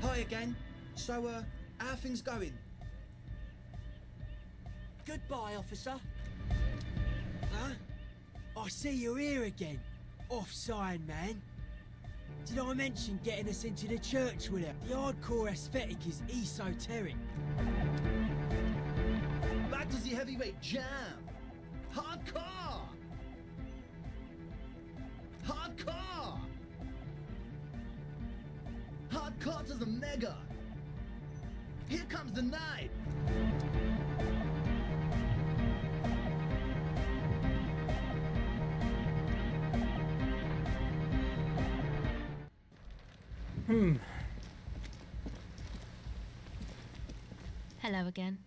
S22: Hi again. So, how are things going? Goodbye, officer. Huh?
S15: I see you're here again. Offside, man. Did I mention getting us into the church with her? The hardcore aesthetic is esoteric.
S16: Back to the heavyweight jam. Hardcore! Hardcore! Hardcore to the mega! Here comes the night!
S21: Hello again.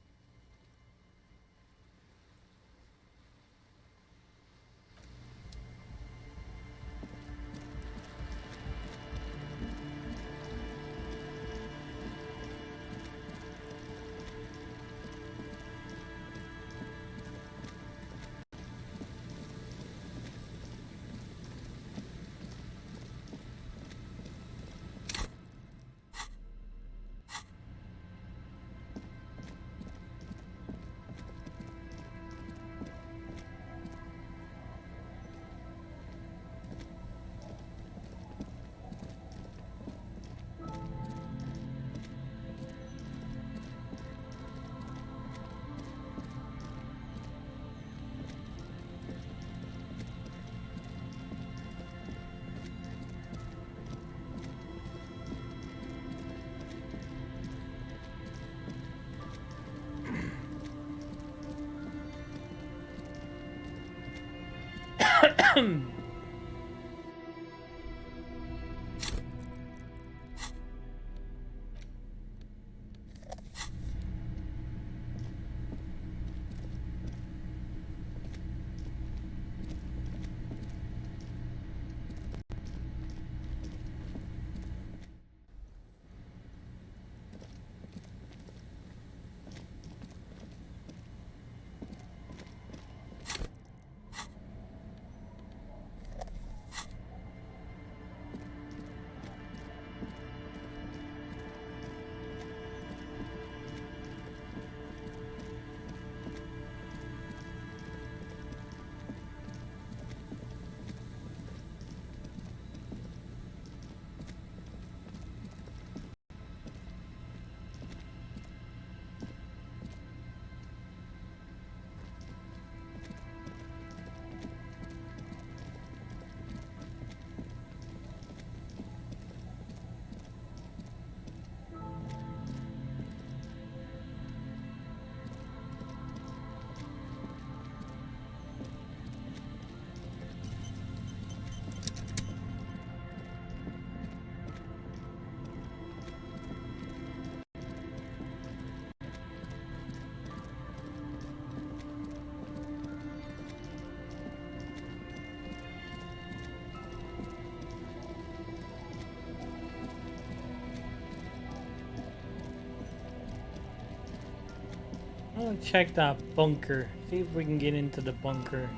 S1: I'll check that bunker. See if we can get into the bunker.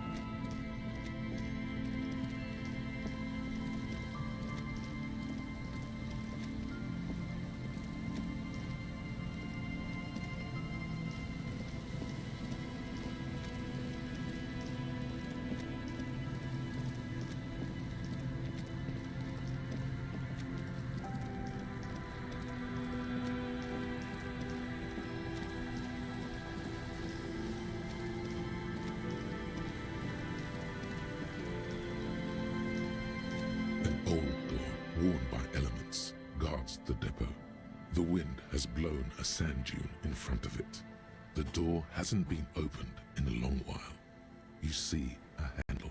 S3: An old door, worn by elements, guards the depot. The wind has blown a sand dune in front of it. The door hasn't been opened in a long while. You see a handle.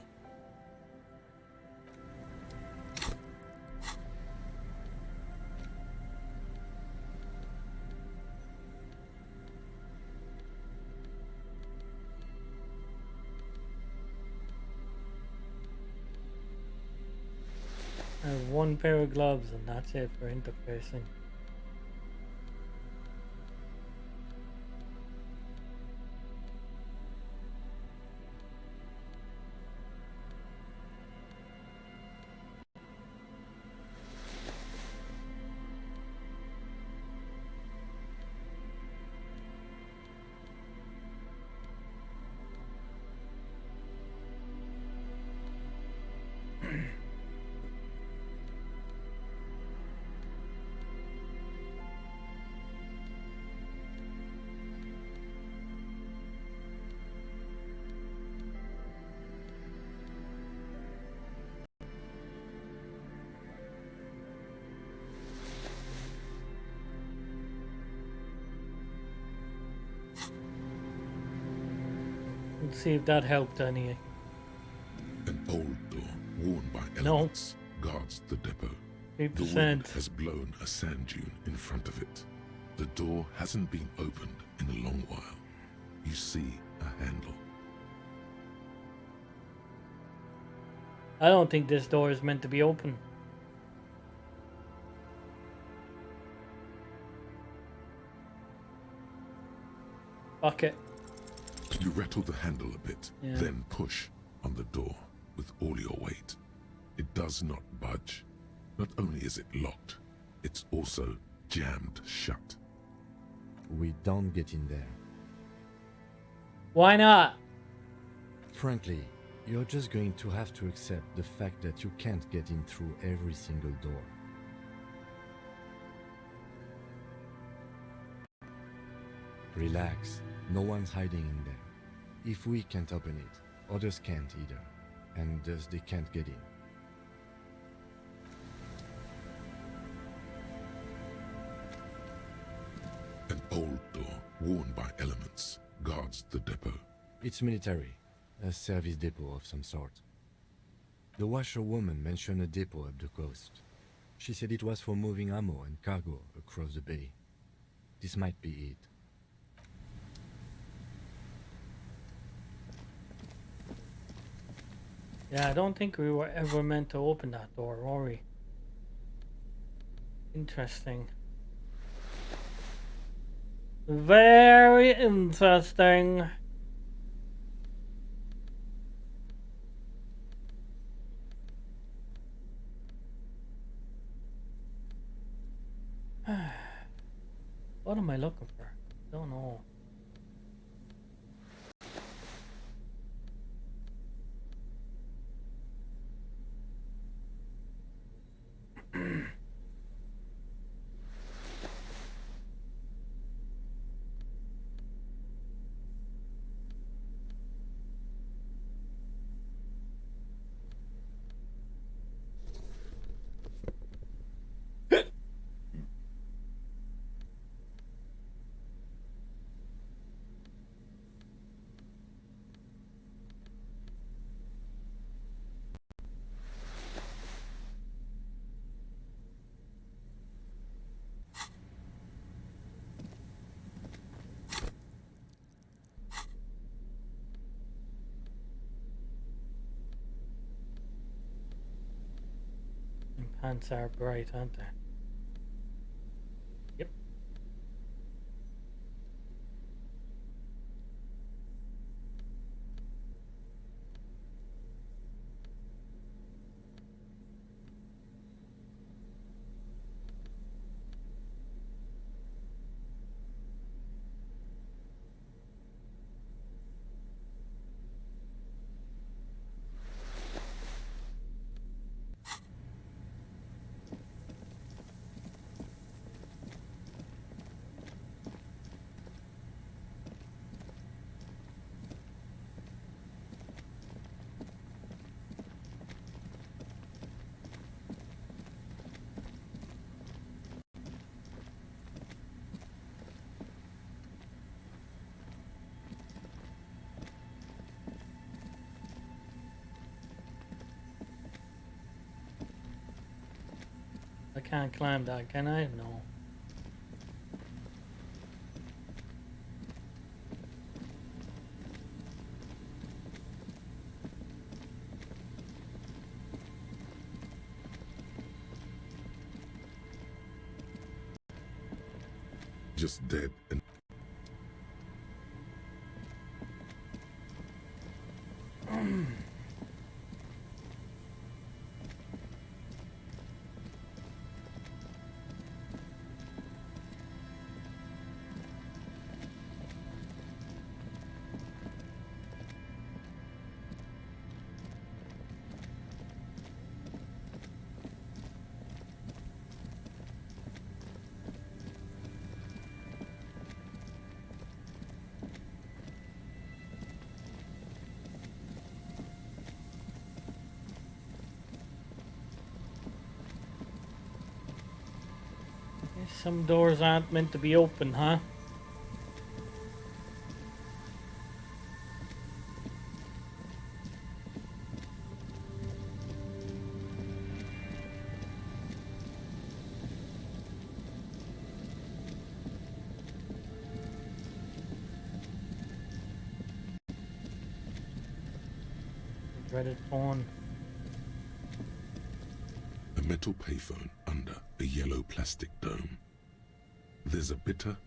S1: I have one pair of gloves and that's it for interfacing. Let's see if that helped any.
S3: An old door, worn by elements, guards the depot.
S1: 8%.
S3: The wind has blown a sand dune in front of it. The door hasn't been opened in a long while. You see a handle.
S1: I don't think this door is meant to be open. Fuck it.
S3: You rattle the handle a bit,
S1: Yeah.
S3: then push on the door with all your weight. It does not budge. Not only is it locked, it's also jammed shut.
S6: We don't get in there.
S1: Why not?
S6: Frankly, you're just going to have to accept the fact that you can't get in through every single door. Relax, no one's hiding in there. If we can't open it, others can't either, and thus they can't get in.
S3: An old door, worn by elements, guards the depot.
S6: It's military, a service depot of some sort. The washerwoman mentioned a depot up the coast. She said it was for moving ammo and cargo across the bay. This might be it.
S1: Yeah, I don't think we were ever meant to open that door, were we? Interesting. Very interesting. What am I looking for? Don't know. Pants are bright, aren't they? Yep. I can't climb that, can I? No.
S3: Just dead and
S1: some doors aren't meant to be open, huh? dreaded phone.
S3: A metal payphone under a yellow plastic dome. There's a bitter.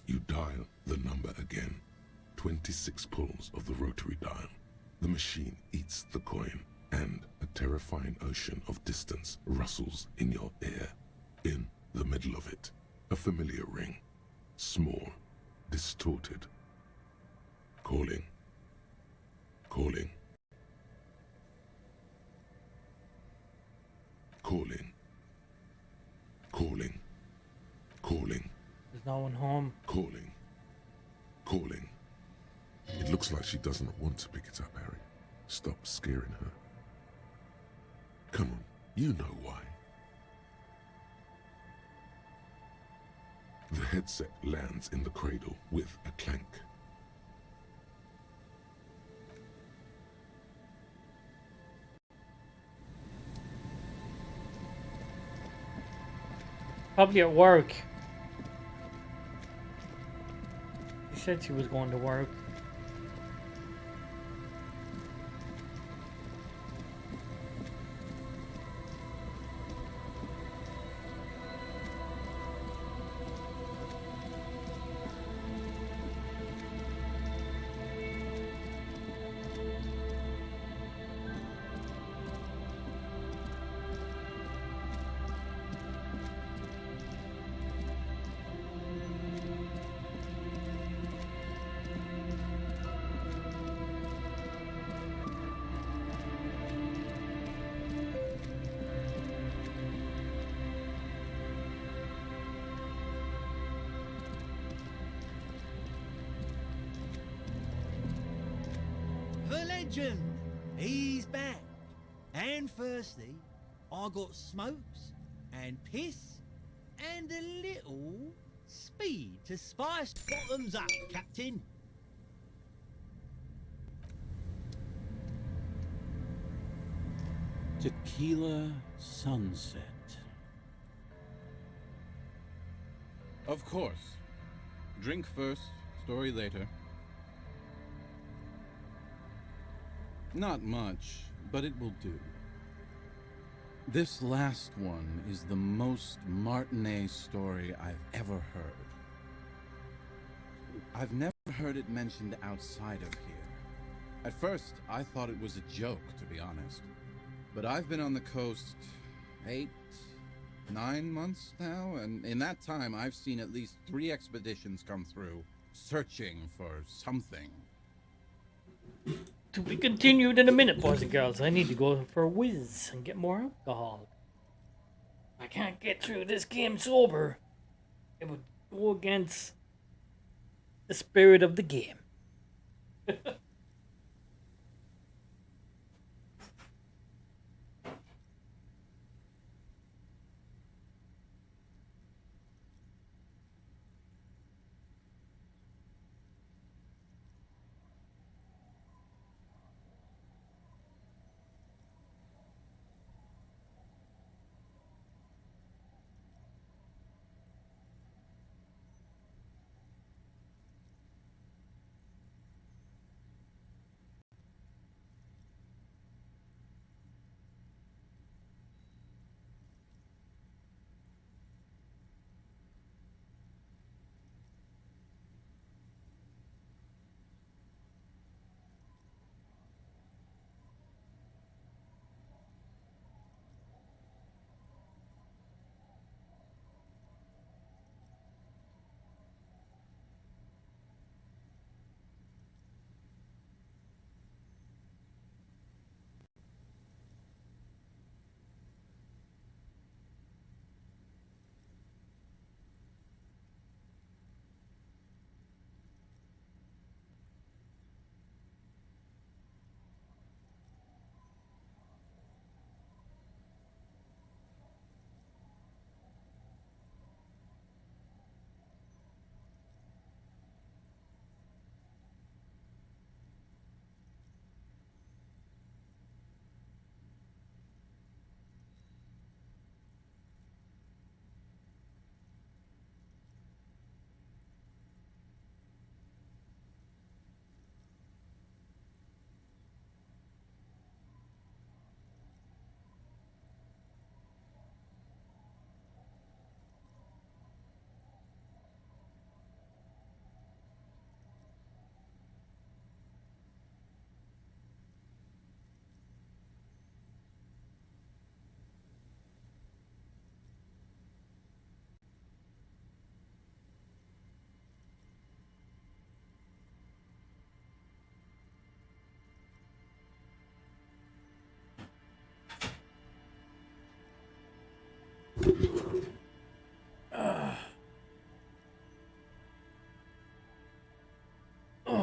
S3: You dial the number again. 26 pulls of the rotary dial. The machine eats the coin, and a terrifying ocean of distance rustles in your ear. In the middle of it, a familiar ring. Small, distorted. Calling. Calling. Calling. Calling. Calling.
S1: There's no one home.
S3: Calling. Calling. It looks like she doesn't want to pick it up, Harry. Stop scaring her. Come on, you know why. The headset lands in the cradle with a clank.
S1: Probably at work. She said she was going to work.
S15: The legend, he's back. And firstly, I got smokes and piss and a little speed to spice bottoms up, Captain.
S8: Tequila sunset. Of course. Drink first, story later. Not much, but it will do. This last one is the most Martinet story I've ever heard. I've never heard it mentioned outside of here. At first, I thought it was a joke, to be honest. But I've been on the coast 8, 9 months now, and in that time I've seen at least 3 expeditions come through, searching for something.
S1: To be continued in a minute, boys and girls. I need to go for a whiz and get more alcohol. I can't get through this game sober. It would go against the spirit of the game.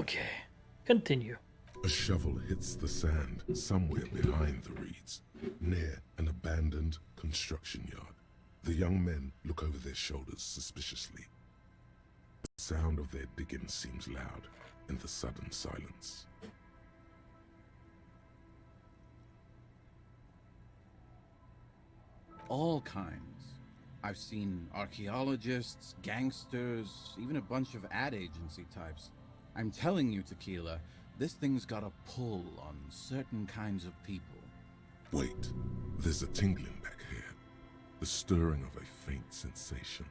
S1: Okay, continue.
S3: A shovel hits the sand somewhere behind the reeds, near an abandoned construction yard. The young men look over their shoulders suspiciously. The sound of their digging seems loud in the sudden silence.
S8: All kinds. I've seen archaeologists, gangsters, even a bunch of ad agency types. I'm telling you, Tequila, this thing's got a pull on certain kinds of people.
S3: Wait, there's a tingling back here. The stirring of a faint sensation.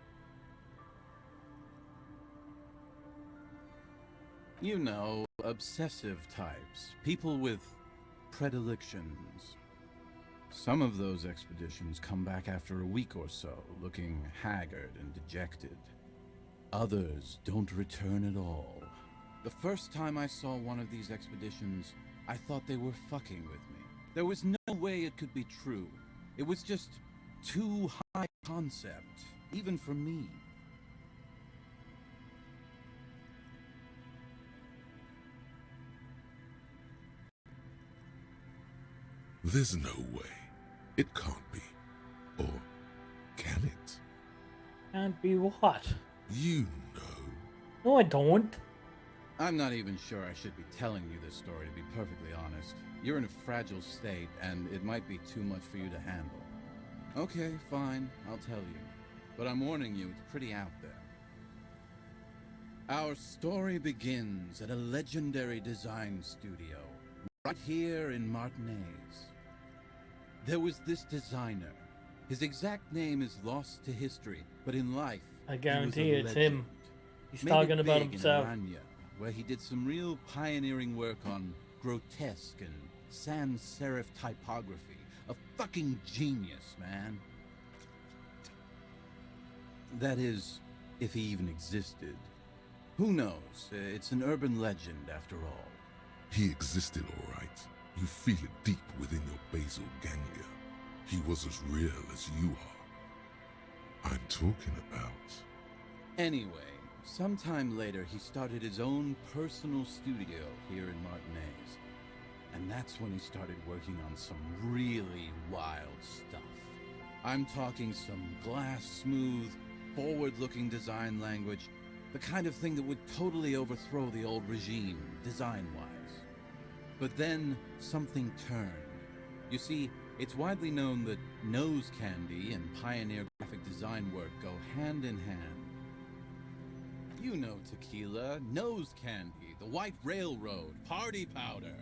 S8: You know, obsessive types. People with predilections. Some of those expeditions come back after a week or so, looking haggard and dejected. Others don't return at all. The first time I saw one of these expeditions, I thought they were fucking with me. There was no way it could be true. It was just too high concept, even for me.
S3: There's no way. It can't be. Or can it?
S1: Can't be what?
S3: You know.
S1: No, I don't.
S8: I'm not even sure I should be telling you this story, to be perfectly honest. You're in a fragile state, and it might be too much for you to handle. Okay, fine, I'll tell you. But I'm warning you, it's pretty out there. Our story begins at a legendary design studio, right here in Martinez. There was this designer. His exact name is lost to history, but in life,
S1: I guarantee
S8: he was a
S1: it's
S8: legend.
S1: him. He's
S8: Made
S1: talking
S8: it
S1: about
S8: big
S1: himself.
S8: In Aranya, where he did some real pioneering work on grotesque and sans serif typography. A fucking genius, man. That is, if he even existed. Who knows? It's an urban legend, after all.
S3: He existed, all right. You feel it deep within your basal ganglia. He was as real as you are. I'm talking about...
S8: Anyway, sometime later he started his own personal studio here in Martinez. And that's when he started working on some really wild stuff. I'm talking some glass-smooth, forward-looking design language, the kind of thing that would totally overthrow the old regime, design-wise. But then, something turned. You see, it's widely known that nose candy and pioneer graphic design work go hand in hand. You know Tequila, nose candy, the white railroad, party powder.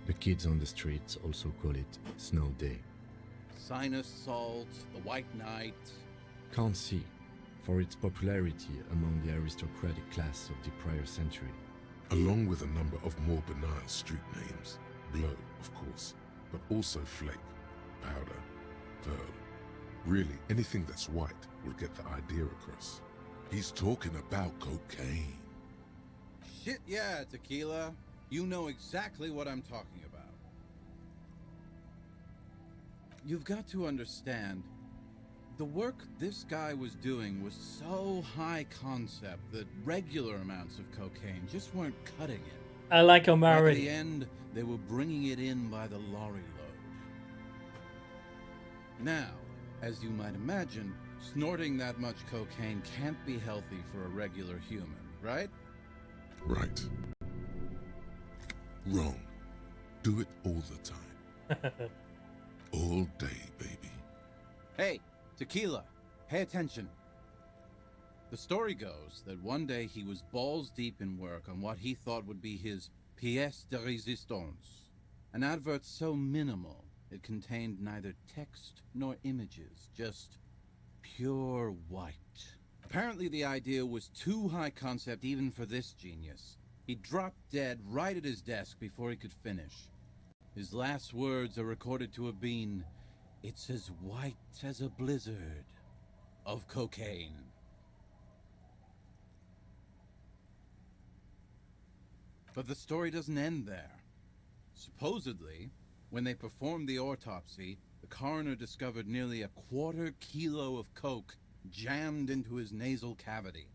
S6: The kids on the streets also call it Snow Day.
S8: Sinus salt, the white night.
S6: Can't see, for its popularity among the aristocratic class of the prior century.
S3: Along with a number of more benign street names. Blow, of course, but also flake, powder, pearl. Really, anything that's white will get the idea across. He's talking about cocaine.
S8: Shit yeah, Tequila. You know exactly what I'm talking about. You've got to understand, the work this guy was doing was so high concept that regular amounts of cocaine just weren't cutting it.
S1: I like
S8: At
S1: Omari.
S8: the end, they were bringing it in by the lorry load. Now, as you might imagine, snorting that much cocaine can't be healthy for a regular human, right?
S3: Right. Wrong. Do it all the time. All day, baby.
S8: Hey, Tequila, pay attention. The story goes that one day he was balls deep in work on what he thought would be his pièce de résistance, an advert so minimal it contained neither text nor images, just pure white. Apparently the idea was too high concept even for this genius. He dropped dead right at his desk before he could finish. His last words are recorded to have been, "It's as white as a blizzard of cocaine." But the story doesn't end there. Supposedly, when they performed the autopsy, the coroner discovered nearly a quarter kilo of coke jammed into his nasal cavity.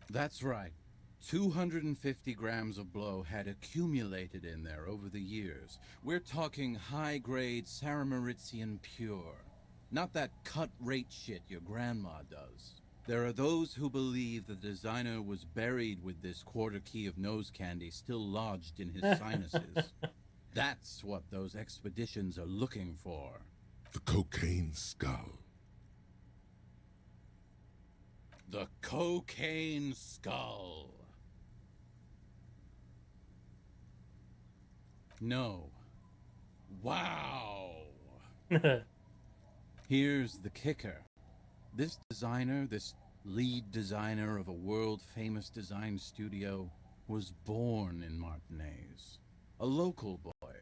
S8: That's right. 250 grams of blow had accumulated in there over the years. We're talking high-grade Saramaritsian pure. Not that cut-rate shit your grandma does. There are those who believe the designer was buried with this quarter key of nose candy still lodged in his sinuses. That's what those expeditions are looking for.
S3: The cocaine skull.
S8: The cocaine skull. No. Wow. Here's the kicker. This designer, this lead designer of a world-famous design studio, was born in Martinez. A local boy,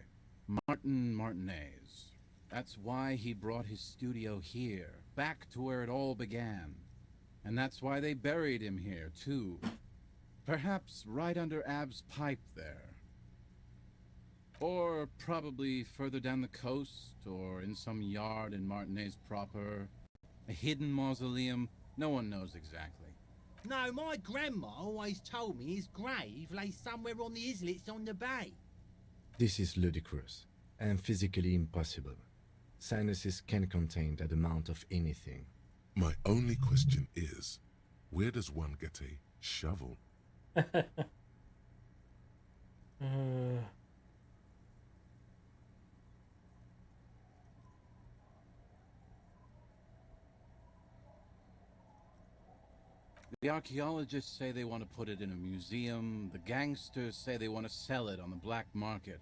S8: Martin Martinez. That's why he brought his studio here, back to where it all began. And that's why they buried him here, too. Perhaps right under Ab's pipe there. Or probably further down the coast, or in some yard in Martinez proper. A hidden mausoleum, no one knows exactly.
S15: No, my grandma always told me his grave lay somewhere on the islets on the bay.
S6: This is ludicrous and physically impossible. Sinuses can contain that amount of anything.
S3: My only question is, where does one get a shovel?
S8: The archaeologists say they want to put it in a museum, the gangsters say they want to sell it on the black market,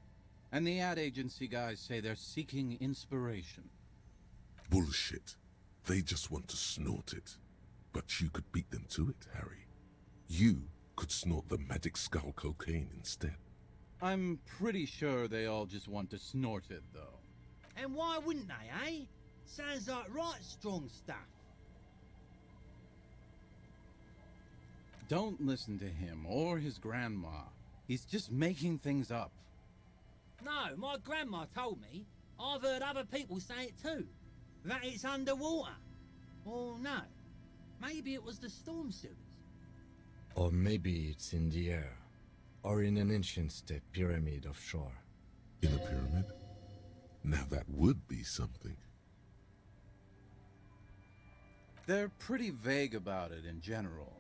S8: and the ad agency guys say they're seeking inspiration.
S3: Bullshit. They just want to snort it. But you could beat them to it, Harry. You could snort the magic skull cocaine instead.
S8: I'm pretty sure they all just want to snort it, though.
S15: And why wouldn't they, eh? Sounds like right strong stuff.
S8: Don't listen to him or his grandma. He's just making things up.
S15: No, my grandma told me. I've heard other people say it too. That it's underwater. Or no, maybe it was the storm sewers.
S6: Or maybe it's in the air. Or in an ancient state pyramid offshore.
S3: In a pyramid? Now that would be something.
S8: They're pretty vague about it in general.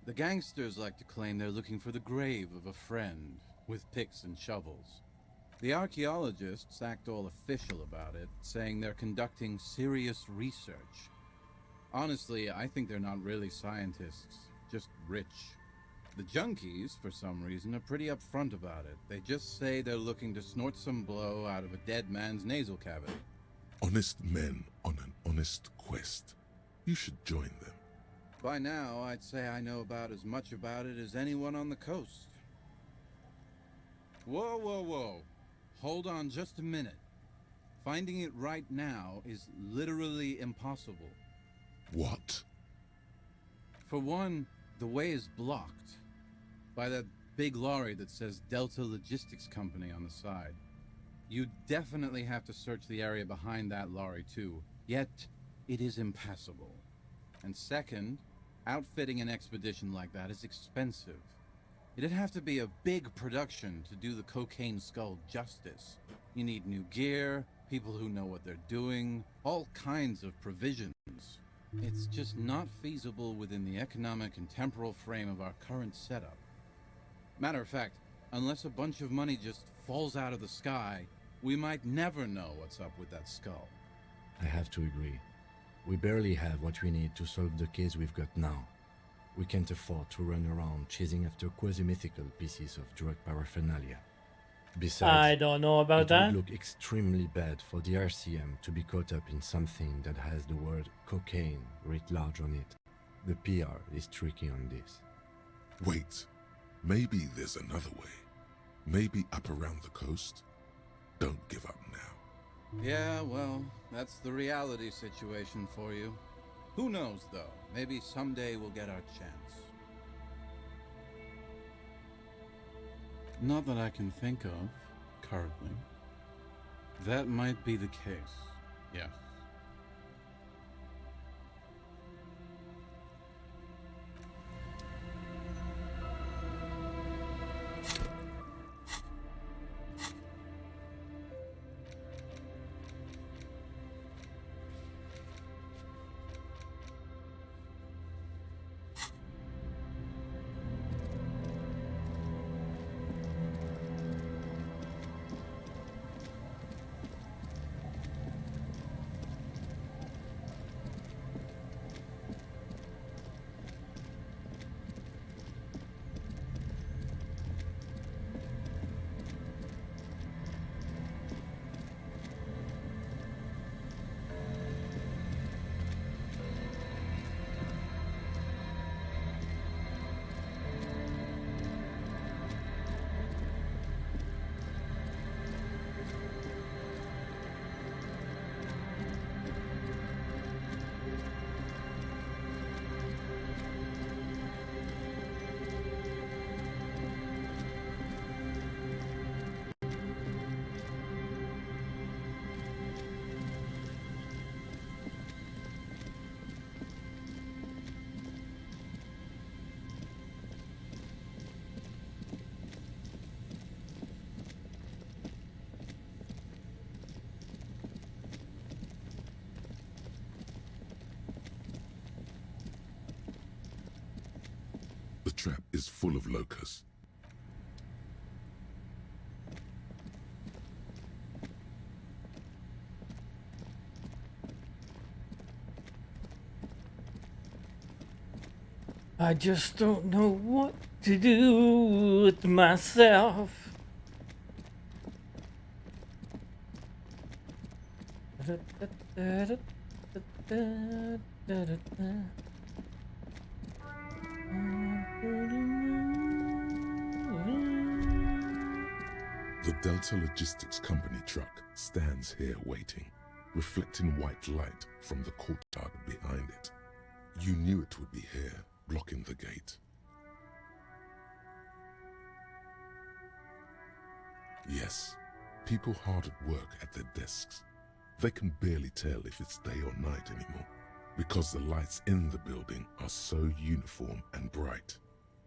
S8: The gangsters like to claim they're looking for the grave of a friend, with picks and shovels. The archaeologists act all official about it, saying they're conducting serious research. Honestly, I think they're not really scientists, just rich. The junkies, for some reason, are pretty upfront about it. They just say they're looking to snort some blow out of a dead man's nasal cavity.
S3: Honest men on an honest quest. You should join them.
S8: By now, I'd say I know about as much about it as anyone on the coast. Whoa, whoa, whoa. Hold on just a minute. Finding it right now is literally impossible.
S3: What?
S8: For one, the way is blocked by that big lorry that says Delta Logistics Company on the side. You definitely have to search the area behind that lorry too, yet it is impassable. And second, outfitting an expedition like that is expensive. It'd have to be a big production to do the cocaine skull justice. You need new gear, people who know what they're doing, all kinds of provisions. It's just not feasible within the economic and temporal frame of our current setup. Matter of fact, unless a bunch of money just falls out of the sky, we might never know what's up with that skull.
S6: I have to agree. We barely have what we need to solve the case we've got now. We can't afford to run around chasing after quasi-mythical pieces of drug paraphernalia. Besides,
S1: I don't know about that.
S6: It would look extremely bad for the RCM to be caught up in something that has the word cocaine writ large on it. The PR is tricky on this.
S3: Wait, maybe there's another way. Maybe up around the coast? Don't give up now.
S8: Yeah, well, that's the reality situation for you. Who knows, though? Maybe someday we'll get our chance. Not that I can think of, currently. That might be the case, yes.
S3: full of locusts.
S1: I just don't know what to do with myself.
S3: The Delta Logistics Company truck stands here waiting, reflecting white light from the courtyard behind it. You knew it would be here, blocking the gate. Yes, people hard at work at their desks. They can barely tell if it's day or night anymore, because the lights in the building are so uniform and bright.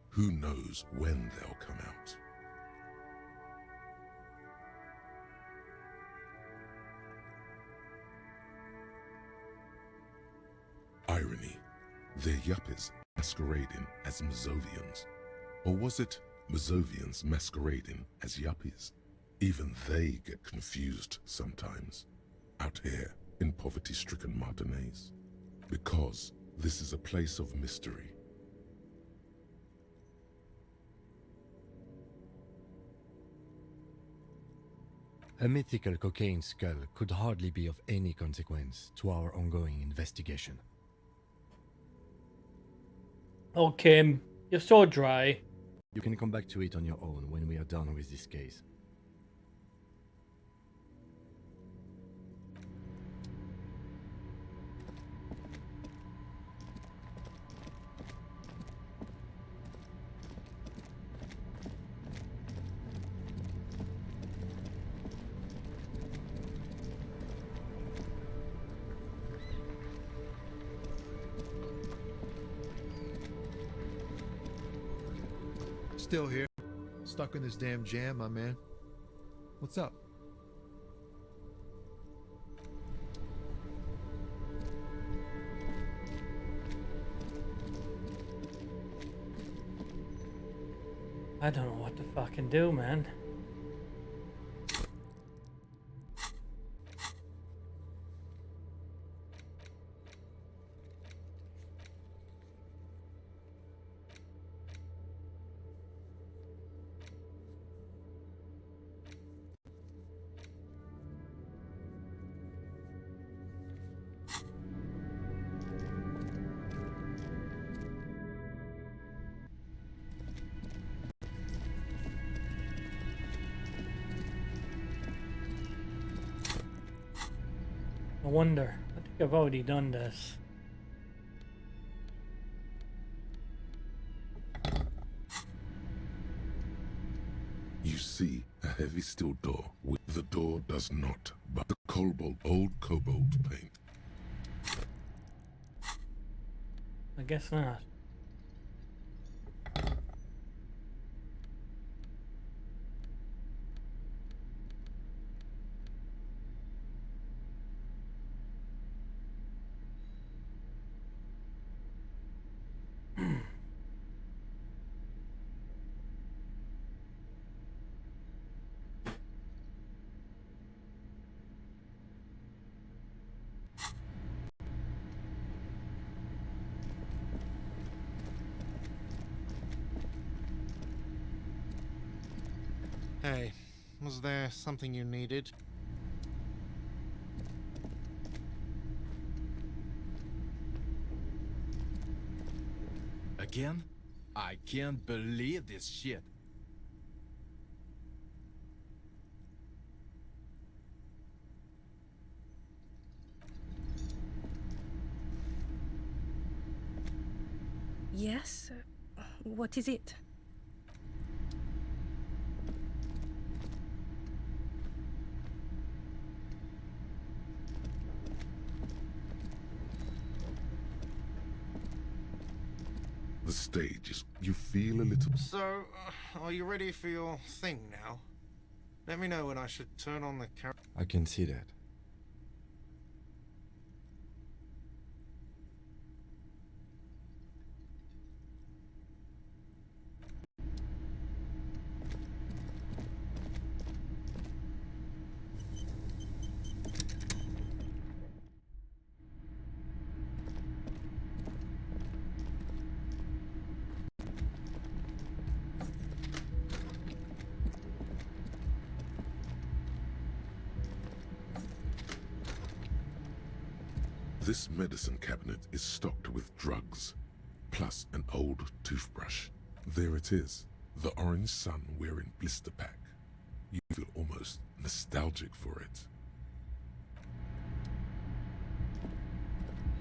S3: Who knows when they'll come out? Irony. They're yuppies masquerading as Mazovians. Or was it Mazovians masquerading as yuppies? Even they get confused sometimes, out here in poverty-stricken Martinez. Because this is a place of mystery.
S6: A mythical cocaine skull could hardly be of any consequence to our ongoing investigation.
S1: Oh, Kim, you're so dry.
S6: You can come back to it on your own when we are done with this case.
S10: Still here. Stuck in this damn jam, my man. What's up?
S1: I don't know what to fucking do, man. I wonder. I think I've already done this.
S3: You see a heavy steel door. The door does not, but the old cobalt paint.
S1: I guess not.
S18: Hey, was there something you needed?
S23: Again? I can't believe this shit.
S24: Yes? What is it?
S3: The stage is... You feel a little...
S18: So, are you ready for your thing now? Let me know when I should turn on the camera.
S6: I can see that.
S3: This medicine cabinet is stocked with drugs, plus an old toothbrush. There it is, the orange sun wearing blister pack. You feel almost nostalgic for it.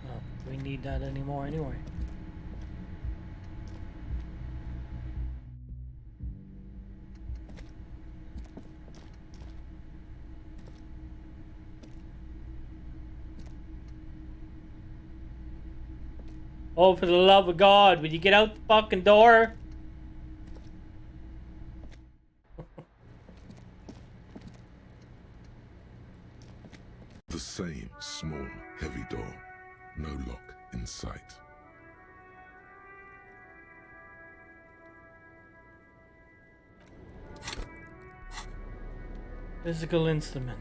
S1: Oh, do we need that anymore anyway? Oh, for the love of God, would you get out the fucking door?
S3: The same small, heavy door. No lock in sight.
S1: Physical instrument.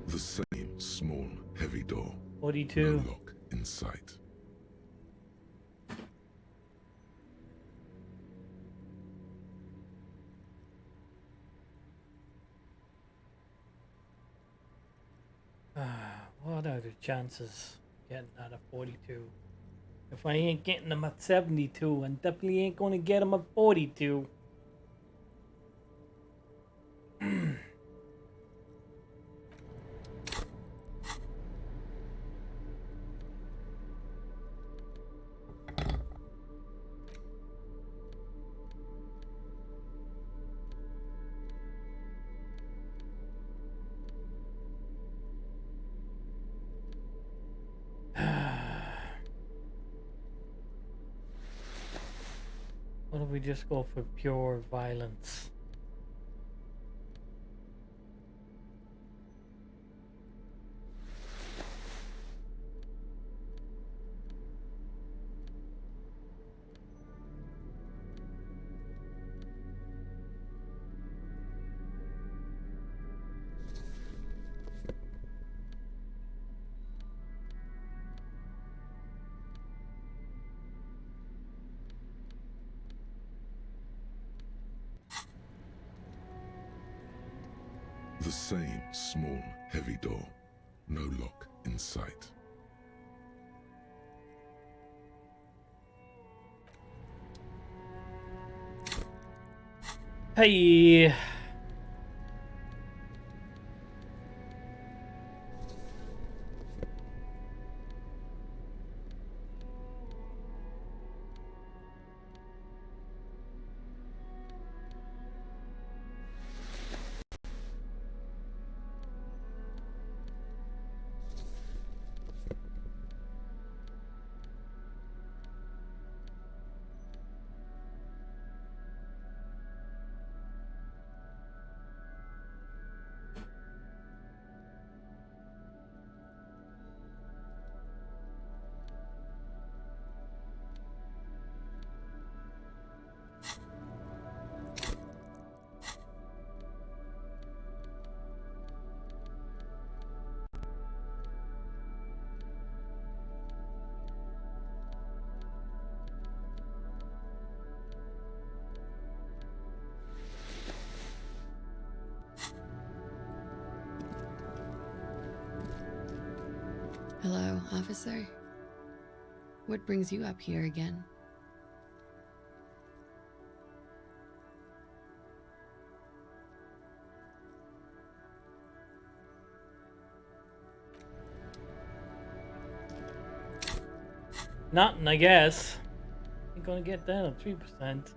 S3: The same small, heavy door.
S1: 42.
S3: No lock in sight.
S1: What are the chances getting out of 42? If I ain't getting them at 72, I definitely ain't gonna get them at 42. What if we just go for pure violence?
S3: The same small, heavy door. No lock in sight.
S1: Hey.
S7: Hello, officer. What brings you up here again?
S1: Nothing, I guess. Ain't gonna get that at 3%.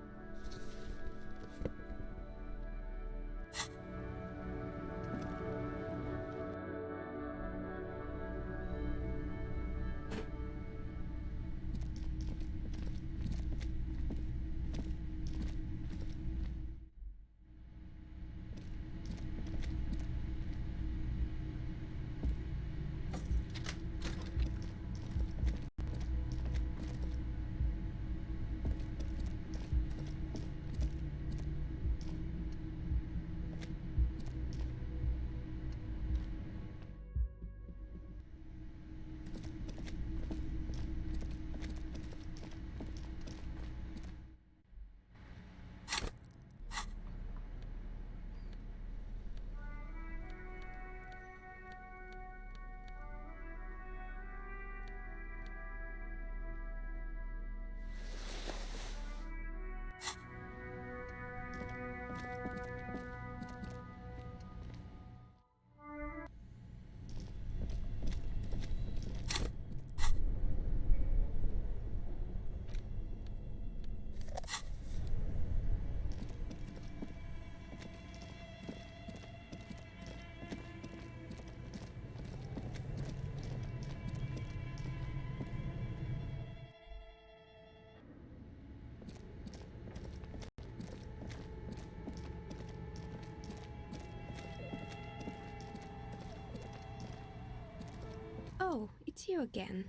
S12: Oh, it's you again.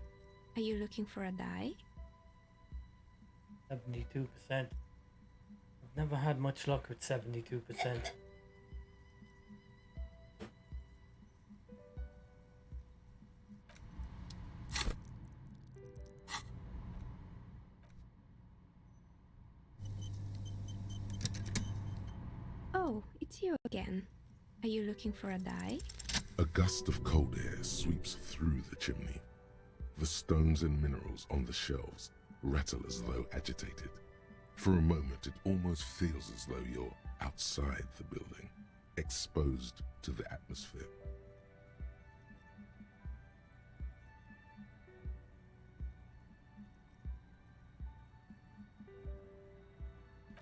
S12: Are you looking for a die?
S1: 72%. I've never had much luck with 72%.
S12: Oh, it's you again. Are you looking for a die?
S3: A gust of cold air sweeps through the chimney. The stones and minerals on the shelves rattle as though agitated. For a moment, it almost feels as though you're outside the building, exposed to the atmosphere.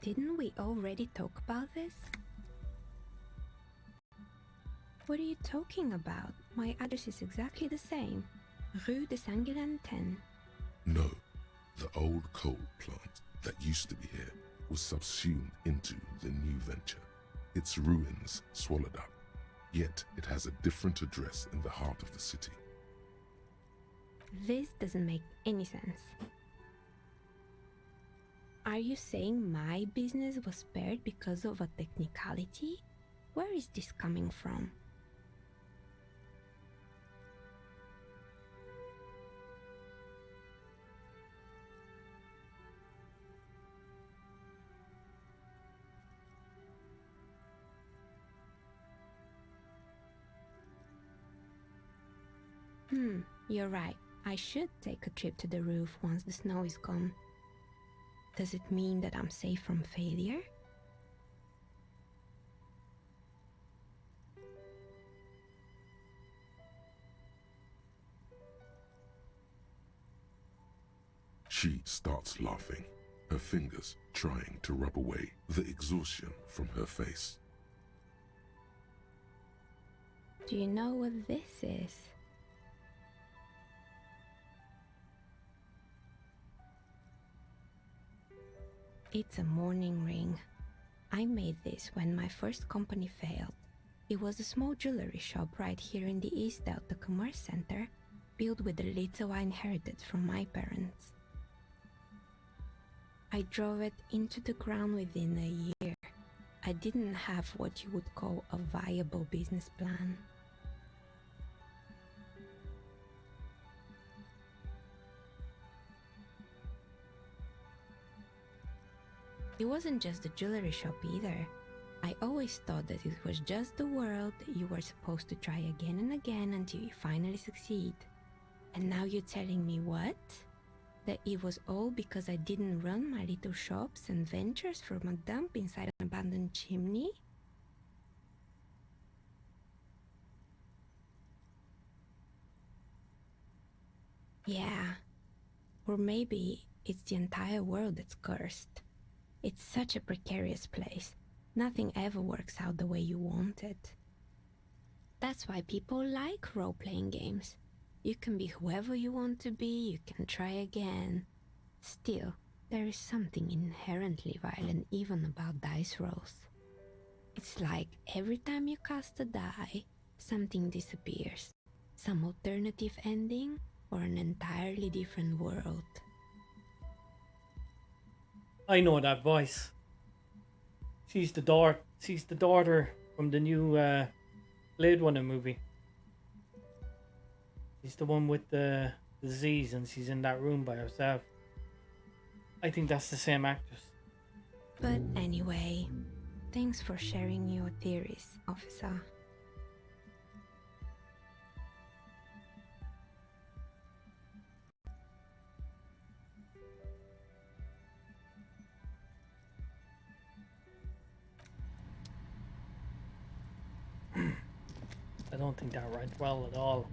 S12: Didn't we already talk about this? What are you talking about? My address is exactly the same. Rue de Saint-Guilain 10.
S3: No, the old coal plant that used to be here was subsumed into the new venture. Its ruins swallowed up, yet it has a different address in the heart of the city.
S12: This doesn't make any sense. Are you saying my business was spared because of a technicality? Where is this coming from? You're right. I should take a trip to the roof once the snow is gone. Does it mean that I'm safe from failure?
S3: She starts laughing, her fingers trying to rub away the exhaustion from her face.
S12: Do you know what this is? It's a mourning ring. I made this when my first company failed. It was a small jewelry shop right here in the East Delta Commerce Center, built with the little I inherited from my parents. I drove it into the ground within a year. I didn't have what you would call a viable business plan. It wasn't just the jewelry shop either. I always thought that it was just the world that you were supposed to try again and again until you finally succeed. And now you're telling me what? That it was all because I didn't run my little shops and ventures from a dump inside an abandoned chimney? Yeah, Or maybe it's the entire world that's cursed. It's such a precarious place. Nothing ever works out the way you want it. That's why people like role-playing games. You can be whoever you want to be, you can try again. Still, there is something inherently violent even about dice rolls. It's like every time you cast a die, something disappears. Some alternative ending or an entirely different world.
S1: I know that voice. She's the daughter from the new Blade Runner movie. She's the one with the disease and she's in that room by herself. I think that's the same actress.
S12: But anyway, thanks for sharing your theories, officer.
S1: I don't think that went well at all.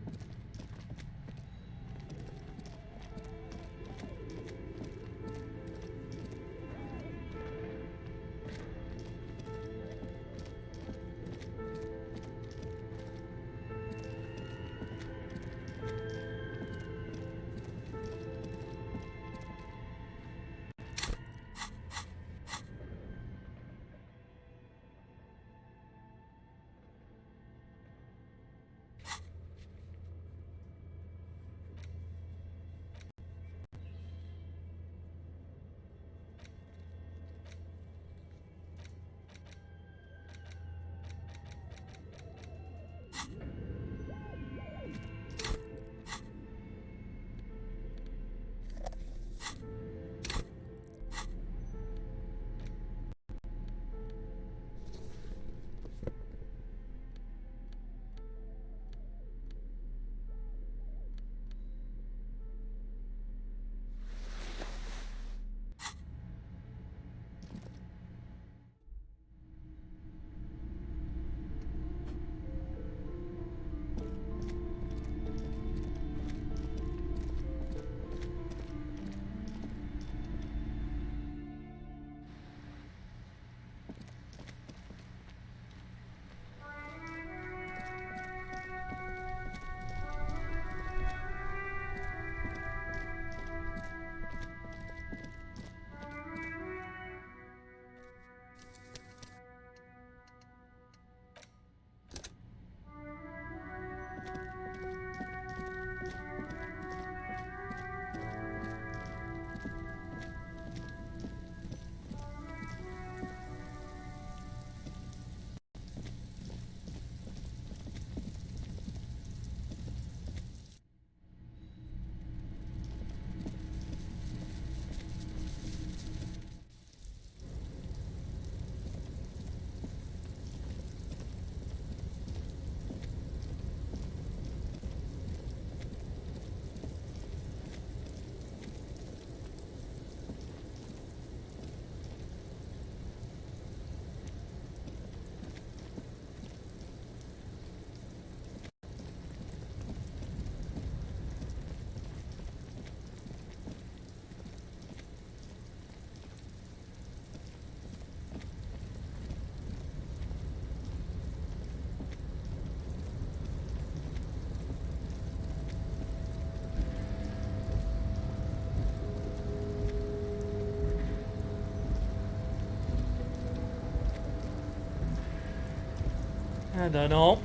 S1: I don't know.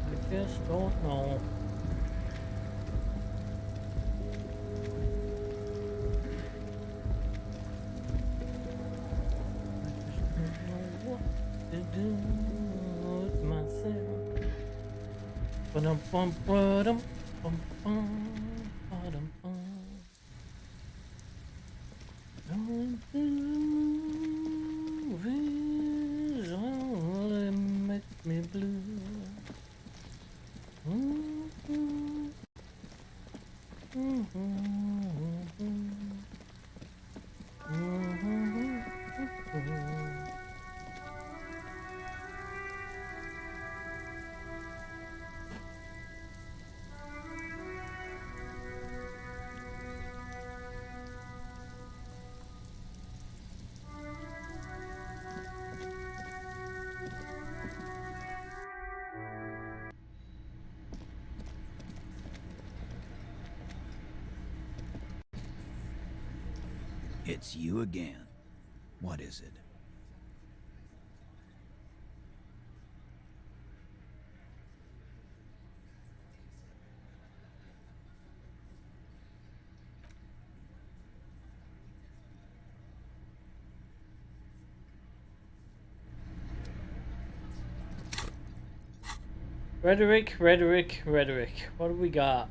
S1: I just don't know. I just don't know what to do with myself. Ba-dum bum ba-dum bum bum ba-dum bum. Going through movies, all it makes me blue. Mm-hmm. Mm-hmm. Mm-hmm. Mm-hmm.
S2: It's you again. What is it?
S1: Rhetoric, rhetoric, rhetoric. What do we got?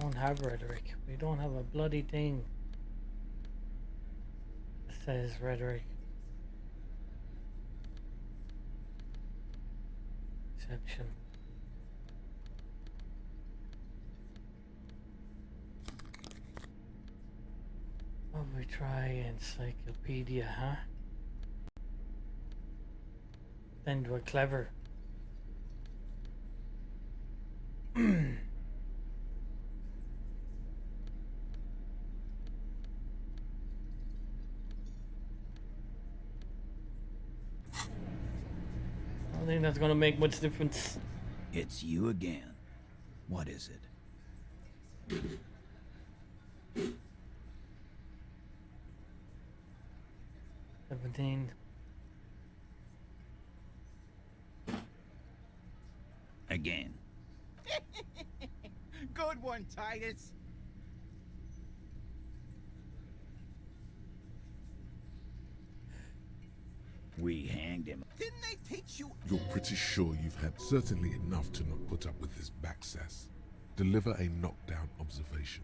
S1: Don't have rhetoric. We don't have a bloody thing that says rhetoric. Exception. Oh, we try encyclopedia, huh? Then we're clever. I don't think that's gonna make much difference.
S2: It's you again. What is it?
S1: 17.
S2: Again.
S15: Good one, Titus.
S2: We hanged him.
S15: Didn't they teach you?
S3: You're pretty sure you've had certainly enough to not put up with this backsass. Deliver a knockdown observation.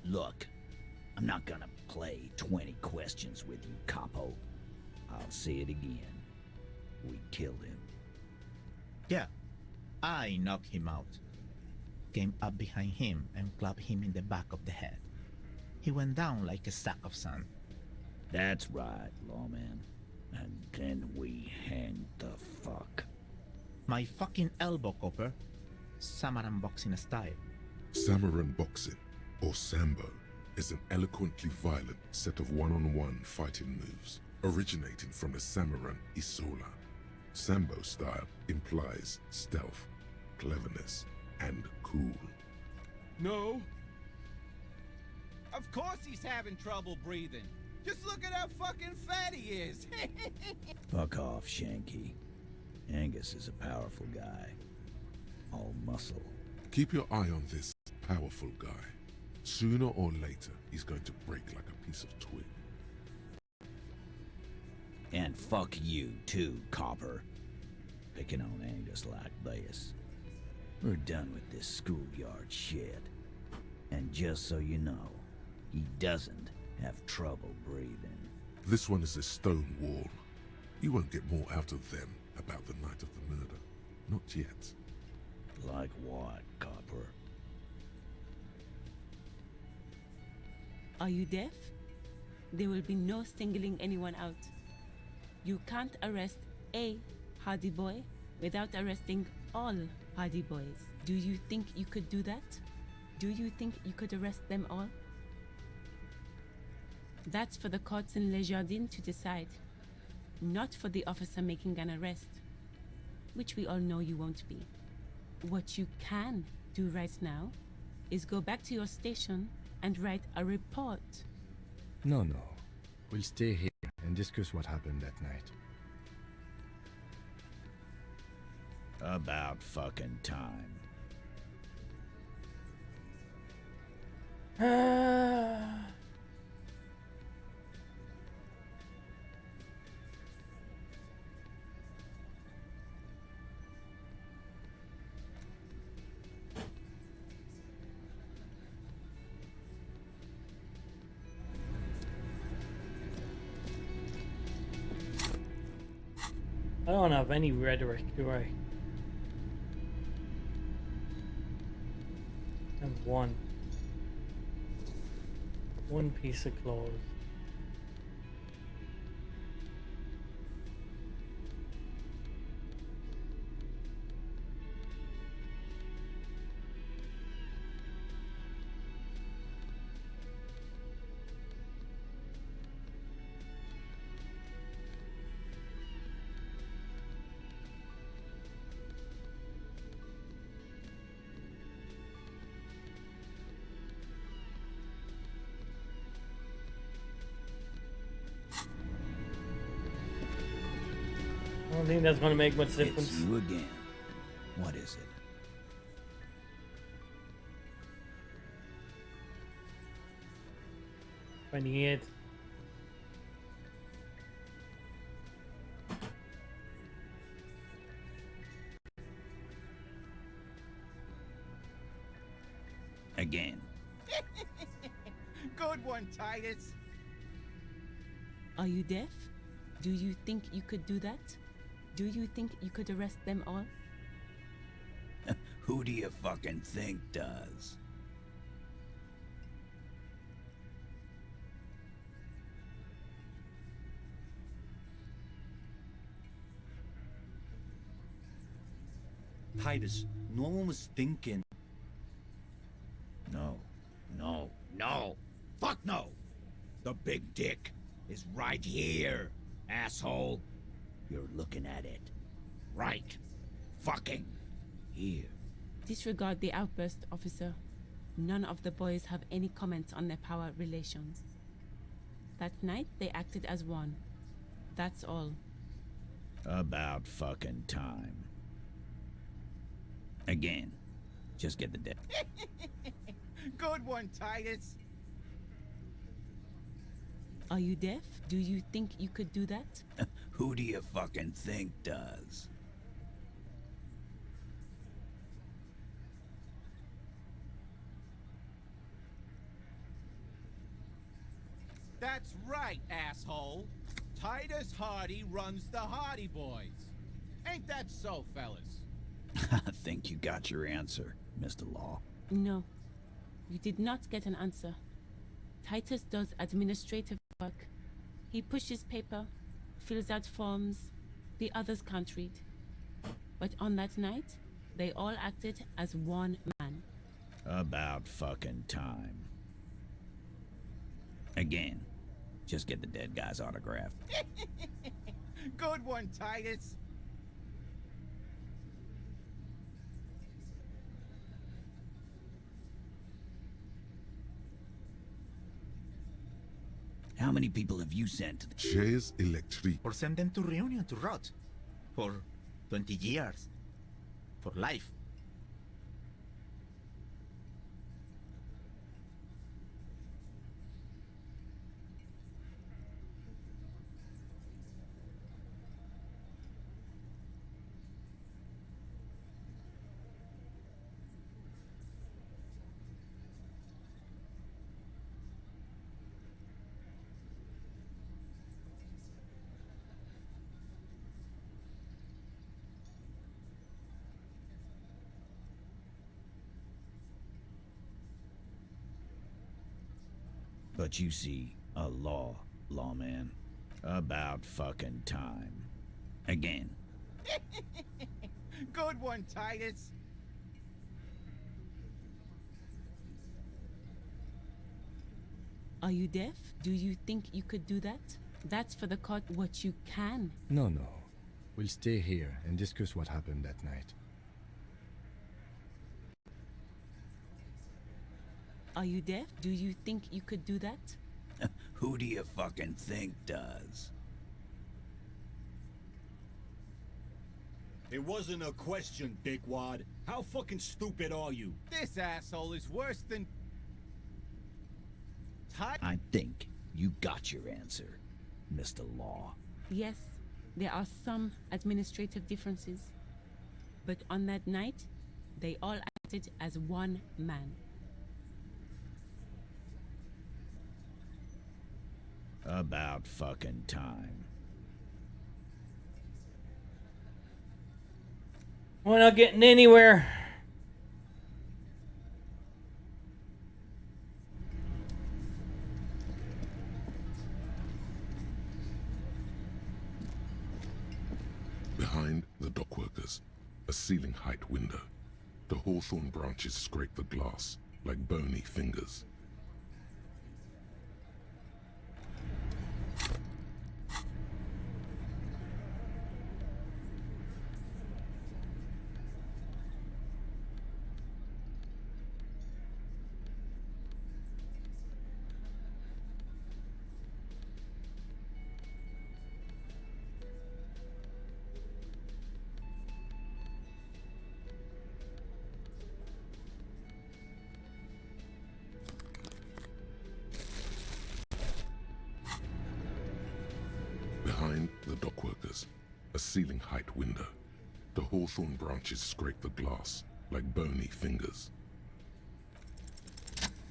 S2: Look, I'm not gonna play 20 questions with you, capo. I'll say it again. We killed him.
S17: Yeah, I knocked him out. Came up behind him and clapped him in the back of the head. He went down like a sack of sand.
S2: That's right, lawman. And then we hanged the fuck.
S17: My fucking elbow, Copper. Samaran boxing style.
S3: Samaran boxing, or Sambo, is an eloquently violent set of one-on-one fighting moves originating from the Samaran Isola. Sambo style implies stealth, cleverness, and cool.
S15: No. Of course he's having trouble breathing. Just look at how fucking fat he is.
S2: Fuck off, Shanky. Angus is a powerful guy. All muscle.
S3: Keep your eye on this powerful guy. Sooner or later, he's going to break like a piece of twig.
S2: And fuck you too, Copper. Picking on Angus like this. We're done with this schoolyard shit. And just so you know, he doesn't have trouble breathing.
S3: This one is a stone wall. You won't get more out of them about the night of the murder. Not yet.
S2: Like what, Copper?
S19: Are you deaf? There will be no singling anyone out. You can't arrest a Hardy Boy without arresting all Hardy Boys. Do you think you could do that? Do you think you could arrest them all? That's for the courts in Les Jardins to decide, not for the officer making an arrest, which we all know you won't be. What you can do right now is go back to your station and write a report.
S6: No. We'll stay here and discuss what happened that night.
S2: About fucking time.
S1: I don't have any rhetoric, do I? And one piece of clothes. don't think that's gonna make much difference.
S2: It's you again. What is it?
S1: Finding it.
S2: Again.
S15: Good one, Titus.
S19: Are you deaf? Do you think you could do that? Do you think you could arrest them all?
S2: Who do you fucking think does?
S15: Titus, no one was thinking.
S2: No. No. No. Fuck no! The big dick is right here, asshole. You're looking at it. Right. Fucking here.
S19: Disregard the outburst, officer. None of the boys have any comments on their power relations. That night, they acted as one. That's all.
S2: About fucking time. Again. Just get the dead.
S15: Good one, Titus.
S19: Are you deaf? Do you think you could do that?
S2: Who do you fucking think does?
S15: That's right, asshole. Titus Hardy runs the Hardy Boys. Ain't that so, fellas?
S2: I think you got your answer, Mr. Law.
S19: No. You did not get an answer. Titus does administrative work. He pushes paper, fills out forms. The others can't read. But on that night, they all acted as one man.
S2: About fucking time. Again. Just get the dead guy's autograph.
S15: Good one, Titus.
S2: How many people have you sent to the
S3: Chaise électrique.
S17: Or send them to Reunion to rot. For 20 years. For life.
S2: But you see, a lawman. About fucking time. Again.
S15: Good one, Titus.
S19: Are you deaf? Do you think you could do that? That's for the court what you can.
S6: No. We'll stay here and discuss what happened that night.
S19: Are you deaf? Do you think you could do that?
S2: Who do you fucking think does?
S15: It wasn't a question, dickwad. How fucking stupid are you? This asshole is worse than...
S2: I think you got your answer, Mr. Law.
S19: Yes, there are some administrative differences. But on that night, they all acted as one man.
S2: About fucking time.
S1: We're not getting anywhere.
S3: Behind the dockworkers, a ceiling height window. The hawthorn branches scrape the glass like bony fingers. a ceiling height window. The hawthorn branches scrape the glass like bony fingers.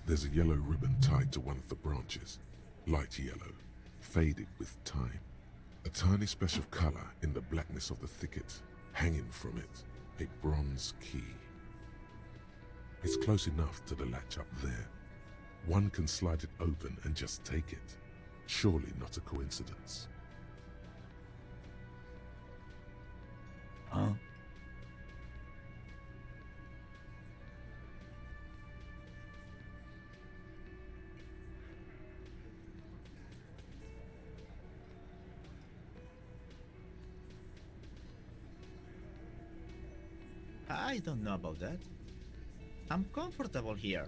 S3: There's a yellow ribbon tied to one of the branches, light yellow, faded with time. A tiny splash of color in the blackness of the thicket, hanging from it, a bronze key. It's close enough to the latch up there. One can slide it open and just take it. Surely not a coincidence.
S2: Huh?
S17: I don't know about that. I'm comfortable here.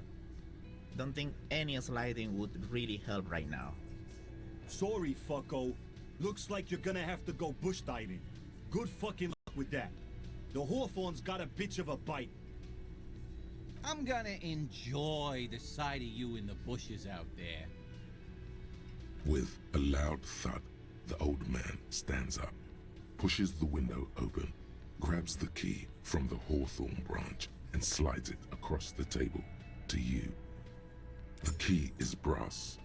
S17: Don't think any sliding would really help right now.
S5: Sorry, fucko. Looks like you're gonna have to go bush diving. Good fucking luck with that. The hawthorn's got a bitch of a bite.
S15: I'm gonna enjoy the sight of you in the bushes out there.
S3: With a loud thud, the old man stands up, pushes the window open, grabs the key from the hawthorn branch and slides it across the table to you. The key is brass.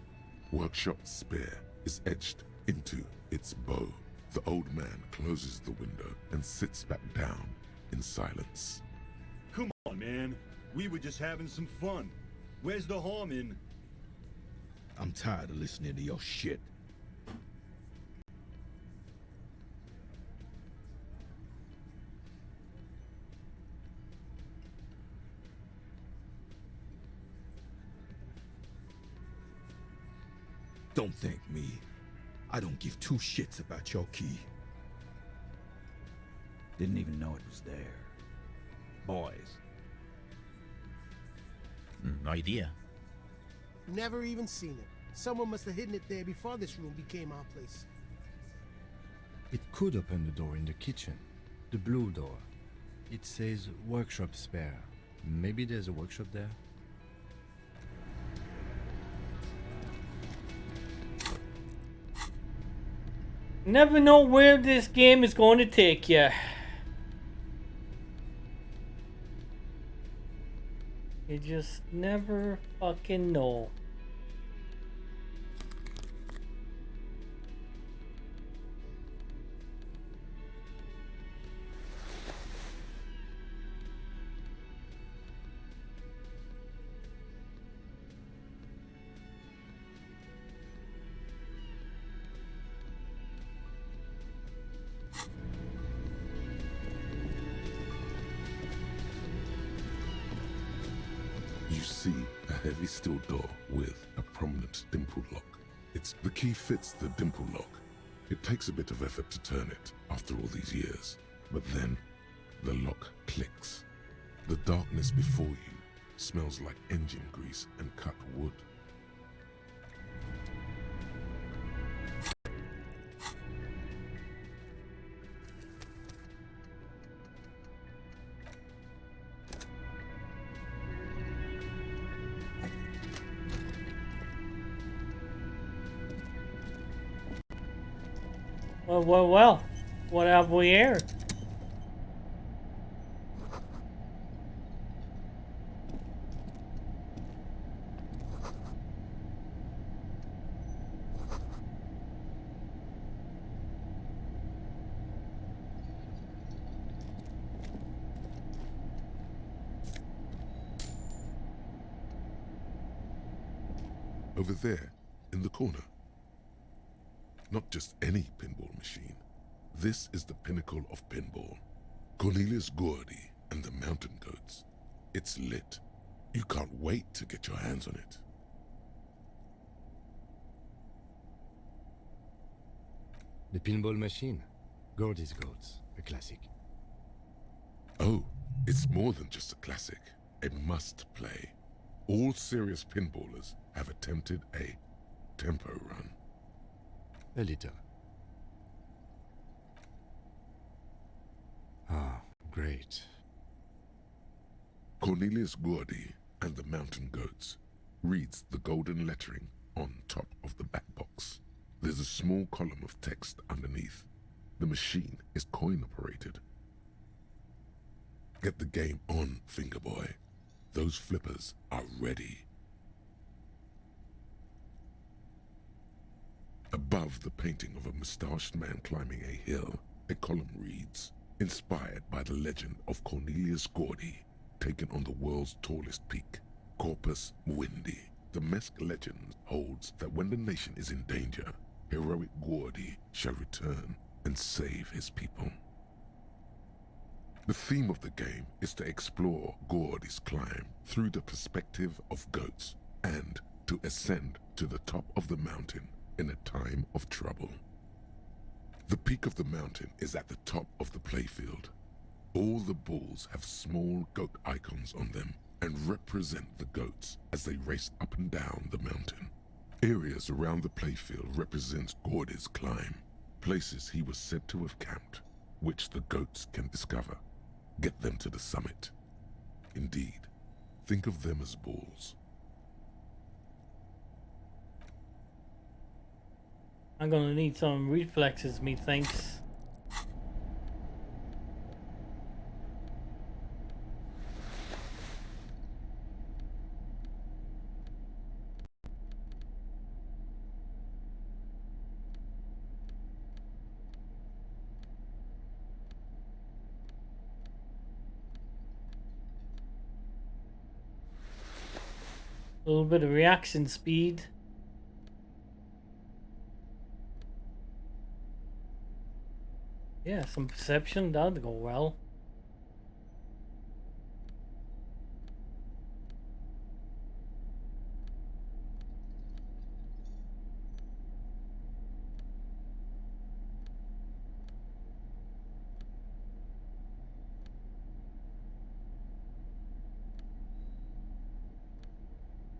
S3: Workshop spare is etched into its bow. The old man closes the window and sits back down in silence.
S5: Come on, man. We were just having some fun. Where's the harm in...
S11: I'm tired of listening to your shit. Don't thank me. I don't give two shits about your key.
S2: Didn't even know it was there. Boys.
S17: No idea.
S9: Never even seen it. Someone must have hidden it there before this room became our place.
S6: It could open the door in the kitchen. The blue door. It says workshop spare. Maybe there's a workshop there?
S1: Never know where this game is going to take you. You just never fucking know.
S3: You see a heavy steel door with a prominent dimple lock. The key fits the dimple lock. It takes a bit of effort to turn it after all these years, but then the lock clicks. The darkness before you smells like engine grease and cut wood.
S1: Well, what have we here?
S3: Over there, in the corner. Not just any pinball machine. This is the pinnacle of pinball. Cornelius Gordy and the Mountain Goats. It's lit. You can't wait to get your hands on it.
S6: The pinball machine. Gordy's Goats. A classic.
S3: Oh, it's more than just a classic. A must-play. All serious pinballers have attempted a tempo run.
S6: A little. Ah, great.
S3: Cornelius Gordy and the Mountain Goats reads the golden lettering on top of the back box. There's a small column of text underneath. The machine is coin operated. Get the game on, Fingerboy. Those flippers are ready. Above the painting of a mustached man climbing a hill, a column reads, "Inspired by the legend of Cornelius Gordy, taken on the world's tallest peak, Corpus Muindi. The Mesk legend holds that when the nation is in danger, heroic Gordy shall return and save his people." The theme of the game is to explore Gordy's climb through the perspective of goats and to ascend to the top of the mountain in a time of trouble. The peak of the mountain is at the top of the playfield. All the balls have small goat icons on them and represent the goats as they race up and down the mountain. Areas around the playfield represent Gordy's climb, places he was said to have camped, which the goats can discover. Get them to the summit. Indeed, think of them as balls.
S1: I'm gonna need some reflexes, methinks. A little bit of reaction speed. Yeah, some perception, that'd go well.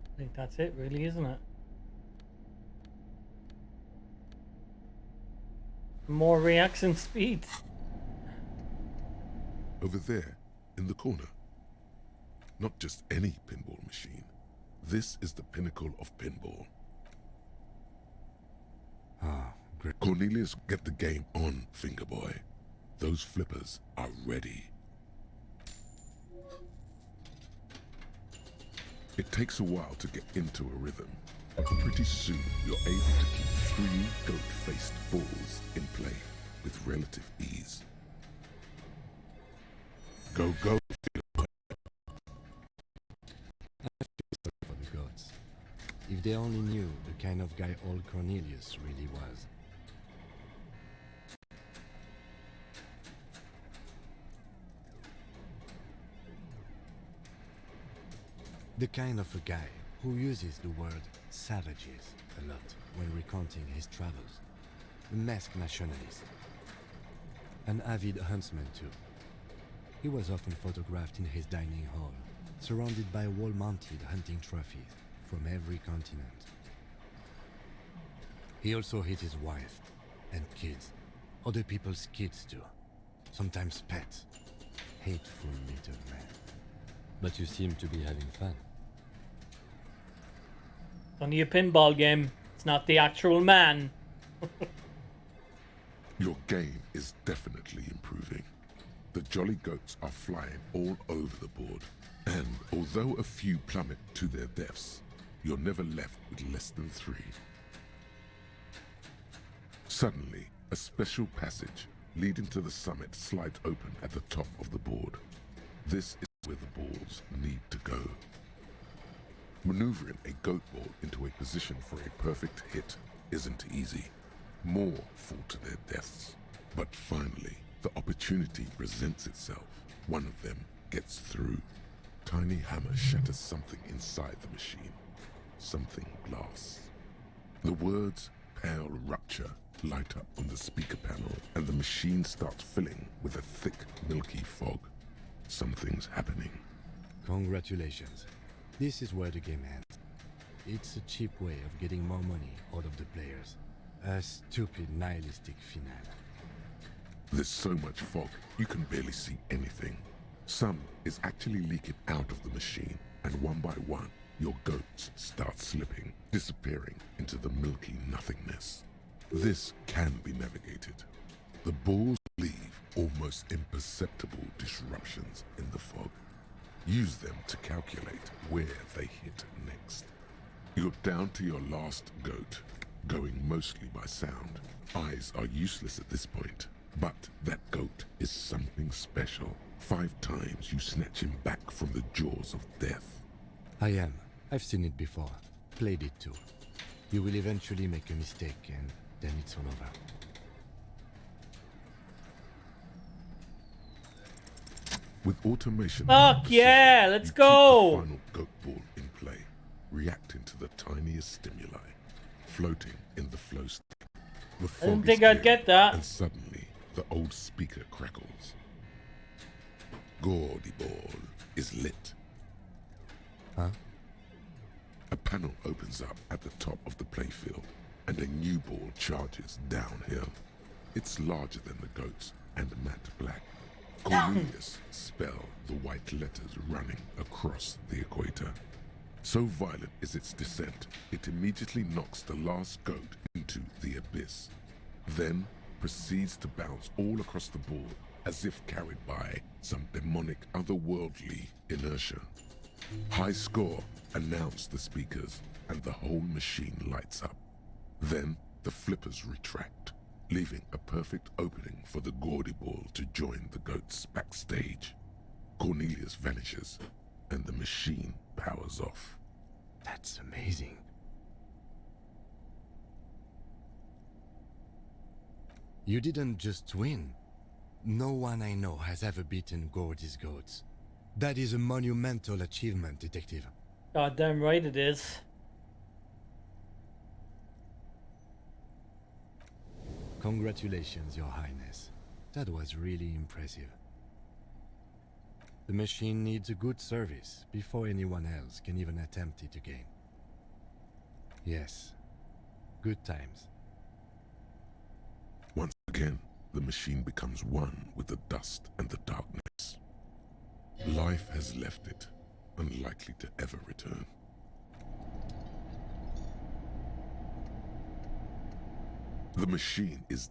S1: I think that's it, really, isn't it? More reaction speed.
S3: Over there, in the corner. Not just any pinball machine. This is the pinnacle of pinball.
S6: Ah, great.
S3: Cornelius, get the game on, Fingerboy. Those flippers are ready. It takes a while to get into a rhythm. Pretty soon, you're able to keep 3 goat-faced balls in play with relative ease. Go, go, Fingerboy.
S6: I feel sorry for the gods. If they only knew the kind of guy old Cornelius really was. The kind of a guy who uses the word savages a lot when recounting his travels. A masked nationalist. An avid huntsman too. He was often photographed in his dining hall, surrounded by wall-mounted hunting trophies from every continent. He also hit his wife and kids, other people's kids too, sometimes pets. Hateful little man.
S4: But you seem to be having fun.
S1: It's only a pinball game. It's not the actual man.
S3: Your game is definitely improving. The jolly goats are flying all over the board. And although a few plummet to their deaths, you're never left with less than 3. Suddenly, a special passage leading to the summit slides open at the top of the board. This is where the balls need to go. Maneuvering a goat ball into a position for a perfect hit isn't easy. More fall to their deaths. But finally, the opportunity presents itself. One of them gets through. Tiny hammer shatters something inside the machine. Something glass. The words "Pale Rupture" light up on the speaker panel, and the machine starts filling with a thick, milky fog. Something's happening.
S6: Congratulations. This is where the game ends. It's a cheap way of getting more money out of the players. A stupid, nihilistic finale.
S3: There's so much fog, you can barely see anything. Some is actually leaking out of the machine, and one by one, your goats start slipping, disappearing into the milky nothingness. This can be navigated. The balls leave almost imperceptible disruptions in the fog. Use them to calculate where they hit next. You're down to your last goat, going mostly by sound. Eyes are useless at this point, but that goat is something special. 5 times you snatch him back from the jaws of death.
S6: I am. I've seen it before. Played it too. You will eventually make a mistake and then it's all over.
S3: With automation...
S1: Fuck yeah, let's go!
S3: The final goat ball in play, reacting to the tiniest stimuli, floating in the flow state. The fog
S1: I didn't think I'd get that.
S3: And suddenly, the old speaker crackles. Gordy ball is lit.
S6: Huh?
S3: A panel opens up at the top of the playfield, and a new ball charges downhill. It's larger than the goats and matte black. Cornelius spell the white letters running across the equator. So violent is its descent, it immediately knocks the last goat into the abyss, then proceeds to bounce all across the board as if carried by some demonic otherworldly inertia. High score, announce the speakers, and the whole machine lights up. Then the flippers retract, leaving a perfect opening for the Gordy ball to join the goats backstage. Cornelius vanishes, and the machine powers off.
S6: That's amazing. You didn't just win. No one I know has ever beaten Gordy's goats. That is a monumental achievement, Detective.
S1: Goddamn right it is.
S6: Congratulations, Your Highness. That was really impressive. The machine needs a good service before anyone else can even attempt it again. Yes, good times.
S3: Once again, the machine becomes one with the dust and the darkness. Life has left it, unlikely to ever return. The machine is...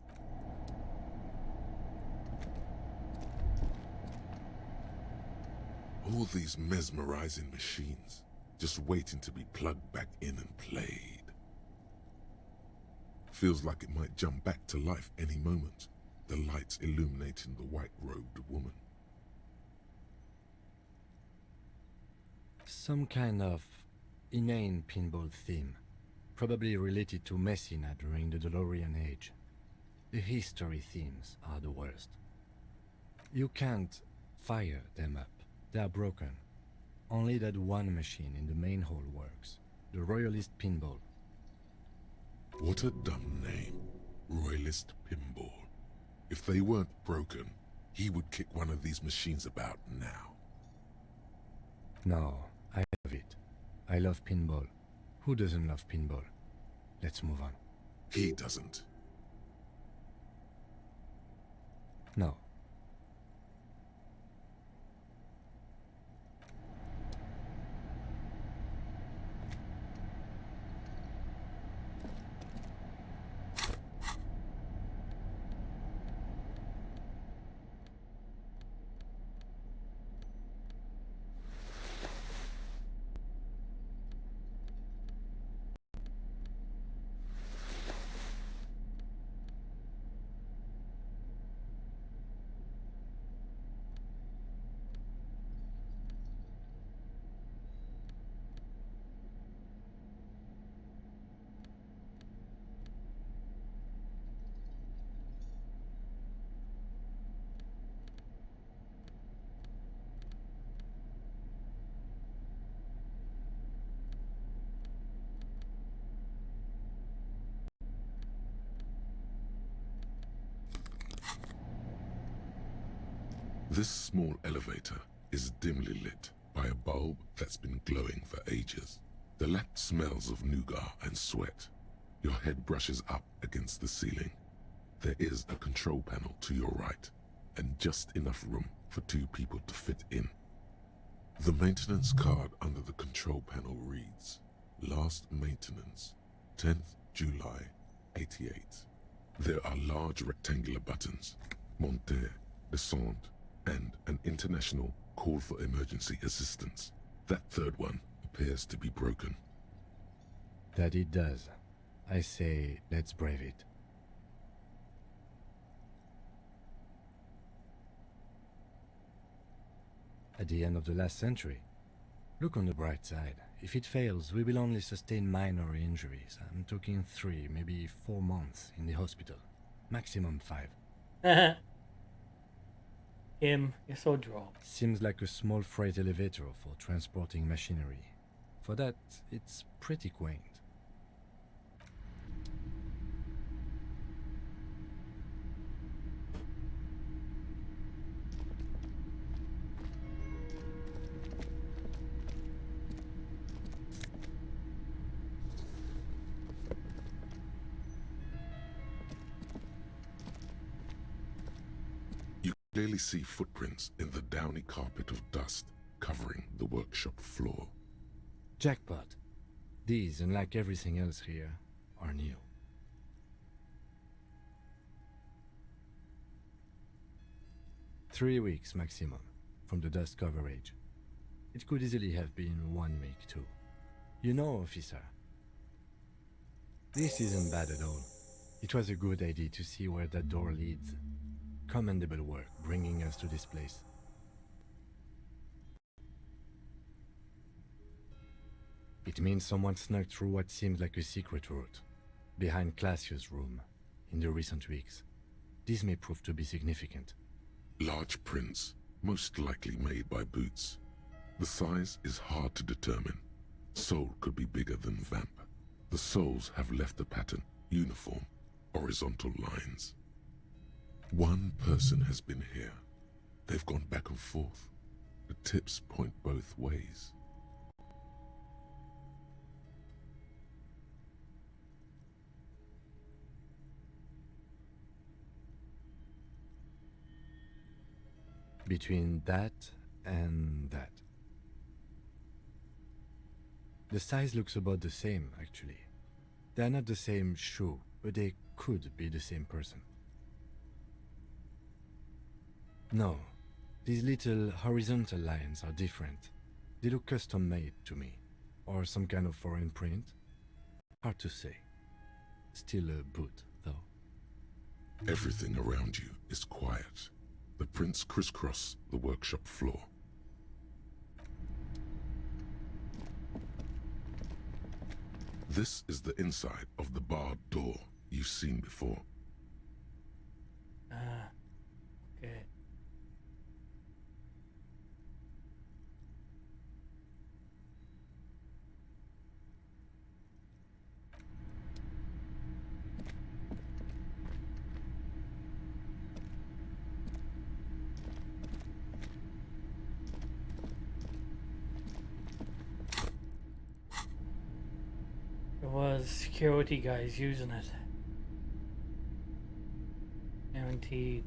S3: All these mesmerizing machines, just waiting to be plugged back in and played. Feels like it might jump back to life any moment, the lights illuminating the white-robed woman.
S6: Some kind of inane pinball theme, probably related to Messina during the DeLorean age. The history themes are the worst. You can't fire them up, they are broken. Only that one machine in the main hall works, the Royalist Pinball.
S3: What a dumb name, Royalist Pinball. If they weren't broken, he would kick one of these machines about now.
S6: No, I love it. I love pinball. Who doesn't love pinball? Let's move on.
S3: He doesn't.
S6: No.
S3: This small elevator is dimly lit by a bulb that's been glowing for ages. The lamp smells of nougat and sweat. Your head brushes up against the ceiling. There is a control panel to your right, and just enough room for 2 people to fit in. The maintenance card under the control panel reads, Last maintenance, 10th July, 88. There are large rectangular buttons, monter, descend, and an international call for emergency assistance. That third one appears to be broken.
S6: That it does. I say, let's brave it. At the end of the last century. Look on the bright side. If it fails, we will only sustain minor injuries. I'm talking 3, maybe 4 months in the hospital. Maximum 5.
S1: You're so droll.
S6: Seems like a small freight elevator for transporting machinery. For that, it's pretty quaint.
S3: Clearly see footprints in the downy carpet of dust covering the workshop floor.
S6: Jackpot. These, unlike everything else here, are new. "3 weeks maximum from the dust coverage. It could easily have been 1 week too. You know, officer, this isn't bad at all. It was a good idea to see where that door leads. Commendable work bringing us to this place. It means someone snuck through what seems like a secret route, behind Classius' room, in the recent weeks. This may prove to be significant.
S3: Large prints, most likely made by boots. The size is hard to determine. Sole could be bigger than vamp. The soles have left a pattern, uniform, horizontal lines. One person has been here. They've gone back and forth. The tips point both ways.
S6: Between that and that. The size looks about the same, actually. They are not the same shoe, but they could be the same person. No, these little horizontal lines are different. They look custom-made to me. Or some kind of foreign print. Hard to say. Still a boot, though.
S3: Everything around you is quiet. The prints crisscross the workshop floor. This is the inside of the barred door you've seen before.
S1: Okay. There was security guys using it. Guaranteed.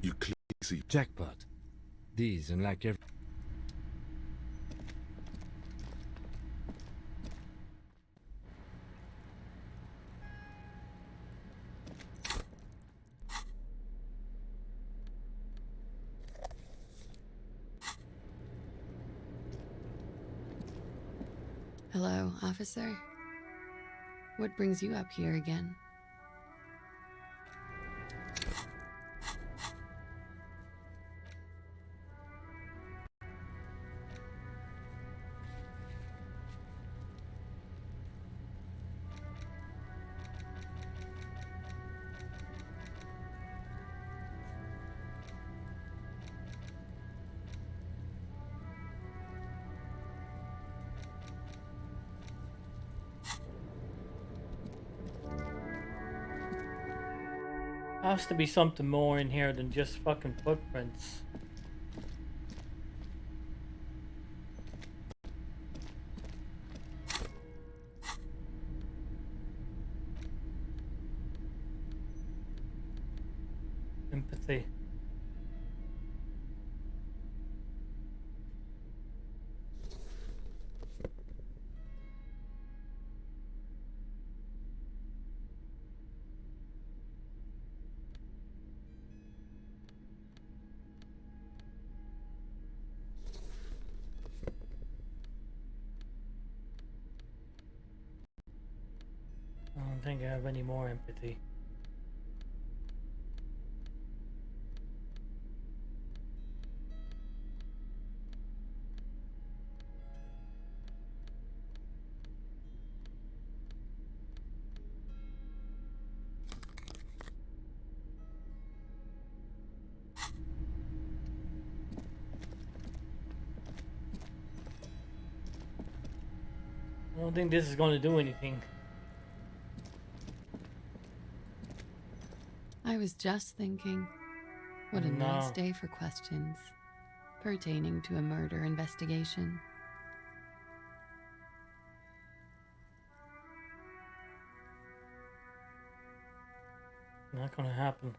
S3: You clearly see
S6: Jackpot. These, unlike every...
S7: Hello, officer. What brings you up here again?
S1: Has to be something more in here than just fucking footprints. Empathy. I don't think I have any more empathy. I don't think this is going to do anything.
S7: I was just thinking, what a
S1: No.
S7: nice day for questions pertaining to a murder investigation.
S1: Not going to happen.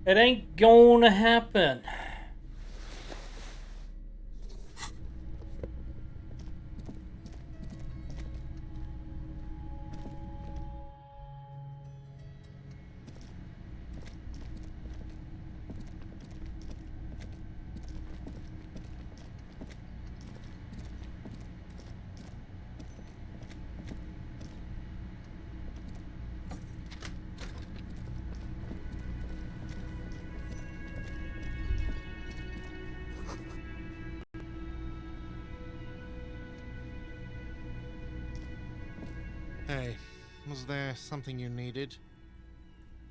S1: It ain't gonna happen.
S18: Hey, was there something you needed?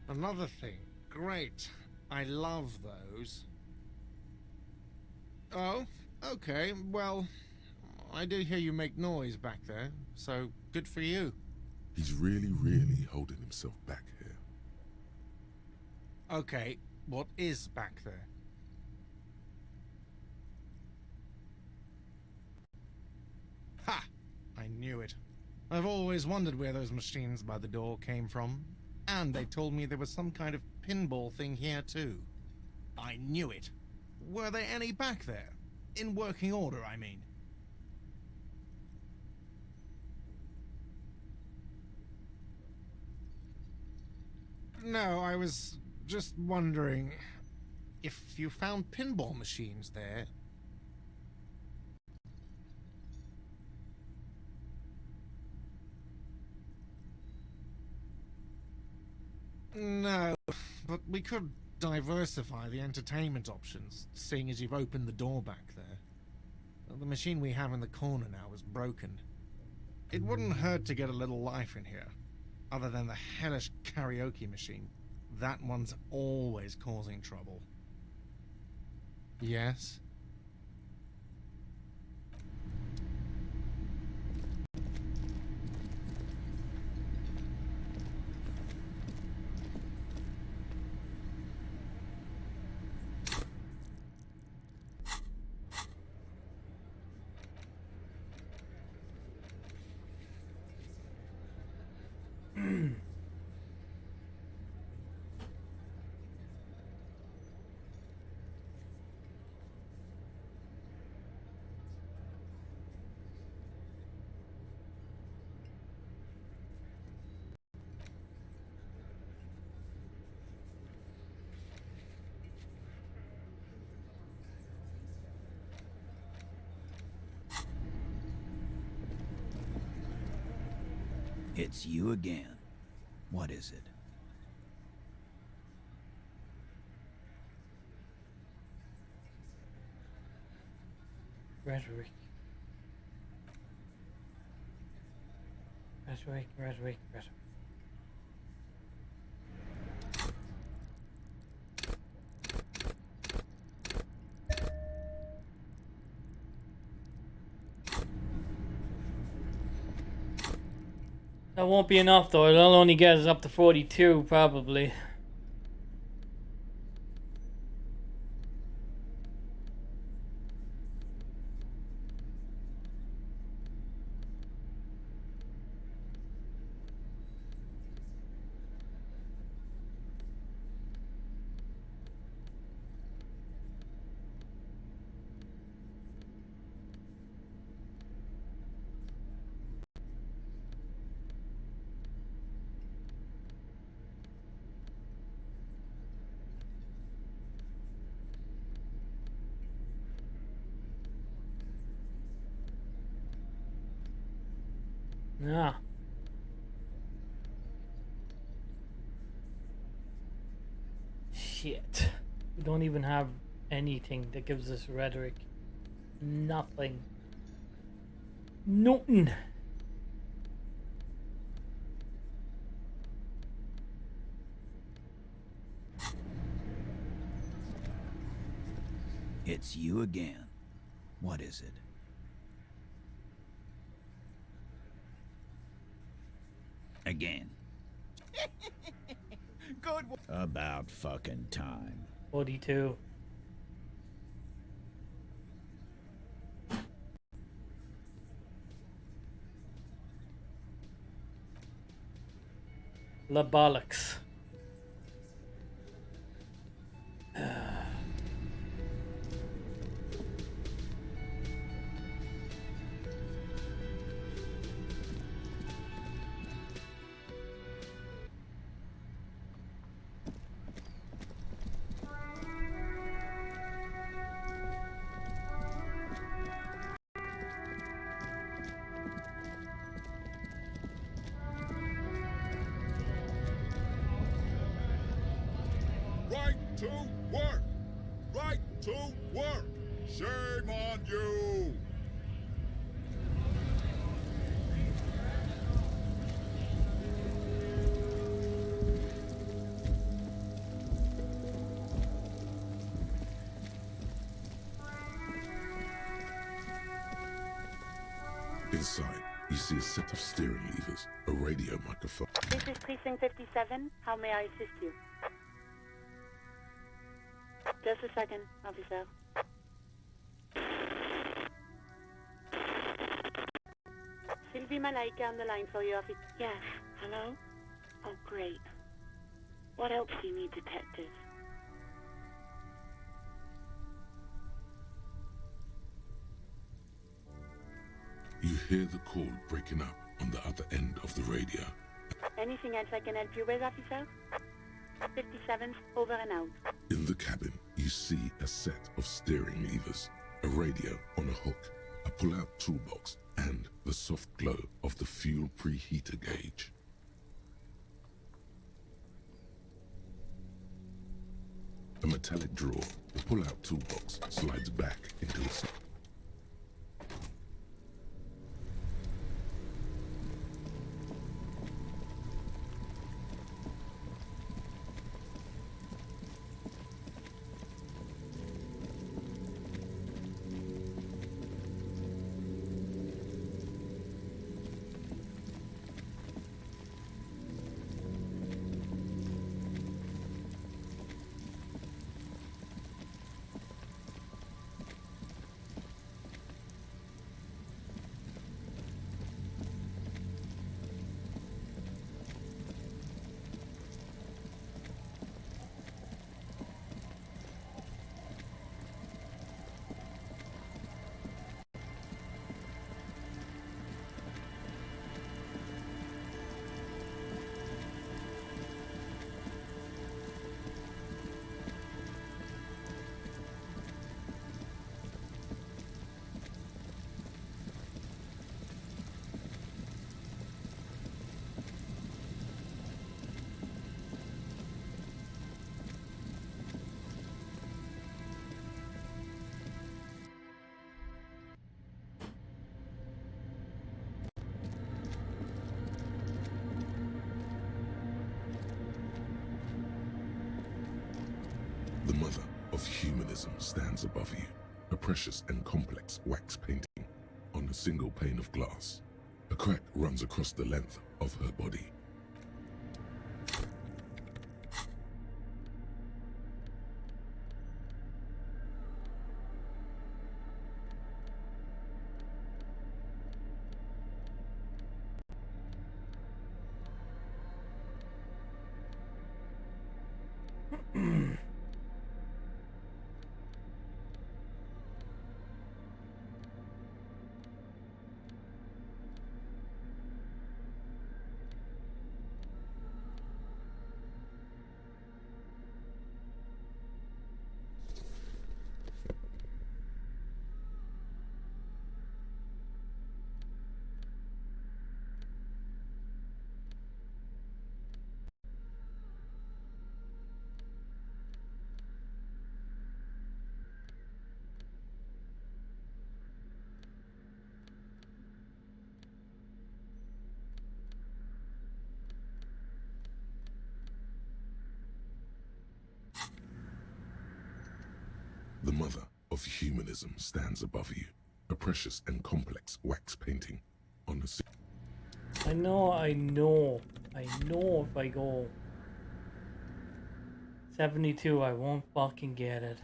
S18: Another thing. Great. I love those. Oh, okay. Well, I do hear you make noise back there, so good for you.
S3: He's really holding himself back here.
S18: Okay, what is back there? Ha! I knew it. I've always wondered where those machines by the door came from. And they told me there was some kind of pinball thing here too. I knew it. Were there any back there? In working order, I mean. No, I was just wondering if you found pinball machines there. No, but we could diversify the entertainment options, seeing as you've opened the door back there. The machine we have in the corner now is broken. It wouldn't hurt to get a little life in here, other than the hellish karaoke machine. That one's always causing trouble. Yes?
S2: It's you again. What is it?
S1: Rhetoric. Rhetoric. That won't be enough though, it'll only get us up to 42 probably. Yeah. Shit. We don't even have anything that gives us rhetoric. Nothing. Nothing.
S2: It's you again. What is it? Again.
S16: Good.
S2: About fucking time.
S1: 42. La bollocks.
S3: Right to work! Right to work! Shame on you! Inside, you see a set of steering levers, a radio microphone.
S13: This is Precinct 57. How may I assist you? Just a second, officer. Sylvie Malaika on the line for you, officer. Yes, hello? Oh, great. What else do you need, detective?
S3: You hear the call breaking up on the other end of the radio.
S13: Anything else I can help you with, officer? 57, over and out.
S3: In the cabin, you see a set of steering levers, a radio on a hook, a pull-out toolbox, and the soft glow of the fuel preheater gauge. A metallic drawer, the pull-out toolbox slides back into its... The mother of humanism stands above you, a precious and complex wax painting on a single pane of glass. A crack runs across the length of her body. of humanism stands above you, a precious and complex wax painting on a...
S1: I know if I go 72, I won't fucking get it.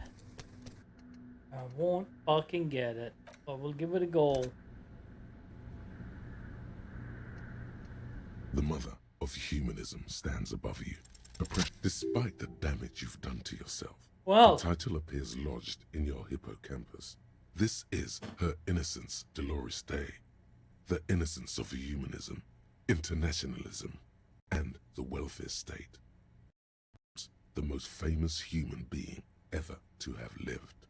S1: But we'll give it a go.
S3: The mother of humanism stands above you, despite the damage you've done to yourself.
S1: Well,
S3: the title appears lodged in your hippocampus. This is her innocence, Dolores Day, the innocence of humanism, internationalism, and the welfare state. The most famous human being ever to have lived.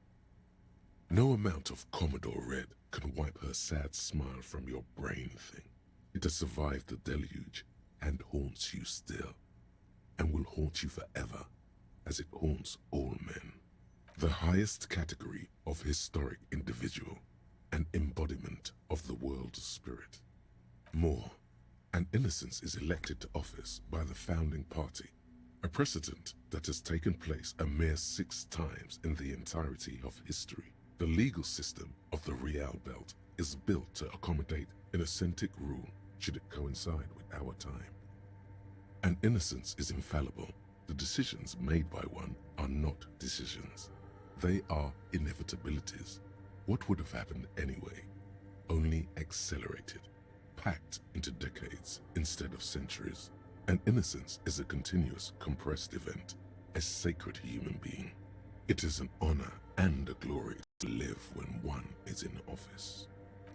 S3: No amount of Commodore Red can wipe her sad smile from your brain thing. It has survived the deluge and haunts you still, and will haunt you forever, as it haunts all men. The highest category of historic individual, an embodiment of the world's spirit. More, an innocence is elected to office by the founding party, a precedent that has taken place a mere 6 times in the entirety of history. The legal system of the Real Belt is built to accommodate innocent rule should it coincide with our time. An innocence is infallible. The decisions made by one are not decisions. They are inevitabilities. What would have happened anyway? Only accelerated, packed into decades instead of centuries. An innocence is a continuous, compressed event, a sacred human being. It is an honor and a glory to live when one is in office.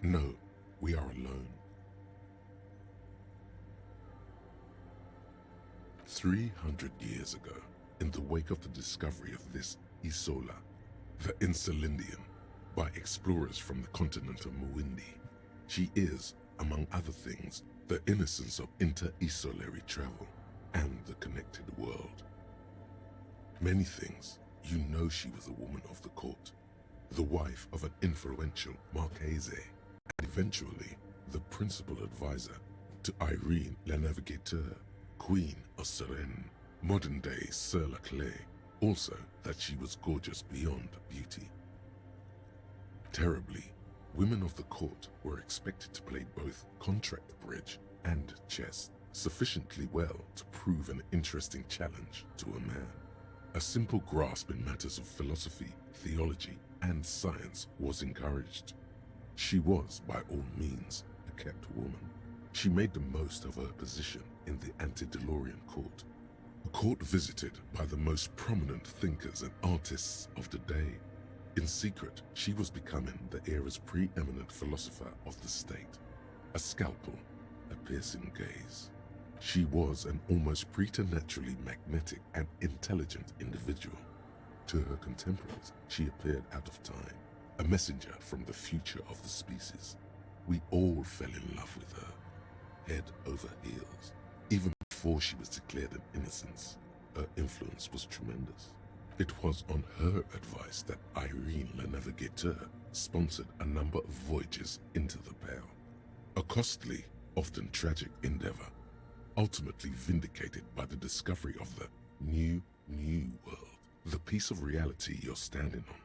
S3: No, we are alone. 300 years ago, in the wake of the discovery of this Isola, the Insulindian, by explorers from the continent of Muindi, she is, among other things, the innocence of inter-isolary travel and the connected world. Many things, you know she was a woman of the court, the wife of an influential Marchese, and eventually the principal advisor to Irene La Navigateur, Queen of Seren, modern-day Sir La Clé, also that she was gorgeous beyond beauty. Terribly, women of the court were expected to play both contract bridge and chess sufficiently well to prove an interesting challenge to a man. A simple grasp in matters of philosophy, theology, and science was encouraged. She was, by all means, a kept woman. She made the most of her position in the antediluvian court, a court visited by the most prominent thinkers and artists of the day. In secret, she was becoming the era's preeminent philosopher of the state. A scalpel, a piercing gaze. She was an almost preternaturally magnetic and intelligent individual. To her contemporaries, she appeared out of time, a messenger from the future of the species. We all fell in love with her, head over heels. Even before she was declared an innocence, her influence was tremendous. It was on her advice that Irene La Navigateur sponsored a number of voyages into the Pale. A costly, often tragic endeavor, ultimately vindicated by the discovery of the new world, the piece of reality you're standing on.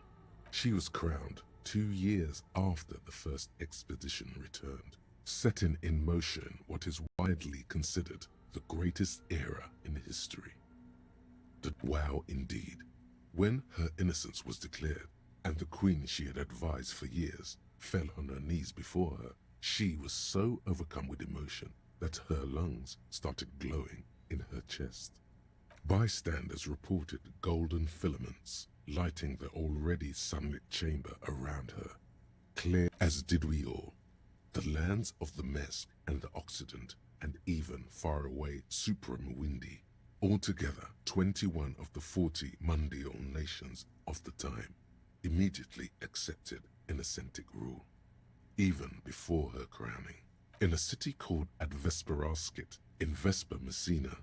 S3: She was crowned 2 years after the first expedition returned, setting in motion what is widely considered the greatest era in history. Wow, indeed. When her innocence was declared, and the queen she had advised for years fell on her knees before her, she was so overcome with emotion that her lungs started glowing in her chest. Bystanders reported golden filaments lighting the already sunlit chamber around her, clear as did we all. The lands of the Mesk and the Occident, and even far away Supramuindi, altogether 21 of the 40 mundial nations of the time, immediately accepted Innocentic rule, even before her crowning. In a city called Advesperaskit in Vespa Messina,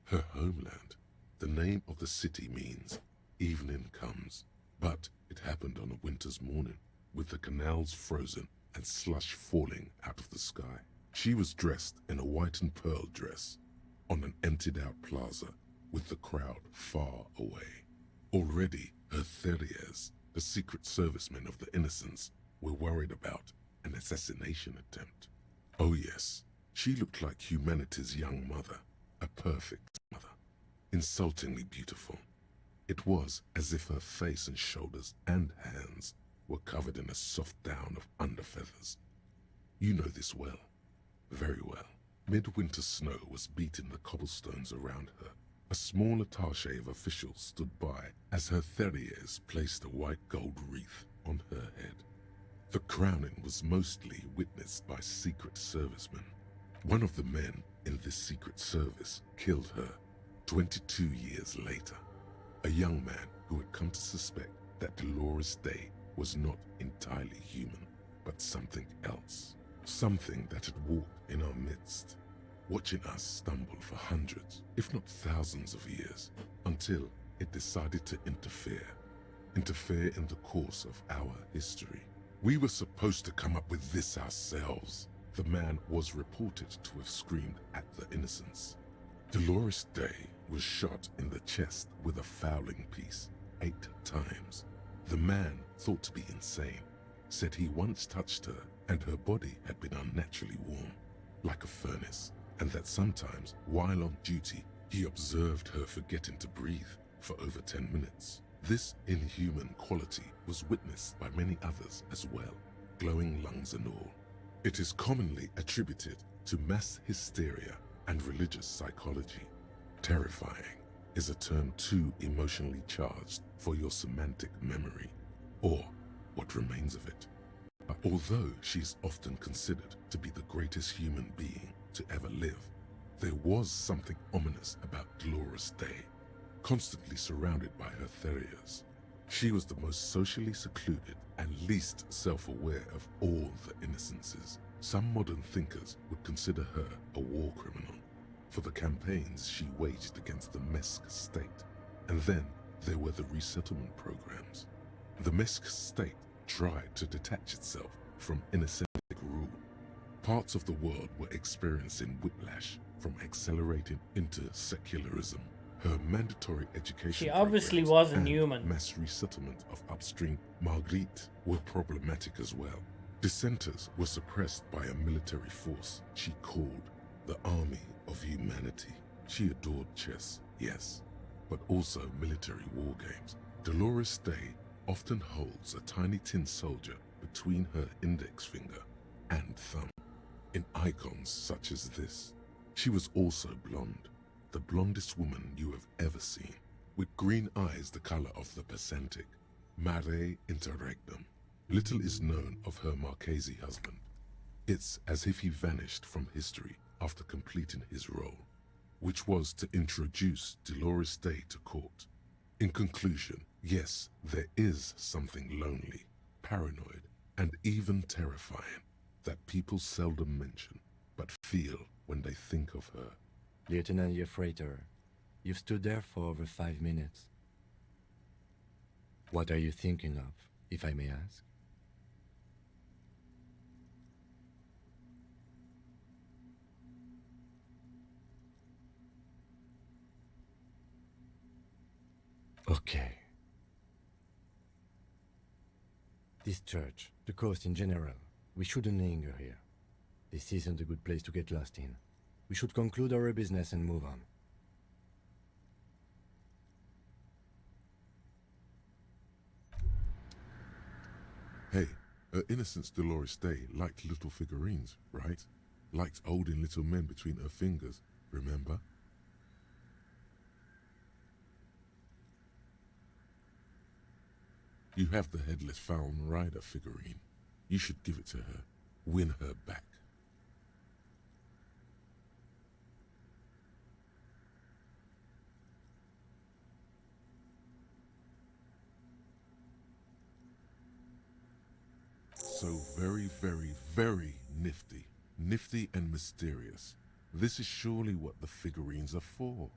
S3: her homeland, the name of the city means evening comes, but it happened on a winter's morning, with the canals frozen and slush falling out of the sky. She was dressed in a white and pearl dress, on an emptied-out plaza, with the crowd far away. Already, her theriers, the The Secret Servicemen of the Innocents were worried about an assassination attempt. Oh yes, she looked like humanity's young mother, a perfect mother, insultingly beautiful. It was as if her face and shoulders and hands were covered in a soft down of underfeathers. You know this well, very well. Midwinter snow was beating the cobblestones around her. A small attaché of officials stood by as her Theriers placed a white gold wreath on her head. The crowning was mostly witnessed by Secret Servicemen. One of the men in this Secret Service killed her 22 years later. A young man who had come to suspect that Dolores Day was not entirely human, but something else. Something that had walked in our midst, watching us stumble for hundreds, if not thousands of years, until it decided to interfere in the course of our history. We were supposed to come up with this ourselves. The man was reported to have screamed at the innocents. Dolores Day was shot in the chest with a fowling piece 8 times. The man, thought to be insane, said he once touched her and her body had been unnaturally warm, like a furnace, and that sometimes, while on duty, he observed her forgetting to breathe for over 10 minutes. This inhuman quality was witnessed by many others as well, glowing lungs and all. It is commonly attributed to mass hysteria and religious psychology. Terrifying is a term too emotionally charged for your semantic memory, or what remains of it. Although she's often considered to be the greatest human being to ever live, there was something ominous about Dolores Day, constantly surrounded by her Theriers. She was the most socially secluded and least self-aware of all the innocences. Some modern thinkers would consider her a war criminal for the campaigns she waged against the Mesk state. And then there were the resettlement programs. The Mesk state tried to detach itself from Innocentic rule. Parts of the world were experiencing whiplash from accelerating into secularism. Her mandatory education
S1: She obviously
S3: programs
S1: wasn't
S3: and
S1: human.
S3: mass resettlement of upstream Marguerite were problematic as well. Dissenters were suppressed by a military force she called the Army of Humanity. She adored chess, yes, but also military war games. Dolores Day often holds a tiny tin soldier between her index finger and thumb. In icons such as this, she was also blonde, the blondest woman you have ever seen, with green eyes the color of the Pacentic, mare interregnum. Little is known of her Marchese husband. It's as if he vanished from history after completing his role, which was to introduce Dolores Day to court. In conclusion, yes, there is something lonely, paranoid, and even terrifying that people seldom mention, but feel when they think of her.
S6: Lieutenant Yefrater, you've stood there for over 5 minutes. What are you thinking of, if I may ask? Okay. This church, the coast in general, we shouldn't linger here. This isn't a good place to get lost in. We should conclude our business and move on.
S3: Hey, her innocence Dolores Day liked little figurines, right? Liked holding little men between her fingers, remember? You have the headless Falcon Rider figurine. You should give it to her. Win her back. So very, very, very nifty. Nifty and mysterious. This is surely what the figurines are for.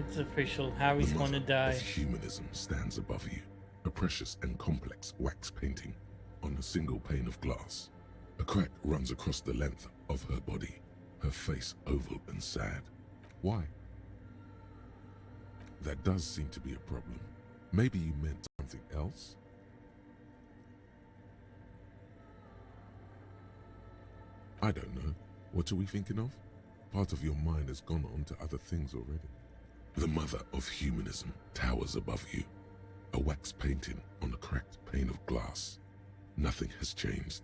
S1: It's official. Harry's
S3: The
S1: gonna
S3: mother
S1: die.
S3: of humanism stands above you, a precious and complex wax painting on a single pane of glass. A crack runs across the length of her body, her face oval and sad. Why? That does seem to be a problem. Maybe you meant something else? I don't know. What are we thinking of? Part of your mind has gone on to other things already. The mother of humanism towers above you, a wax painting on a cracked pane of glass. Nothing has changed.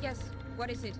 S14: Yes, what is it?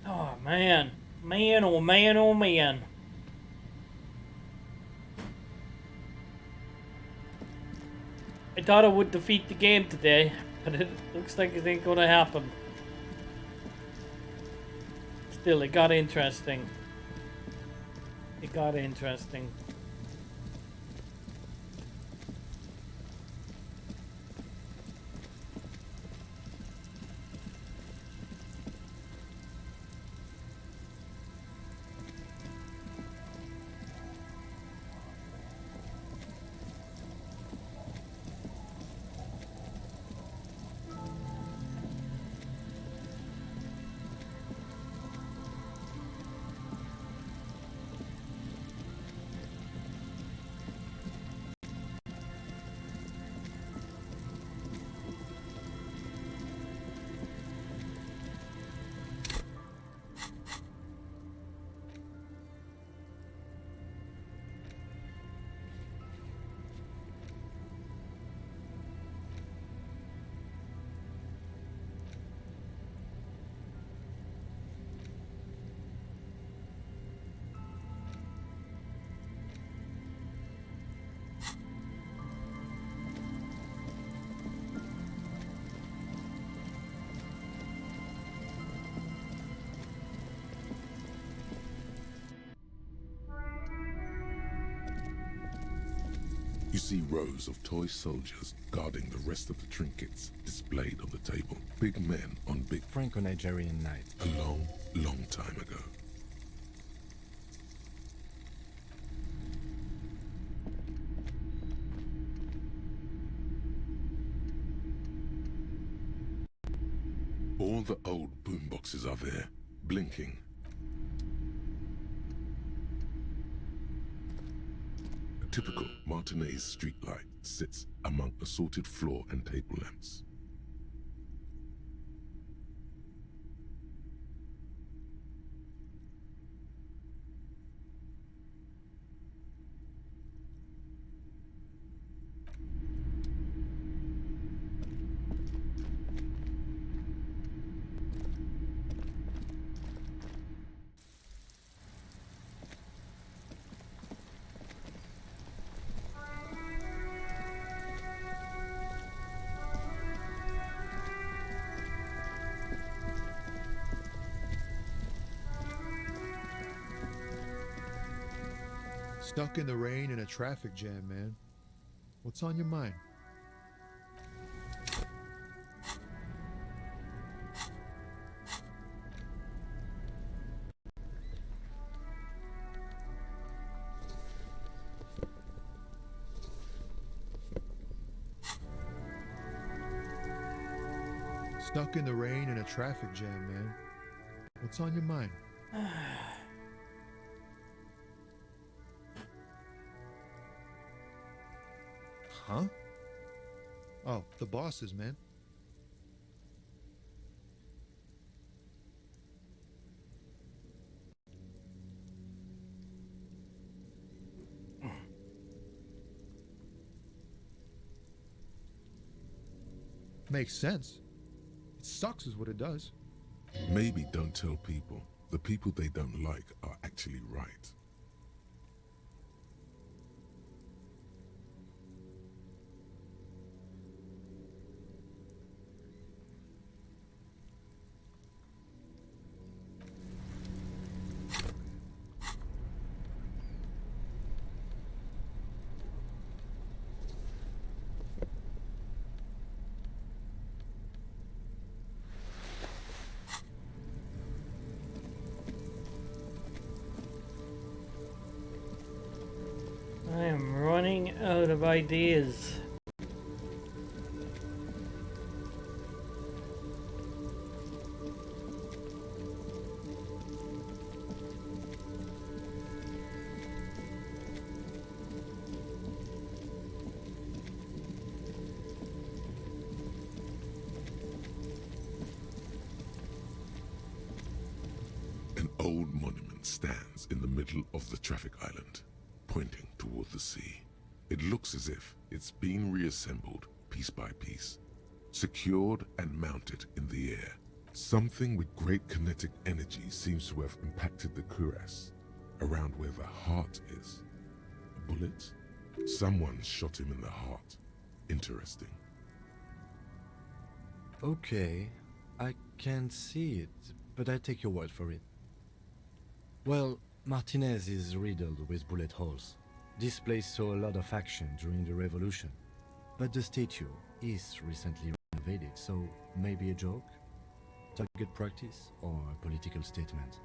S1: Oh man. Man, oh man, oh man. I thought I would defeat the game today, but it looks like it ain't gonna happen. Still, it got interesting. It got interesting.
S3: You see rows of toy soldiers guarding the rest of the trinkets displayed on the table. Big men on big...
S6: Franco-Nigerian night.
S3: A long, long time ago. All the old boomboxes are there, blinking. A typical Martinez streetlight sits among assorted floor and table lamps.
S10: Stuck in the rain in a traffic jam, man. What's on your mind? Stuck in the rain in a traffic jam, man. What's on your mind? Huh? Oh, the bosses, man. Makes sense. It sucks is what it does.
S3: Maybe don't tell people. The people they don't like are actually right.
S1: I am running out of ideas.
S3: An old monument stands in the middle of the traffic island, pointing toward the sea. It looks as if it's been reassembled piece by piece, secured and mounted in the air. Something with great kinetic energy seems to have impacted the cuirass, around where the heart is. A bullet? Someone shot him in the heart. Interesting.
S6: Okay, I can see it, but I take your word for it. Well, Martinez is riddled with bullet holes. This place saw a lot of action during the revolution, but the statue is recently renovated, so maybe a joke? Target practice or a political statement?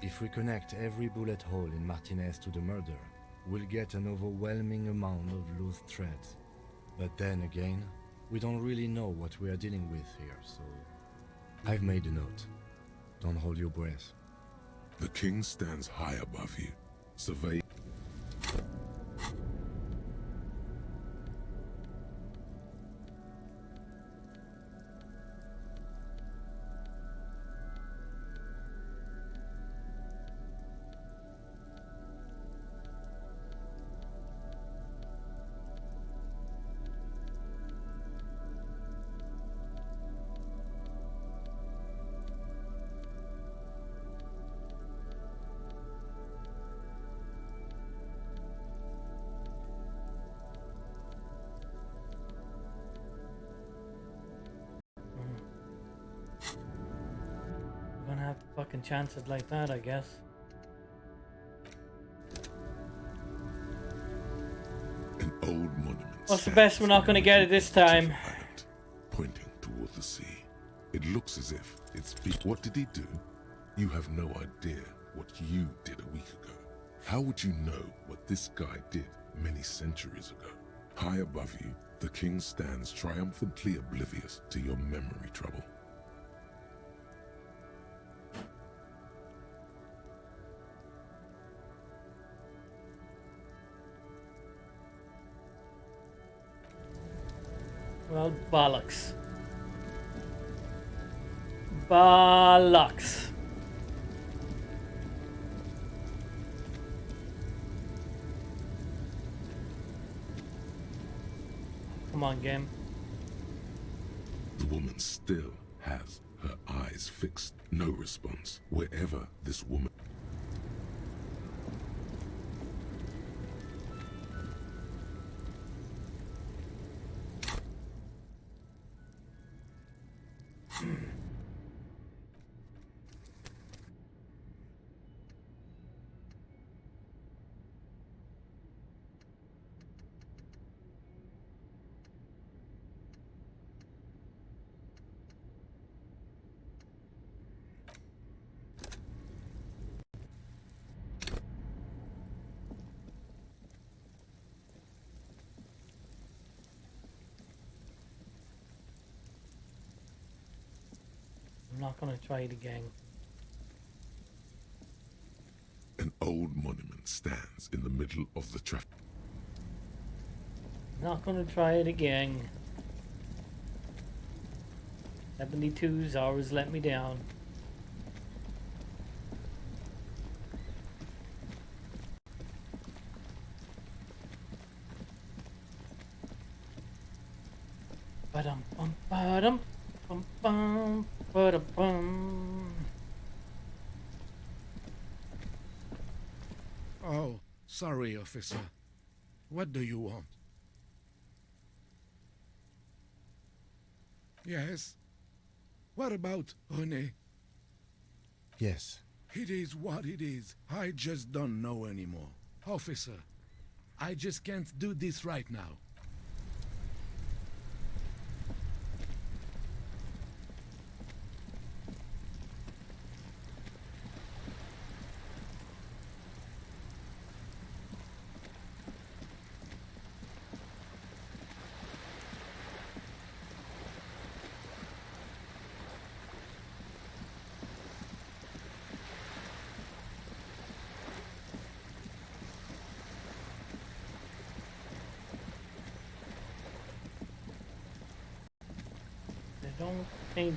S6: If we connect every bullet hole in Martinez to the murder, we'll get an overwhelming amount of loose threads. But then again, we don't really know what we are dealing with here, so I've made a note. Don't hold your breath.
S3: The king stands high above you, surveying.
S1: I'm gonna have to fucking chance it like that, I guess.
S3: An old monument.
S1: What's the best we're not gonna get it this time?
S3: Island, pointing toward the sea. It looks as if it's big. What did he do? You have no idea what you did a week ago. How would you know what this guy did many centuries ago? High above you, the king stands triumphantly oblivious to your memory trouble.
S1: Well, bollocks. Bollocks. Come on, game.
S3: The woman still has her eyes fixed. No response. Wherever this woman...
S1: I'm not gonna try it again.
S3: An old monument stands in the middle of the traffic.
S1: Not gonna try it again. 72's always let me down. Ba-dum bum ba-dum bum bum ba-dum bum.
S14: Oh, sorry, officer. What do you want? Yes? What about René?
S6: Yes.
S14: It is what it is. I just don't know anymore. Officer, I just can't do this right now.
S1: I don't think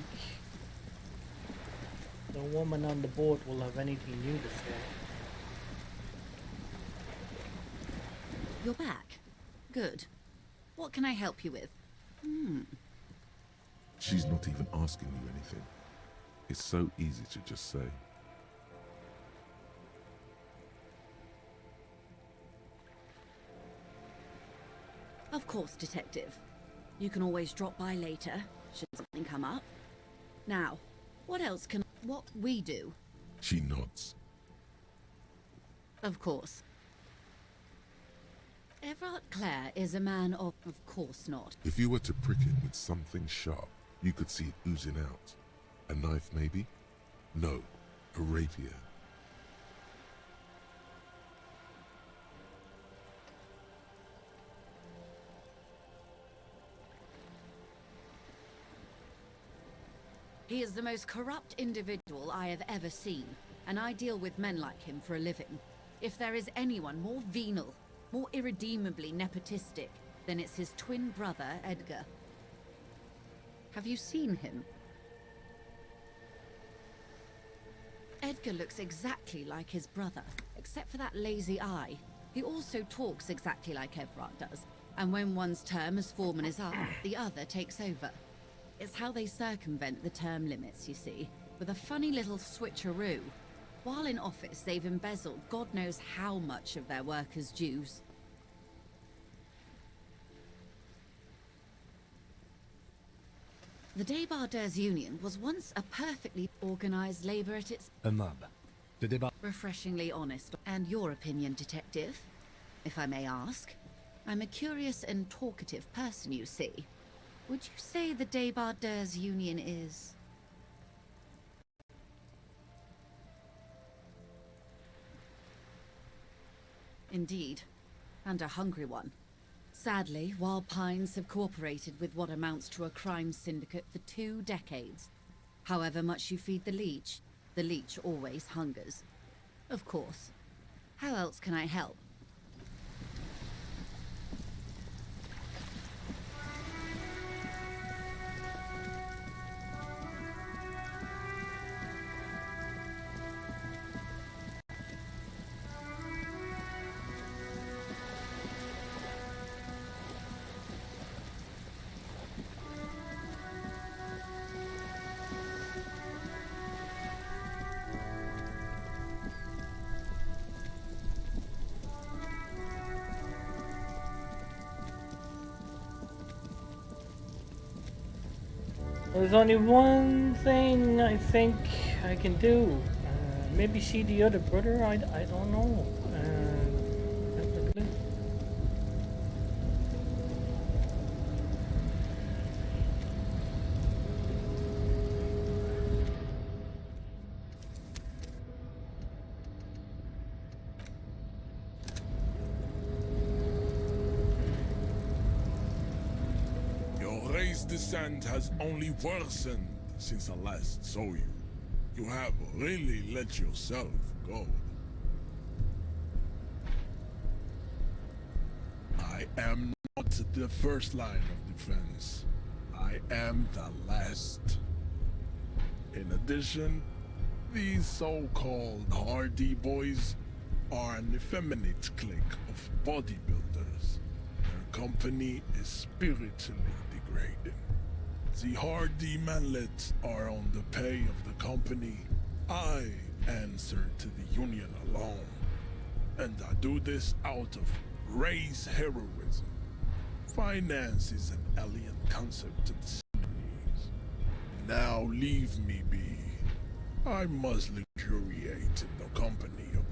S1: the woman on the boat will have anything new to say.
S20: You're back. Good. What can I help you with?
S3: She's not even asking you anything. It's so easy to just say.
S20: Of course, Detective. You can always drop by later, should something come up. Now, what else can... what we do?
S3: She nods.
S20: Of course. Everard Clare is a man of... Of course not.
S3: If you were to prick it with something sharp, you could see it oozing out. A knife, maybe? No, a rapier.
S20: He is the most corrupt individual I have ever seen, and I deal with men like him for a living. If there is anyone more venal, more irredeemably nepotistic, then it's his twin brother, Edgar. Have you seen him? Edgar looks exactly like his brother, except for that lazy eye. He also talks exactly like Everard does, and when one's term as foreman is up, the other takes over. It's how they circumvent the term limits, you see, with a funny little switcheroo. While in office, they've embezzled God knows how much of their workers' dues. The Débardeurs Union was once a perfectly organized labor at its...
S6: A mob. The Débardeurs...
S20: Refreshingly honest. And your opinion, Detective, if I may ask? I'm a curious and talkative person, you see. Would you say the Débardeurs Union is... Indeed, and a hungry one. Sadly, Wild Pines have cooperated with what amounts to a crime syndicate for 2 decades. However much you feed the leech always hungers. Of course. How else can I help?
S1: There's only one thing I think I can do. Maybe see the other brother. I don't know. Definitely.
S3: Your race descent has only worsened.
S14: since I last saw you. You have really let yourself go. I am not the first line of defense. I am the last. In addition, these so-called Hardy Boys are an effeminate clique of bodybuilders. Their company is spiritually degrading. The Hardy manlets are on the pay of the company. I answer to the union alone. And I do this out of race heroism. Finance is an alien concept to the Seminese. Now leave me be. I must luxuriate in the company of...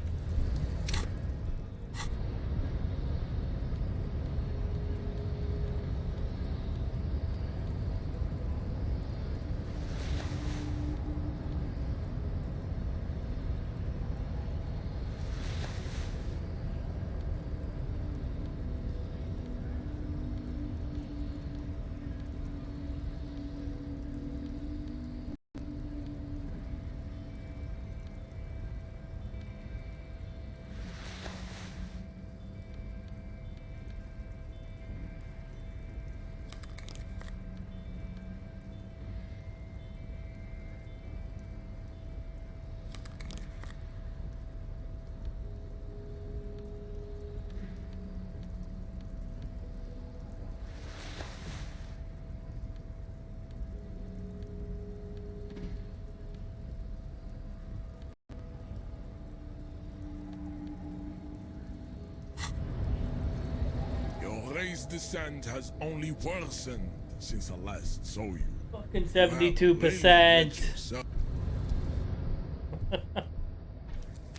S14: Race descent has only worsened since I last saw you.
S1: Fucking 72%.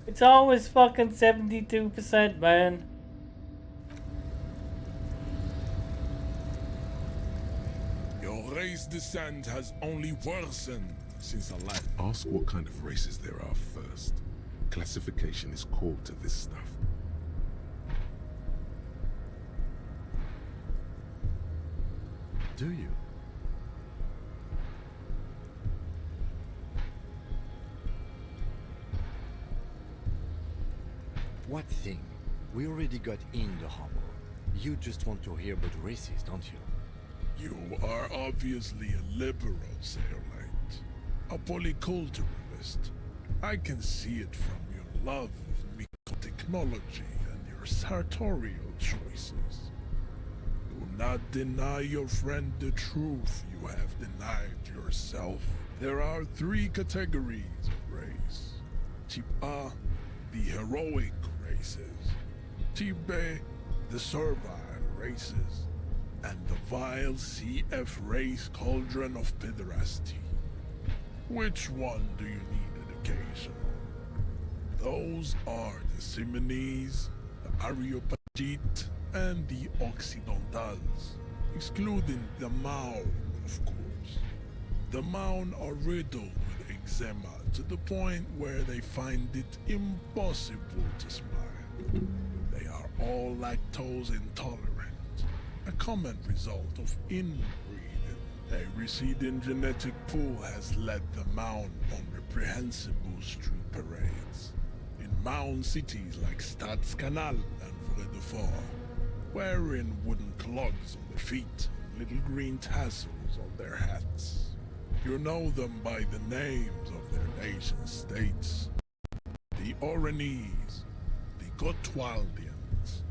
S1: It's always fucking 72%, man.
S14: Your race descent has only worsened since I last.
S3: Ask what kind of races there are first. Classification is core to this stuff.
S6: Do you? What thing? We already got in the harbor. You just want to hear about races, don't you?
S14: You are obviously a liberal, Sailite. A polyculturalist. I can see it from your love of technology and your sartorial choices. Do not deny your friend the truth you have denied yourself. There are 3 categories of race. Type A, the heroic races. Type B, the servile races. And the vile CF race cauldron of pederasty. Which one do you need an occasion? Those are the Simonese, the Areopagite, and the Occidentals, excluding the Maun, of course. The Maun are riddled with eczema to the point where they find it impossible to smile. They are all lactose intolerant, a common result of inbreeding. A receding genetic pool has led the Maun on reprehensible street parades. In Maun cities like Stadskanal and Vredefort, wearing wooden clogs on their feet and little green tassels on their hats. You know them by the names of their nation states. The Oranese, the Gotwaldians,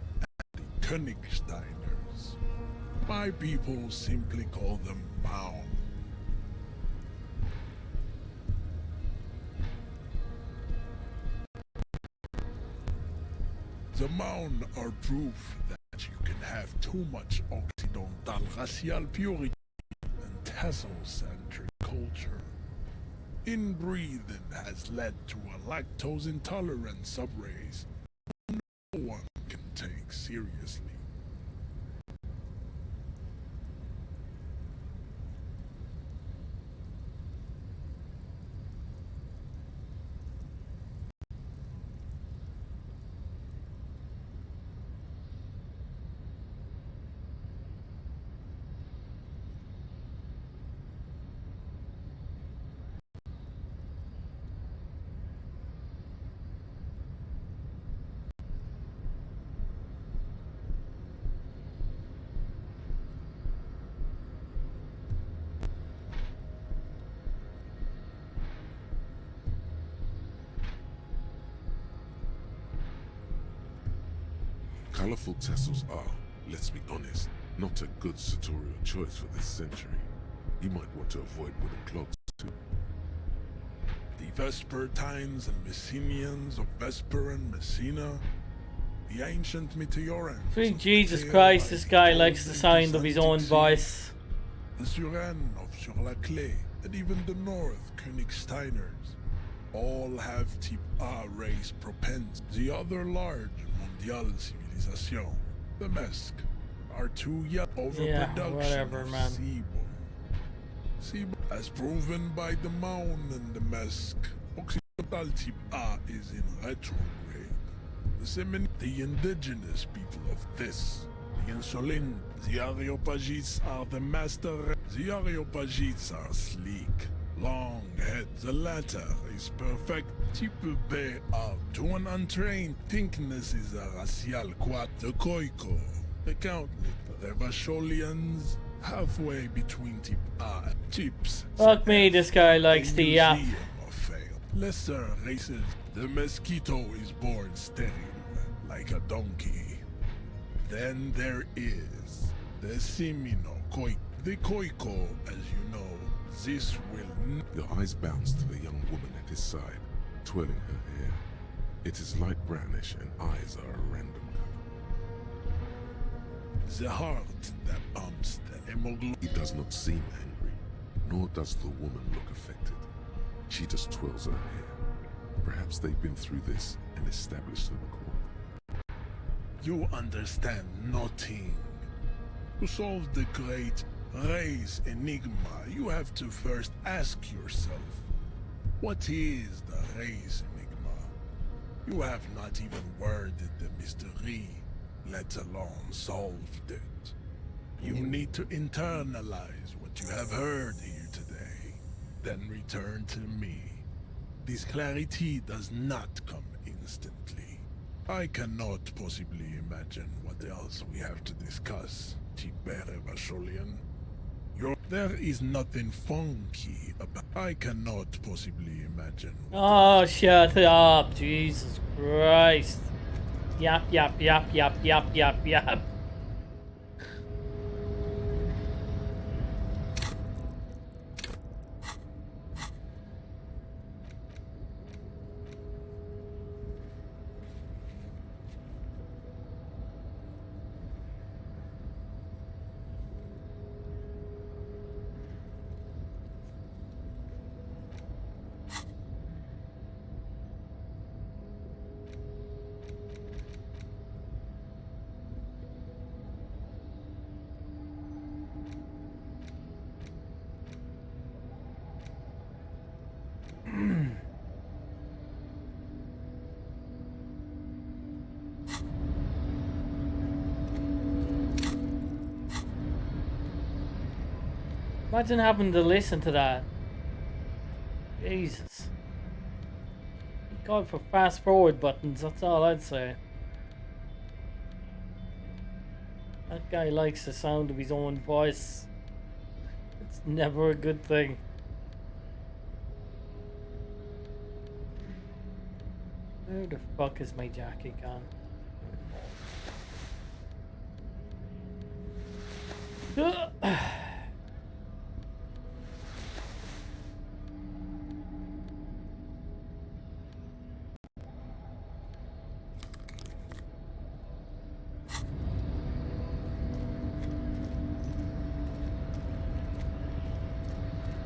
S14: and the Königsteiners. My people simply call them Maun. The Maun are proof that you can have too much Occidental racial purity and tassel-centric culture. Inbreeding has led to a lactose-intolerant subrace no one can take seriously.
S3: Colorful tassels are, let's be honest, not a good sartorial choice for this century. You might want to avoid wooden clogs too.
S14: The Vespertines and Messenians of Vesper and Messina, the ancient Meteorans.
S1: Sweet Jesus Christ, this guy likes the sound of his own voice.
S14: The Suren of Sur-la-Clé, and even the North Königsteiners, all have type A race propens. The other large mondial civilization, the Mesk, are too young. Overproduction
S1: whatever,
S14: of
S1: man.
S14: Sebum, as proven by the Maun and the Mesk, Occidental type A is in retrograde. The indigenous people of this, the Insulin, the Areopagites are the master. The Areopagites are sleek, long head. The latter is perfect. Type B are to an untrained. Thickness is a racial quad. The Koiko, the Countlet, the Revacholians, halfway between type A and types.
S1: Fuck me, this guy likes the yap.
S14: Lesser races. The mosquito is born sterile, like a donkey. Then there is the Simino Koi. The Koiko, as you know, this will...
S3: Your eyes bounce to the young woman at his side, twirling her hair. It is light brownish and eyes are a random color.
S14: The heart that pumps the hemoglobin.
S3: He does not seem angry, nor does the woman look affected. She just twirls her hair. Perhaps they've been through this and established an accord.
S14: You understand nothing. To solve the great race enigma, you have to first ask yourself, what is the race enigma? You have not even worded the mystery, let alone solved it. You need to internalize what you have heard here today, then return to me. This clarity does not come instantly. I cannot possibly imagine what else we have to discuss, Tibere Vasholian. There is nothing funky about... I cannot possibly imagine...
S1: Oh, shut up, Jesus Christ. Yap, yap, yap, yap, yap, yap, yap. Imagine having to listen to that. Jesus. Thank God for fast forward buttons, that's all I'd say. That guy likes the sound of his own voice. It's never a good thing. Where the fuck is my jacket gone?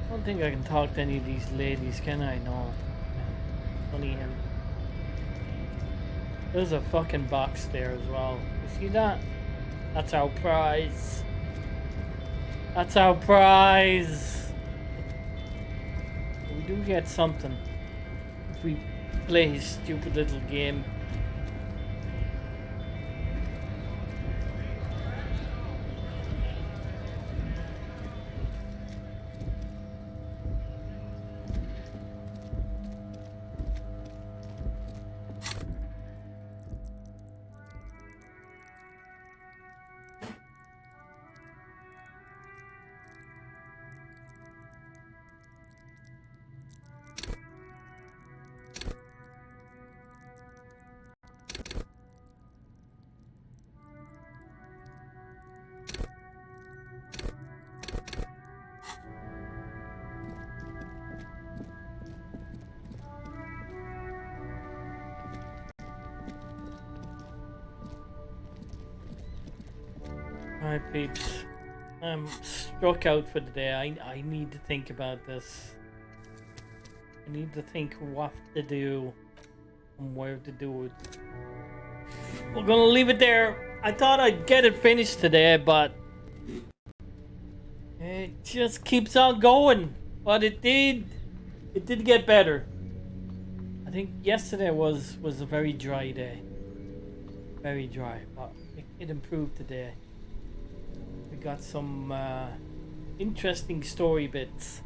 S1: I don't think I can talk to any of these ladies, can I? No. Only him. There's a fucking box there as well. You see that? That's our prize. That's our prize. We do get something if we play his stupid little game. Alright, peeps. I'm struck out for the day. I need to think about this. I need to think what to do and where to do it. We're gonna leave it there. I thought I'd get it finished today, but it just keeps on going. But it did get better. I think yesterday was a very dry day. Very dry, but it improved today. We got some interesting story bits.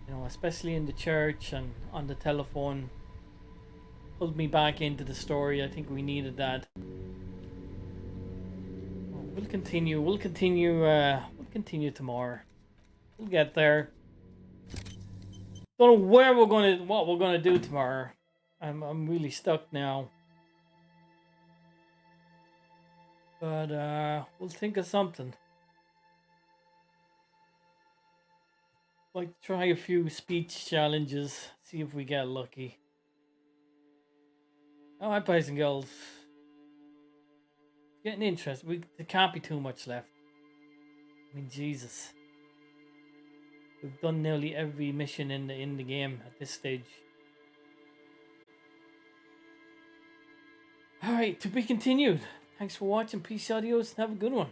S1: You know, especially in the church and on the telephone. Pulled me back into the story. I think we needed that. We'll continue. We'll continue tomorrow. We'll get there. Don't know what we're gonna do tomorrow. I'm really stuck now. But we'll think of something. Like try a few speech challenges. See if we get lucky. Alright, boys and girls. Getting interested. There can't be too much left. I mean, Jesus. We've done nearly every mission in the game at this stage. Alright, to be continued. Thanks for watching. Peace, adios, and have a good one.